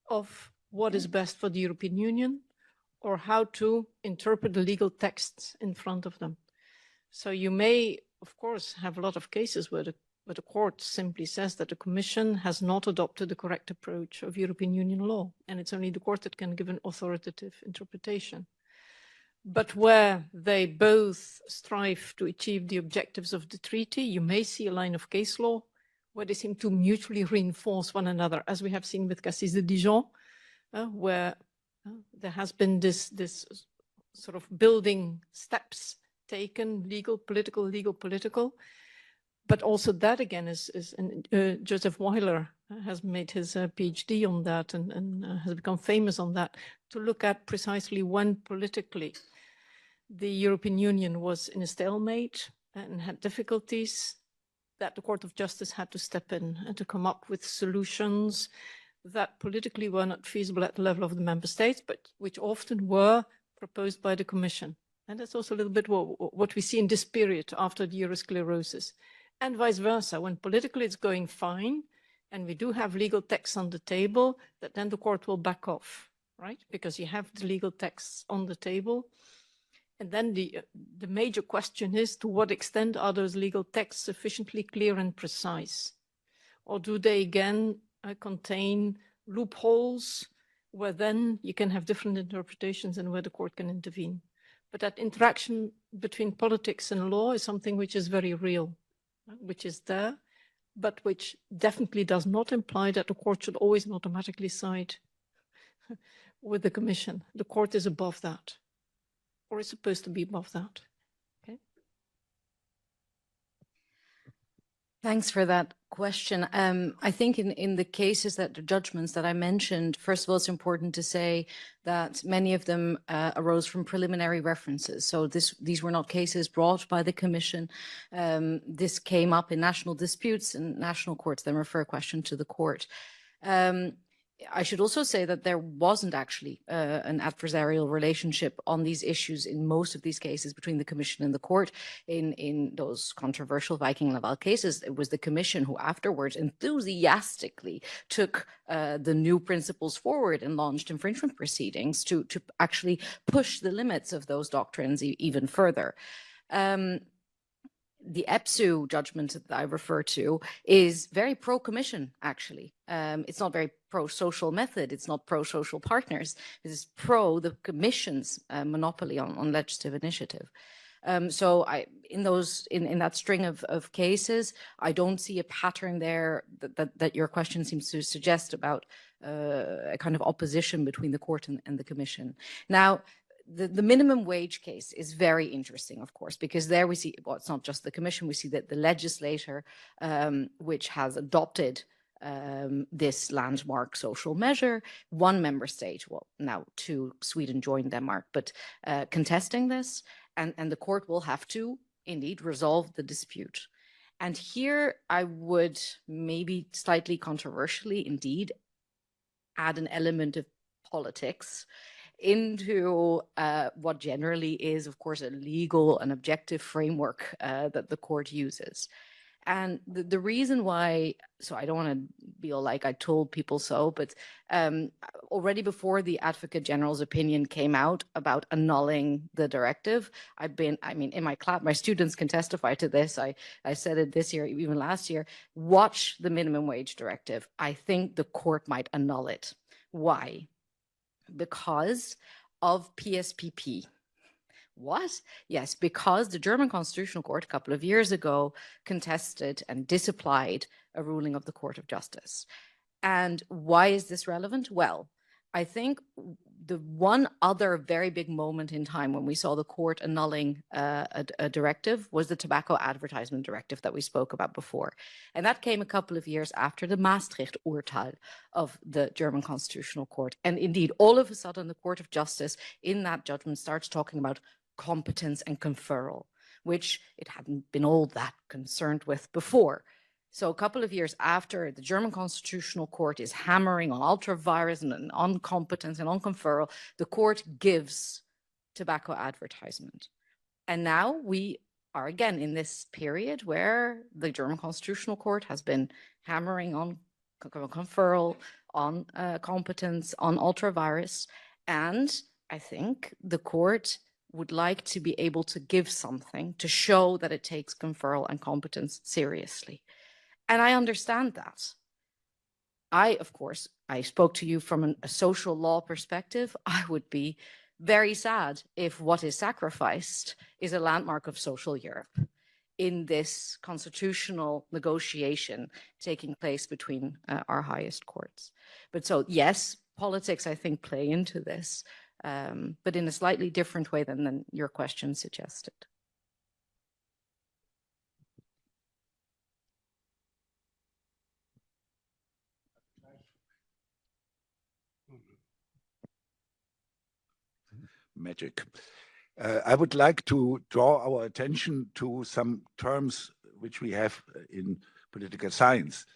of what is best for the European Union, or how to interpret the legal texts in front of them. So you may, of course, have a lot of cases where the court simply says that the Commission has not adopted the correct approach of European Union law, and it's only the court that can give an authoritative interpretation. But where they both strive to achieve the objectives of the treaty, you may see a line of case law where they seem to mutually reinforce one another, as we have seen with Cassis de Dijon, where there has been this sort of building steps taken, legal, political, but also that again is Joseph Weiler has made his PhD on that and has become famous on that, to look at precisely when politically the European Union was in a stalemate and had difficulties, that the Court of Justice had to step in and to come up with solutions that politically were not feasible at the level of the member states, but which often were proposed by the Commission. And that's also a little bit what we see in this period after the eurosclerosis. And vice versa, when politically it's going fine, and we do have legal texts on the table, that then the court will back off, right? Because you have the legal texts on the table. And then the major question is, to what extent are those legal texts sufficiently clear and precise? Or do they again contain loopholes where then you can have different interpretations and where the court can intervene? But that interaction between politics and law is something which is very real, which is there, but which definitely does not imply that the court should always and automatically side with the Commission. The court is above that, or is supposed to be above that. Okay. Thanks for that question. I think in the cases that the judgments that I mentioned, first of all, it's important to say that many of them arose from preliminary references. So these were not cases brought by the Commission. This came up in national disputes, and national courts then refer a question to the court. I should also say that there wasn't actually an adversarial relationship on these issues in most of these cases between the Commission and the court. In those controversial Viking Laval cases, it was the Commission who afterwards enthusiastically took the new principles forward and launched infringement proceedings to actually push the limits of those doctrines even further. The EPSU judgment that I refer to is very pro-Commission, actually. It's not very pro-social method. It's not pro-social partners. It is pro the Commission's monopoly on legislative initiative. So in that string of cases, I don't see a pattern there that your question seems to suggest about a kind of opposition between the court and the Commission. Now, the minimum wage case is very interesting, of course, because there we see, well, it's not just the Commission, we see that the legislator, which has adopted this landmark social measure, one member state, well, now two, Sweden joined Denmark, but contesting this, and the court will have to indeed resolve the dispute. And here I would maybe slightly controversially indeed add an element of politics into what generally is, of course, a legal and objective framework that the court uses. And the reason why, so I don't want to be all like I told people so, but already before the Advocate General's opinion came out about annulling the directive, in my class, my students can testify to this. I said it this year, even last year, watch the minimum wage directive. I think the court might annul it. Why? Because of PSPP. What? Yes, because the German Constitutional Court a couple of years ago contested and disapplied a ruling of the Court of Justice. And why is this relevant? Well, I think the one other very big moment in time when we saw the court annulling a directive was the tobacco advertisement directive that we spoke about before. And that came a couple of years after the Maastricht-Urteil of the German Constitutional Court. And indeed, all of a sudden, the Court of Justice in that judgment starts talking about competence and conferral, which it hadn't been all that concerned with before. So a couple of years after, the German Constitutional Court is hammering on ultra-vires and on competence and on conferral, the court gives tobacco advertisement. And now we are again in this period where the German Constitutional Court has been hammering on conferral, on competence, on ultra-vires. And I think the court would like to be able to give something to show that it takes conferral and competence seriously. And I understand that. Of course, I spoke to you from a social law perspective. I would be very sad if what is sacrificed is a landmark of social Europe in this constitutional negotiation taking place between our highest courts. But so, yes, politics, I think, play into this, but in a slightly different way than your question suggested. Magic. I would like to draw our attention to some terms which we have in political science,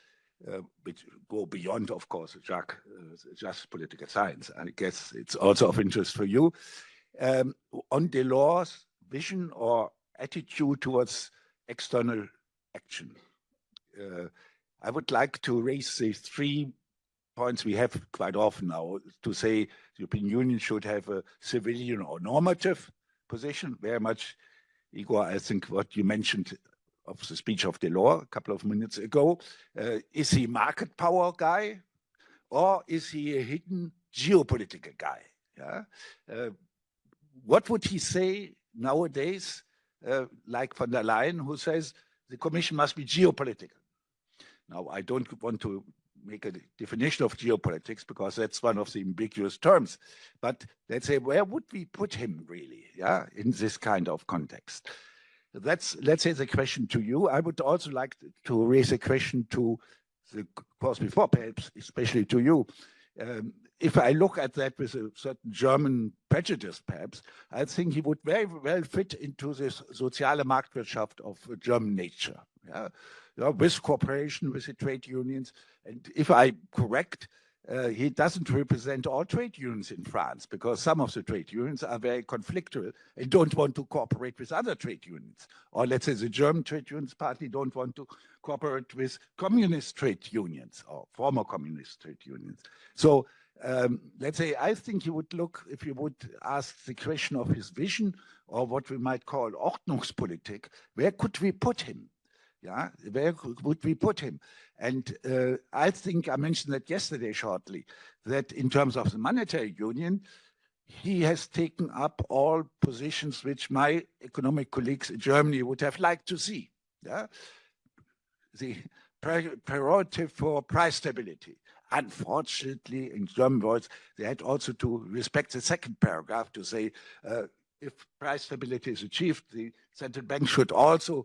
which go beyond, of course, Jacques, just political science. I guess it's also of interest for you. On Delors' vision or attitude towards external action. I would like to raise the 3 points we have quite often now to say the European Union should have a civilian or normative position, very much, Igor, I think what you mentioned of the speech of Delors a couple of minutes ago. Is he a market power guy or is he a hidden geopolitical guy? Yeah? What would he say nowadays, like von der Leyen, who says the Commission must be geopolitical? Now, I don't want to make a definition of geopolitics because that's one of the ambiguous terms. But let's say, where would we put him really, yeah, in this kind of context? That's, let's say, the question to you. I would also like to raise a question to the course before, perhaps especially to you. If I look at that with a certain German prejudice, perhaps, I think he would very well fit into this soziale Marktwirtschaft of German nature, yeah? With cooperation with the trade unions. And if I'm correct, he doesn't represent all trade unions in France because some of the trade unions are very conflictual and don't want to cooperate with other trade unions. Or let's say the German trade unions partly don't want to cooperate with communist trade unions or former communist trade unions. So let's say, I think you would look, if you would ask the question of his vision or what we might call Ordnungspolitik, where could we put him? Yeah, where would we put him? And I think I mentioned that yesterday shortly, that in terms of the monetary union, he has taken up all positions which my economic colleagues in Germany would have liked to see. Yeah? The prerogative for price stability. Unfortunately, in German words, they had also to respect the second paragraph to say, if price stability is achieved, the central bank should also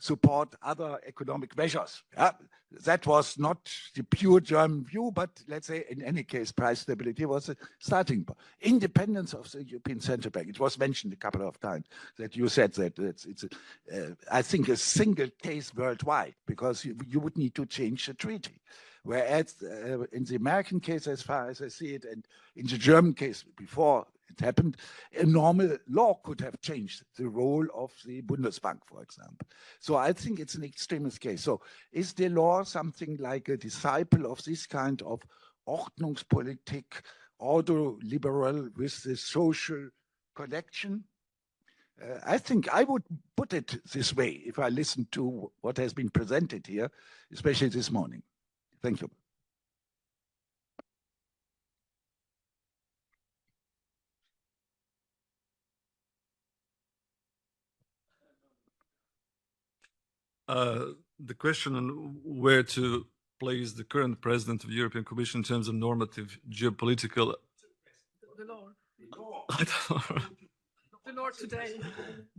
support other economic measures. Yeah? That was not the pure German view, but let's say in any case, price stability was a starting point. Independence of the European Central Bank. It was mentioned a couple of times that you said that it's I think, a single case worldwide because you would need to change the treaty. Whereas in the American case, as far as I see it, and in the German case before it happened, a normal law could have changed the role of the Bundesbank, for example. So I think it's an extremist case. So is Delors something like a disciple of this kind of Ordnungspolitik, ordo-liberal with the social connection? I think I would put it this way if I listen to what has been presented here, especially this morning. Thank you. The question on where to place the current president of the European Commission in terms of normative geopolitical. Delors. Delors today.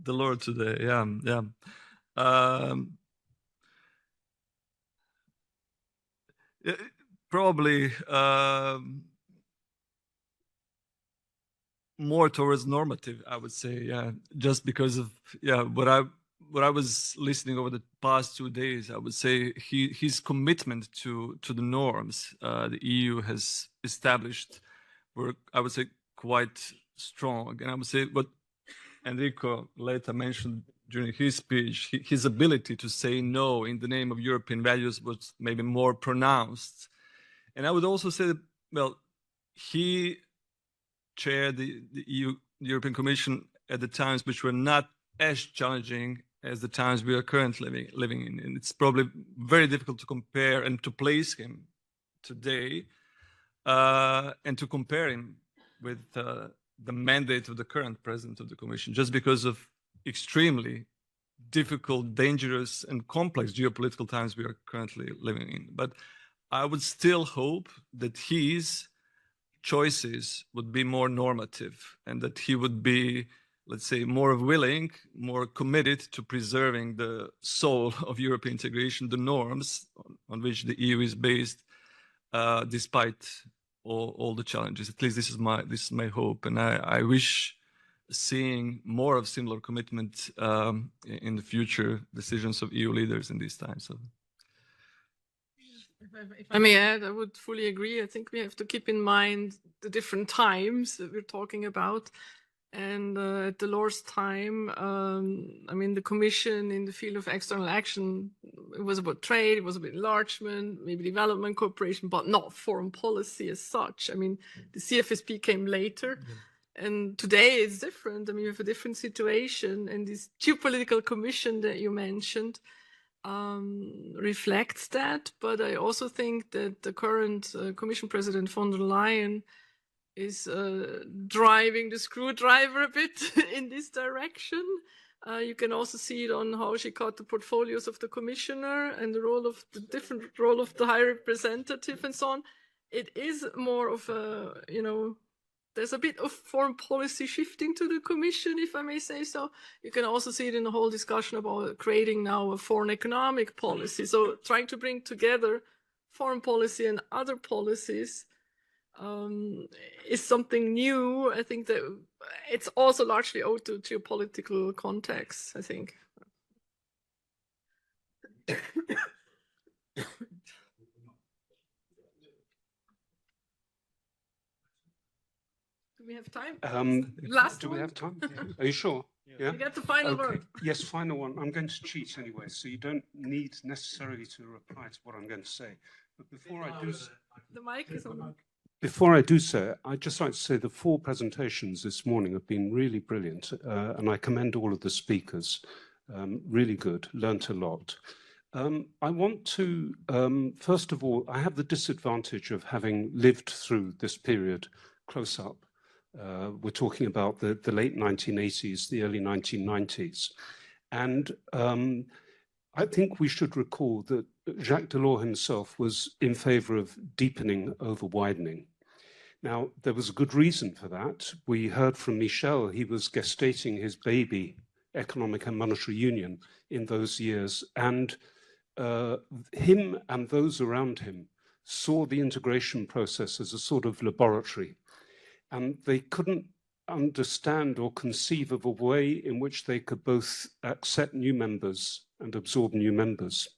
Delors today, yeah. Probably more towards normative, I would say, yeah. Just because of what I was listening over the past 2 days, I would say his commitment to the norms the EU has established were, I would say, quite strong. And I would say what Enrico later mentioned during his speech, his ability to say no in the name of European values was maybe more pronounced. And I would also say that, well, he chaired the European Commission at the times which were not as challenging as the times we are currently living in. And it's probably very difficult to compare and to place him today and to compare him with the mandate of the current president of the Commission, just because of extremely difficult, dangerous, and complex geopolitical times we are currently living in. But I would still hope that his choices would be more normative and that he would be, let's say, more willing, more committed to preserving the soul of European integration, the norms on which the EU is based, despite all the challenges. At least this is my hope, and I wish seeing more of similar commitment in the future decisions of EU leaders in these times. So. If I may add, I would fully agree. I think we have to keep in mind the different times that we're talking about. And at Delors' time, I mean, the Commission in the field of external action, it was about trade, it was about enlargement, maybe development cooperation, but not foreign policy as such. I mean, the CFSP came later. And today it's different. I mean, we have a different situation. And this geopolitical commission that you mentioned reflects that. But I also think that the current Commission President von der Leyen is driving the screwdriver a bit in this direction. You can also see it on how she cut the portfolios of the commissioner and the role of the different role of the high representative and so on. It is more of a, you know, there's a bit of foreign policy shifting to the commission, if I may say so. You can also see it in the whole discussion about creating now a foreign economic policy. So trying to bring together foreign policy and other policies is something new. I think that it's also largely owed to geopolitical context, I think. Do we have time? Last do one? we have time? Are you sure? Yeah. You get the final word. Yes, final one. I'm going to cheat anyway, so you don't need necessarily to reply to what I'm going to say. But before I do so, the mic is on. before I do so, I'd just like to say the 4 presentations this morning have been really brilliant, and I commend all of the speakers. Really good, learnt a lot. I want to, first of all, I have the disadvantage of having lived through this period close up. We're talking about the late 1980s, the early 1990s. And I think we should recall that Jacques Delors himself was in favor of deepening over widening. Now, there was a good reason for that. We heard from Michel, he was gestating his baby economic and monetary union in those years. And him and those around him saw the integration process as a sort of laboratory. And they couldn't understand or conceive of a way in which they could both accept new members and absorb new members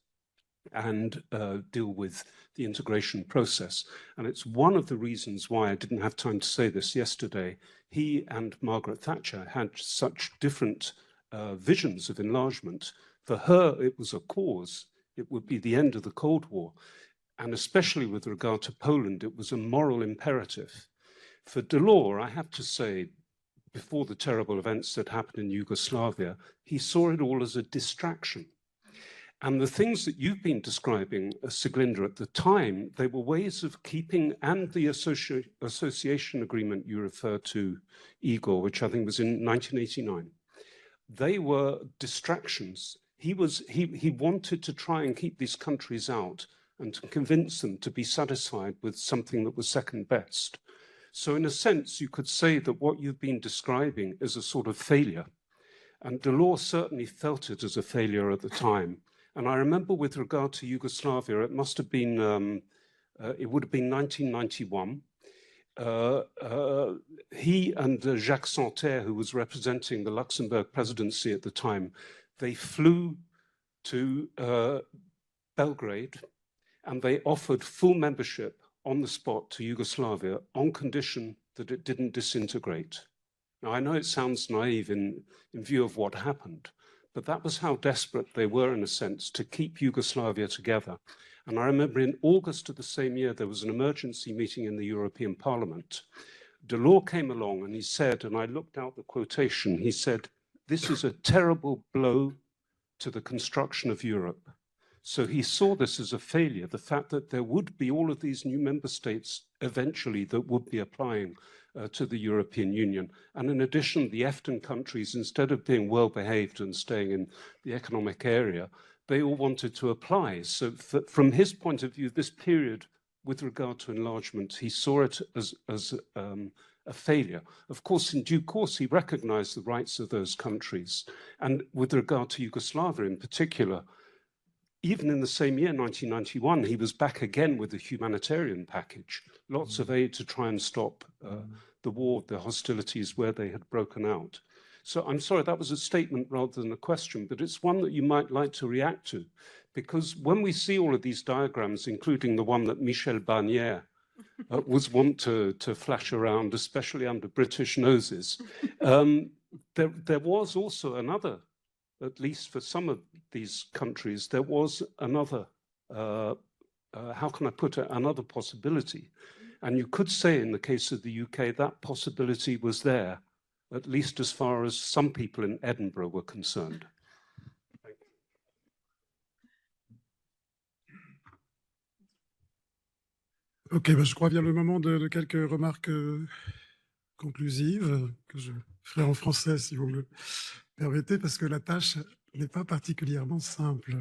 and deal with the integration process. And it's one of the reasons why I didn't have time to say this yesterday. He and Margaret Thatcher had such different visions of enlargement. For her, it was a cause. It would be the end of the Cold War. And especially with regard to Poland, it was a moral imperative. For Delors, I have to say, before the terrible events that happened in Yugoslavia, he saw it all as a distraction. And the things that you've been describing, Sieglinde, at the time, they were ways of keeping, and the association agreement you referred to, Igor, which I think was in 1989, they were distractions. He wanted to try and keep these countries out and to convince them to be satisfied with something that was second best. So in a sense, you could say that what you've been describing is a sort of failure. And Delors certainly felt it as a failure at the time. And I remember with regard to Yugoslavia, it must have been, it would have been 1991. He and Jacques Santer, who was representing the Luxembourg presidency at the time, they flew to Belgrade and they offered full membership on the spot to Yugoslavia on condition that it didn't disintegrate. Now, I know it sounds naive in view of what happened, but that was how desperate they were, in a sense, to keep Yugoslavia together. And I remember in August of the same year, there was an emergency meeting in the European Parliament. Delors came along and he said, and I looked out the quotation, he said, "This is a terrible blow to the construction of Europe." So he saw this as a failure, the fact that there would be all of these new member states eventually that would be applying to the European Union. And in addition, the EFTA countries, instead of being well-behaved and staying in the economic area, they all wanted to apply. So from his point of view, this period with regard to enlargement, he saw it as a failure. Of course, in due course, he recognized the rights of those countries. And with regard to Yugoslavia in particular, even in the same year, 1991, he was back again with a humanitarian package, lots of aid to try and stop the war, the hostilities where they had broken out. So I'm sorry, that was a statement rather than a question, but it's one that you might like to react to, because when we see all of these diagrams, including the one that Michel Barnier was wont to flash around, especially under British noses, there was also another, at least for some of these countries, there was another, how can I put it, another possibility. And you could say in the case of the UK, that possibility was there, at least as far as some people in Edinburgh were concerned. Ok, bah je crois bien le moment de quelques remarques conclusive que je ferai en français si vous me le permettez, parce que la tâche n'est pas particulièrement simple.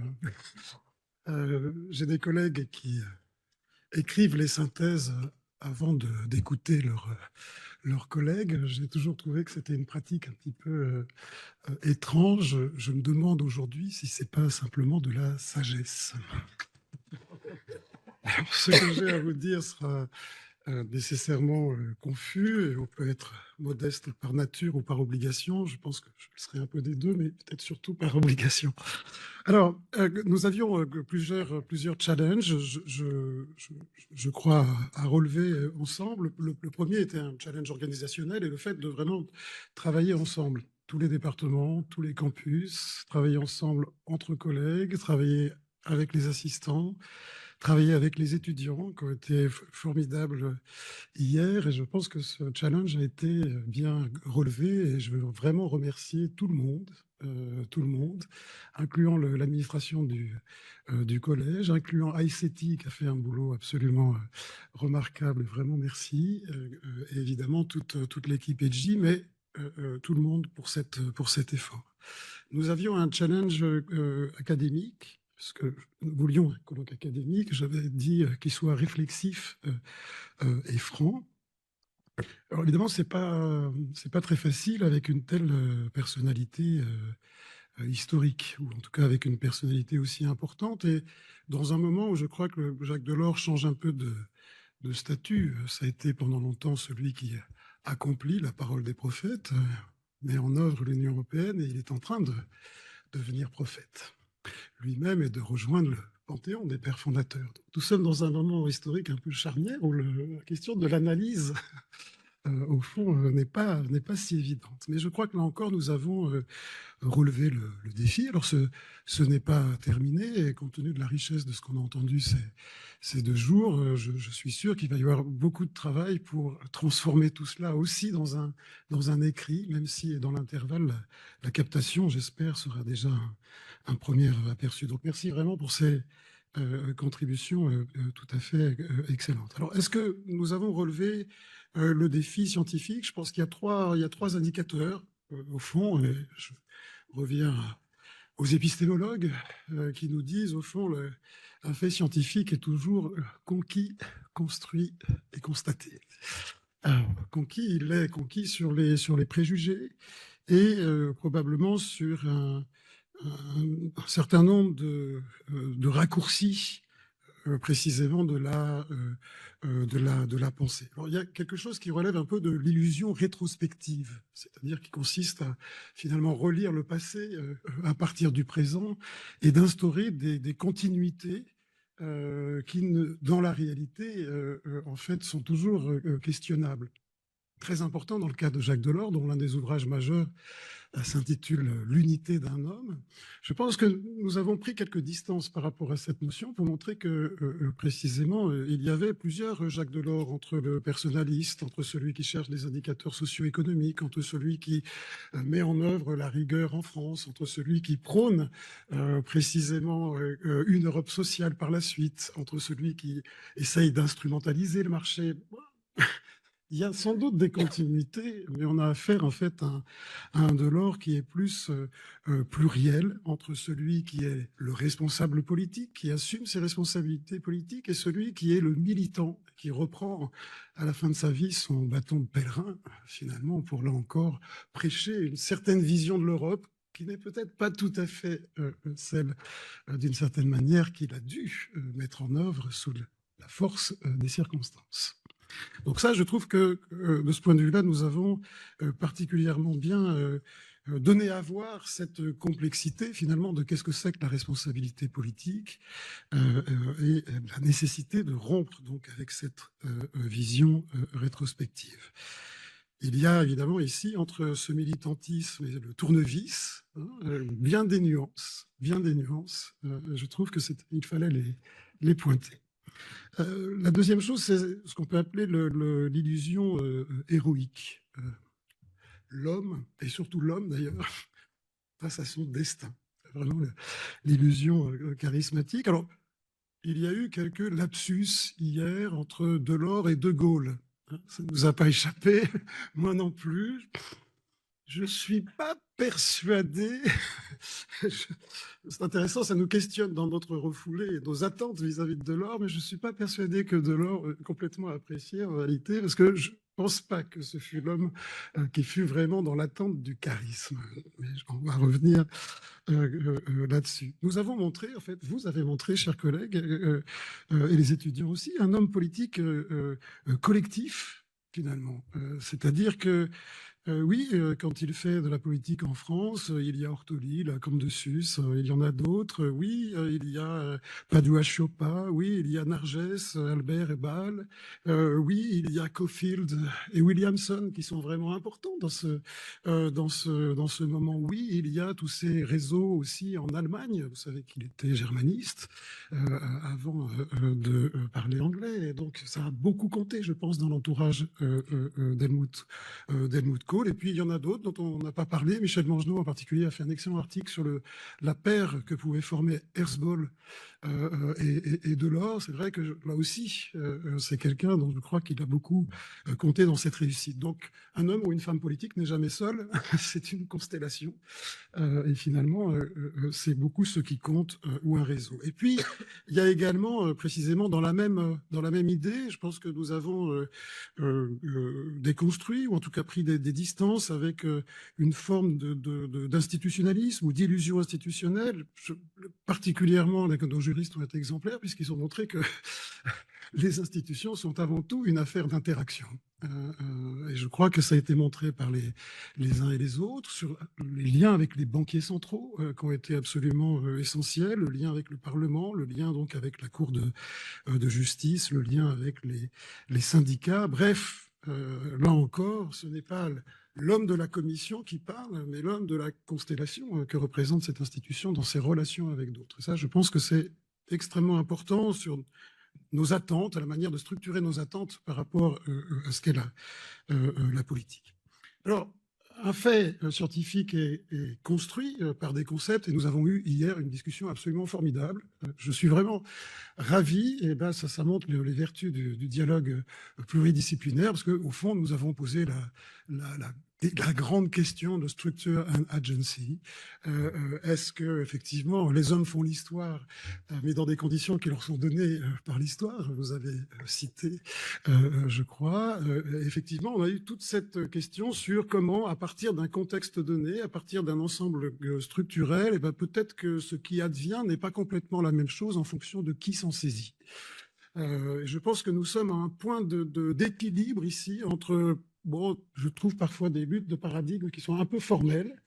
J'ai des collègues qui écrivent les synthèses avant d'écouter leurs collègues. J'ai toujours trouvé que c'était une pratique un petit peu étrange. Je me demande aujourd'hui si c'est pas simplement de la sagesse. Alors, ce que j'ai à vous dire sera nécessairement confus, et on peut être modeste par nature ou par obligation. Je pense que je serai un peu des deux, mais peut-être surtout par obligation. Alors, nous avions plusieurs challenges, je crois, à relever ensemble. Le premier était un challenge organisationnel et le fait de vraiment travailler ensemble. Tous les départements, tous les campus, travailler ensemble entre collègues, travailler avec les assistants, travailler avec les étudiants qui ont été formidables hier, et je pense que ce challenge a été bien relevé et je veux vraiment remercier tout le monde, incluant l'administration du collège, incluant ICT qui a fait un boulot absolument remarquable, vraiment merci, et évidemment toute l'équipe EDJ, mais tout le monde pour cet effort. Nous avions un challenge académique, parce que nous voulions un colloque académique, j'avais dit qu'il soit réflexif et franc. Alors évidemment, c'est pas très facile avec une telle personnalité historique, ou en tout cas avec une personnalité aussi importante, et dans un moment où je crois que Jacques Delors change un peu de statut. Ça a été pendant longtemps celui qui accomplit la parole des prophètes, met en œuvre l'Union européenne, et il est en train de devenir prophète lui-même et de rejoindre le panthéon des pères fondateurs. Donc, nous sommes dans un moment historique un peu charnière où la question de l'analyse, au fond, n'est pas si évidente. Mais je crois que là encore, nous avons relevé le défi. Alors, ce n'est pas terminé, et compte tenu de la richesse de ce qu'on a entendu ces 2 jours, je suis sûr qu'il va y avoir beaucoup de travail pour transformer tout cela aussi dans un écrit, même si dans l'intervalle, la captation, j'espère, sera déjà un premier aperçu. Donc, merci vraiment pour ces contributions tout à fait excellentes. Alors, est-ce que nous avons relevé le défi scientifique? Je pense qu'il y a 3 indicateurs, au fond, et je reviens aux épistémologues qui nous disent, au fond, un fait scientifique est toujours conquis, construit et constaté. Alors, conquis, il est conquis sur les préjugés et probablement sur un certain nombre de raccourcis précisément de la pensée. Alors, il y a quelque chose qui relève un peu de l'illusion rétrospective, c'est-à-dire qui consiste à finalement relire le passé à partir du présent et d'instaurer des continuités qui, dans la réalité, en fait, sont toujours questionnables. Très important dans le cas de Jacques Delors, dont l'un des ouvrages majeurs s'intitule « L'unité d'un homme ». Je pense que nous avons pris quelques distances par rapport à cette notion pour montrer que, précisément, il y avait plusieurs Jacques Delors, entre le personnaliste, entre celui qui cherche des indicateurs socio-économiques, entre celui qui met en œuvre la rigueur en France, entre celui qui prône précisément une Europe sociale par la suite, entre celui qui essaye d'instrumentaliser le marché. Il y a sans doute des continuités, mais on a affaire en fait à un Delors qui est plus pluriel, entre celui qui est le responsable politique, qui assume ses responsabilités politiques, et celui qui est le militant, qui reprend à la fin de sa vie son bâton de pèlerin, finalement, pour là encore prêcher une certaine vision de l'Europe, qui n'est peut-être pas tout à fait celle, d'une certaine manière, qu'il a dû mettre en œuvre sous la force des circonstances. Donc ça, je trouve que de ce point de vue-là, nous avons particulièrement bien donné à voir cette complexité finalement de qu'est-ce que c'est que la responsabilité politique et la nécessité de rompre donc avec cette vision rétrospective. Il y a évidemment ici, entre ce militantisme et le tournevis, bien des nuances. Je trouve que il fallait les pointer. La deuxième chose, c'est ce qu'on peut appeler l'illusion héroïque. L'homme, et surtout l'homme d'ailleurs, face à son destin. C'est vraiment l'illusion charismatique. Alors, il y a eu quelques lapsus hier entre Delors et De Gaulle. hein, ça ne nous a pas échappé, moi non plus. Je ne suis pas persuadé, c'est intéressant, ça nous questionne dans notre refoulé et nos attentes vis-à-vis de Delors, mais je ne suis pas persuadé que Delors est complètement apprécié en réalité, parce que je ne pense pas que ce fut l'homme qui fut vraiment dans l'attente du charisme. Mais on va revenir là-dessus. Nous avons montré, en fait, vous avez montré, chers collègues, et les étudiants aussi, un homme politique collectif, finalement. C'est-à-dire que oui, quand il fait de la politique en France, il y a Ortoli, la Comte de Sus, il y en a d'autres. Oui, il y a Padua-Chiopa, oui, il y a Nargès, Albert et Bâle. Oui, il y a Caulfield et Williamson qui sont vraiment importants dans ce moment. Oui, il y a tous ces réseaux aussi en Allemagne. Vous savez qu'il était germaniste avant de parler anglais. Et donc, ça a beaucoup compté, je pense, dans l'entourage d'Helmut Kohl. Et puis, il y en a d'autres dont on n'a pas parlé. Michel Mangenot, en particulier, a fait un excellent article sur la paire que pouvaient former Herzboll et Delors. C'est vrai que là aussi, c'est quelqu'un dont je crois qu'il a beaucoup compté dans cette réussite. Donc, un homme ou une femme politique n'est jamais seul. C'est une constellation. Et finalement, c'est beaucoup ce qui compte ou un réseau. Et puis, il y a également, précisément dans la même idée, je pense que nous avons déconstruit, ou en tout cas pris des distances avec une forme d'institutionnalisme ou d'illusion institutionnelle. Particulièrement, nos juristes ont été exemplaires puisqu'ils ont montré que les institutions sont avant tout une affaire d'interaction. Et je crois que ça a été montré par les uns et les autres sur les liens avec les banquiers centraux qui ont été absolument essentiels, le lien avec le Parlement, le lien donc avec la Cour de justice, le lien avec les syndicats. Bref, là encore, ce n'est pas l'homme de la commission qui parle, mais l'homme de la constellation que représente cette institution dans ses relations avec d'autres. Et ça, je pense que c'est extrêmement important sur nos attentes, à la manière de structurer nos attentes par rapport à ce qu'est la politique. Alors, un fait scientifique est construit par des concepts, et nous avons eu hier une discussion absolument formidable. Je suis vraiment ravi, et ben ça montre les vertus du dialogue pluridisciplinaire, parce qu'au fond, nous avons posé la grande question de structure and agency. Est-ce que effectivement les hommes font l'histoire, mais dans des conditions qui leur sont données par l'histoire? Vous avez cité, je crois. Effectivement, on a eu toute cette question sur comment, à partir d'un contexte donné, à partir d'un ensemble structurel, et ben peut-être que ce qui advient n'est pas complètement la même chose en fonction de qui s'en saisit. Je pense que nous sommes à un point d'équilibre ici entre, bon, je trouve parfois des buts de paradigme qui sont un peu formels,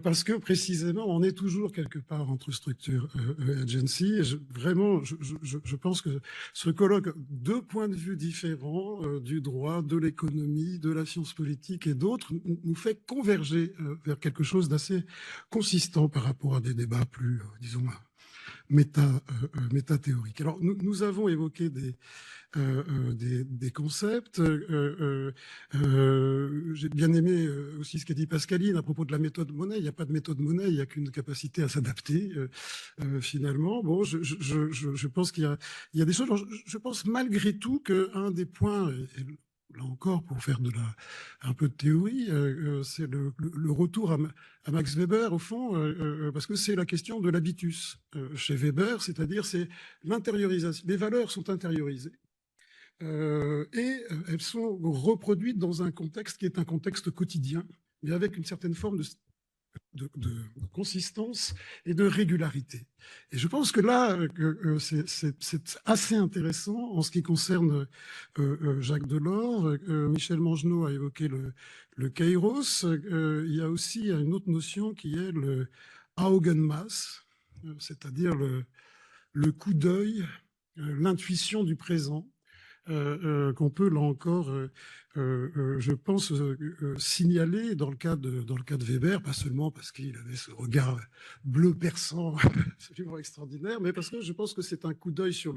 parce que précisément, on est toujours quelque part entre structure et agency. Et je pense que ce colloque deux points de vue différents du droit, de l'économie, de la science politique et d'autres nous fait converger vers quelque chose d'assez consistant par rapport à des débats plus, disons, métathéoriques. Alors, nous avons évoqué des concepts. J'ai bien aimé aussi ce qu'a dit Pascaline à propos de la méthode Monnet. Il n'y a pas de méthode Monnet, il n'y a qu'une capacité à s'adapter finalement. Bon, je pense qu'il y a des choses. Je pense malgré tout qu'un des points, et là encore pour faire un peu de théorie, c'est le retour à Max Weber au fond, parce que c'est la question de l'habitus chez Weber, c'est-à-dire c'est l'intériorisation. Les valeurs sont intériorisées. Et elles sont reproduites dans un contexte qui est un contexte quotidien, mais avec une certaine forme de consistance et de régularité. Et je pense que là, c'est assez intéressant en ce qui concerne Jacques Delors. Michel Mangenot a évoqué le kairos. Il y a aussi une autre notion qui est le Augenmaß, c'est-à-dire le coup d'œil, l'intuition du présent. Qu'on peut là encore je pense, signaler dans le cas de Weber, pas seulement parce qu'il avait ce regard bleu perçant absolument extraordinaire, mais parce que je pense que c'est un coup d'œil sur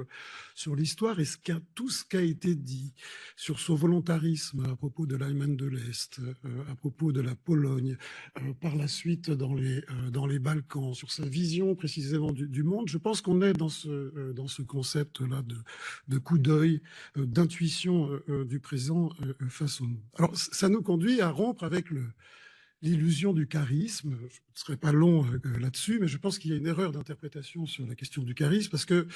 l'histoire et tout ce qui a été dit sur son volontarisme à propos de l'Allemagne de l'Est, à propos de la Pologne, par la suite dans les Balkans, sur sa vision précisément du monde. Je pense qu'on est dans ce concept-là de coup d'œil, d'intuition du présent face au monde. Alors, ça nous conduit à rompre avec l'illusion du charisme. Je ne serai pas long là-dessus, mais je pense qu'il y a une erreur d'interprétation sur la question du charisme, parce que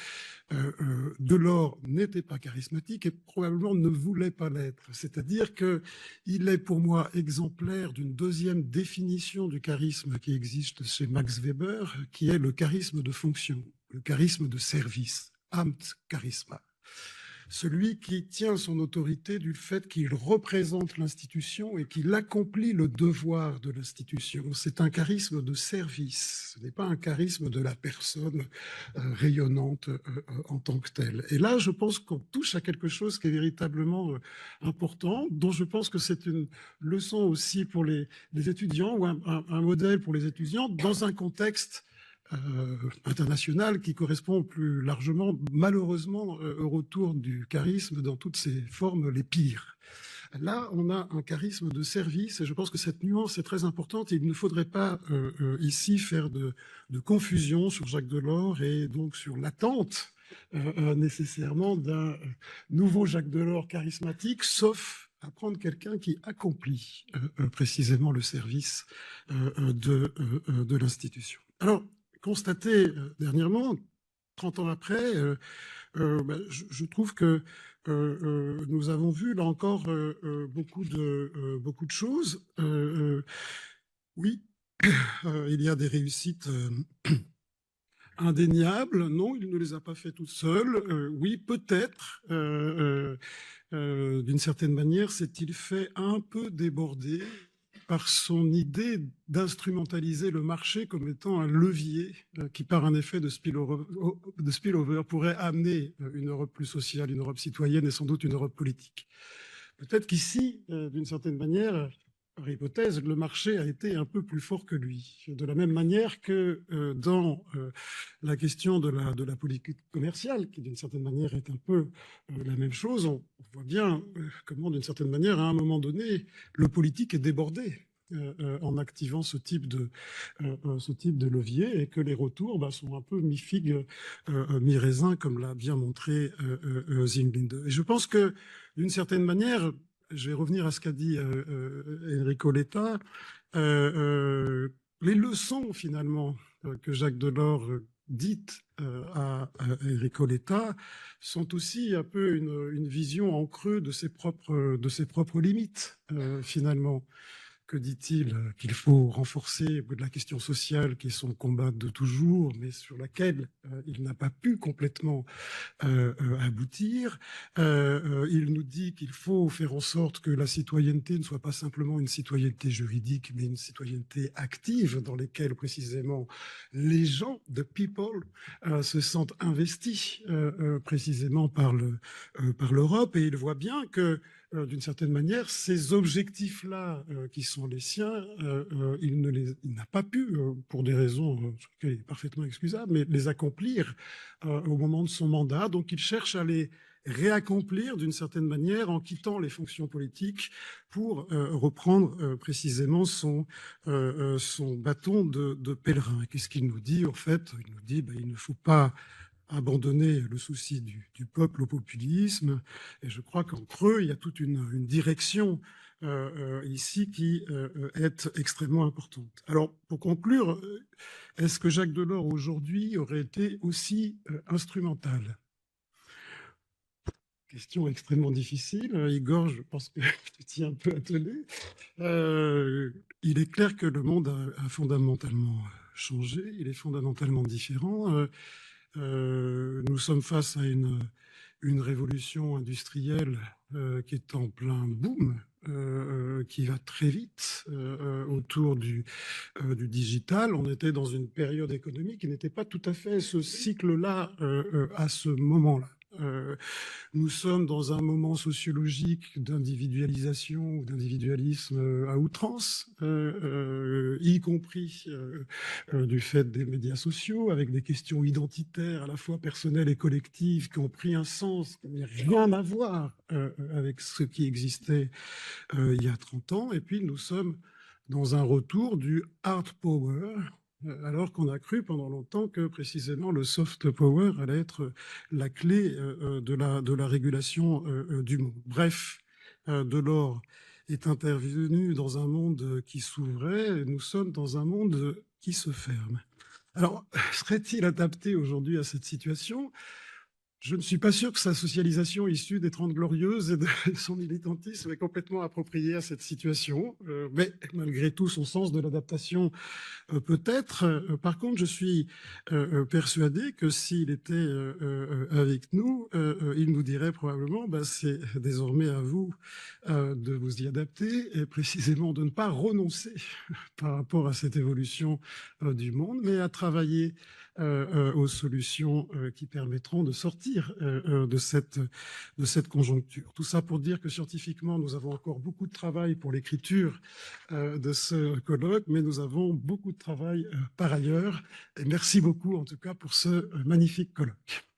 Delors n'était pas charismatique et probablement ne voulait pas l'être. C'est-à-dire qu'il est pour moi exemplaire d'une deuxième définition du charisme qui existe chez Max Weber, qui est le charisme de fonction, le charisme de service, Amtscharisma. Celui qui tient son autorité du fait qu'il représente l'institution et qu'il accomplit le devoir de l'institution. C'est un charisme de service, ce n'est pas un charisme de la personne rayonnante en tant que telle. Et là, je pense qu'on touche à quelque chose qui est véritablement important, dont je pense que c'est une leçon aussi pour les étudiants, ou un modèle pour les étudiants, dans un contexte international qui correspond plus largement, malheureusement, au retour du charisme dans toutes ses formes les pires. Là, on a un charisme de service et je pense que cette nuance est très importante. Il ne faudrait pas ici faire de confusion sur Jacques Delors et donc sur l'attente nécessairement d'un nouveau Jacques Delors charismatique, sauf à prendre quelqu'un qui accomplit précisément le service de l'institution. Alors, constaté dernièrement, 30 ans après, je trouve que nous avons vu là encore beaucoup de choses. Oui, il y a des réussites indéniables. Non, il ne les a pas fait tout seul. Oui, peut-être, d'une certaine manière, s'est-il fait un peu déborder par son idée d'instrumentaliser le marché comme étant un levier qui, par un effet de spillover, pourrait amener une Europe plus sociale, une Europe citoyenne et sans doute une Europe politique. Peut-être qu'ici, d'une certaine manière, par hypothèse, le marché a été un peu plus fort que lui. De la même manière que dans la question de la politique commerciale, qui d'une certaine manière est un peu la même chose, on voit bien comment d'une certaine manière, à un moment donné, le politique est débordé en activant ce type de levier et que les retours sont un peu mi-figue, mi-raisin, comme l'a bien montré Zinglinde. Et je pense que d'une certaine manière, je vais revenir à ce qu'a dit Enrico Letta, les leçons finalement que Jacques Delors dites à Enrico Letta sont aussi un peu une vision en creux de ses propres limites finalement. Que dit-il? Qu'il faut renforcer la question sociale qui est son combat de toujours, mais sur laquelle il n'a pas pu complètement aboutir. Il nous dit qu'il faut faire en sorte que la citoyenneté ne soit pas simplement une citoyenneté juridique, mais une citoyenneté active dans laquelle précisément les gens, the people, se sentent investis précisément par l'Europe. Et il voit bien que d'une certaine manière, ces objectifs-là qui sont les siens, il n'a pas pu, pour des raisons parfaitement excusables, mais les accomplir au moment de son mandat. Donc il cherche à les réaccomplir d'une certaine manière en quittant les fonctions politiques pour reprendre précisément son bâton de pèlerin. Qu'est-ce qu'il nous dit? En fait, il nous dit il ne faut pas abandonner le souci du peuple au populisme. Et je crois qu'en creux, il y a toute une direction ici qui est extrêmement importante. Alors, pour conclure, est-ce que Jacques Delors aujourd'hui aurait été aussi instrumental? Question extrêmement difficile. Igor, je pense que tu t'y es un peu attelé. Il est clair que le monde a fondamentalement changé, il est fondamentalement différent. Nous sommes face à une révolution industrielle qui est en plein boom, qui va très vite autour du digital. On était dans une période économique qui n'était pas tout à fait ce cycle-là à ce moment-là. Nous sommes dans un moment sociologique d'individualisation ou d'individualisme à outrance, y compris du fait des médias sociaux, avec des questions identitaires à la fois personnelles et collectives qui ont pris un sens qui n'a rien à voir avec ce qui existait il y a 30 ans. Et puis nous sommes dans un retour du hard power, alors qu'on a cru pendant longtemps que précisément le soft power allait être la clé de la régulation du monde. Bref, Delors est intervenu dans un monde qui s'ouvrait, et nous sommes dans un monde qui se ferme. Alors, serait-il adapté aujourd'hui à cette situation ? Je ne suis pas sûr que sa socialisation issue des 30 Glorieuses et de son militantisme est complètement appropriée à cette situation, mais malgré tout, son sens de l'adaptation peut-être. Par contre, je suis persuadé que s'il était avec nous, il nous dirait probablement c'est désormais à vous de vous y adapter et précisément de ne pas renoncer par rapport à cette évolution du monde, mais à travailler aux solutions qui permettront de sortir de cette conjoncture. Tout ça pour dire que scientifiquement, nous avons encore beaucoup de travail pour l'écriture de ce colloque, mais nous avons beaucoup de travail par ailleurs. Et merci beaucoup en tout cas pour ce magnifique colloque.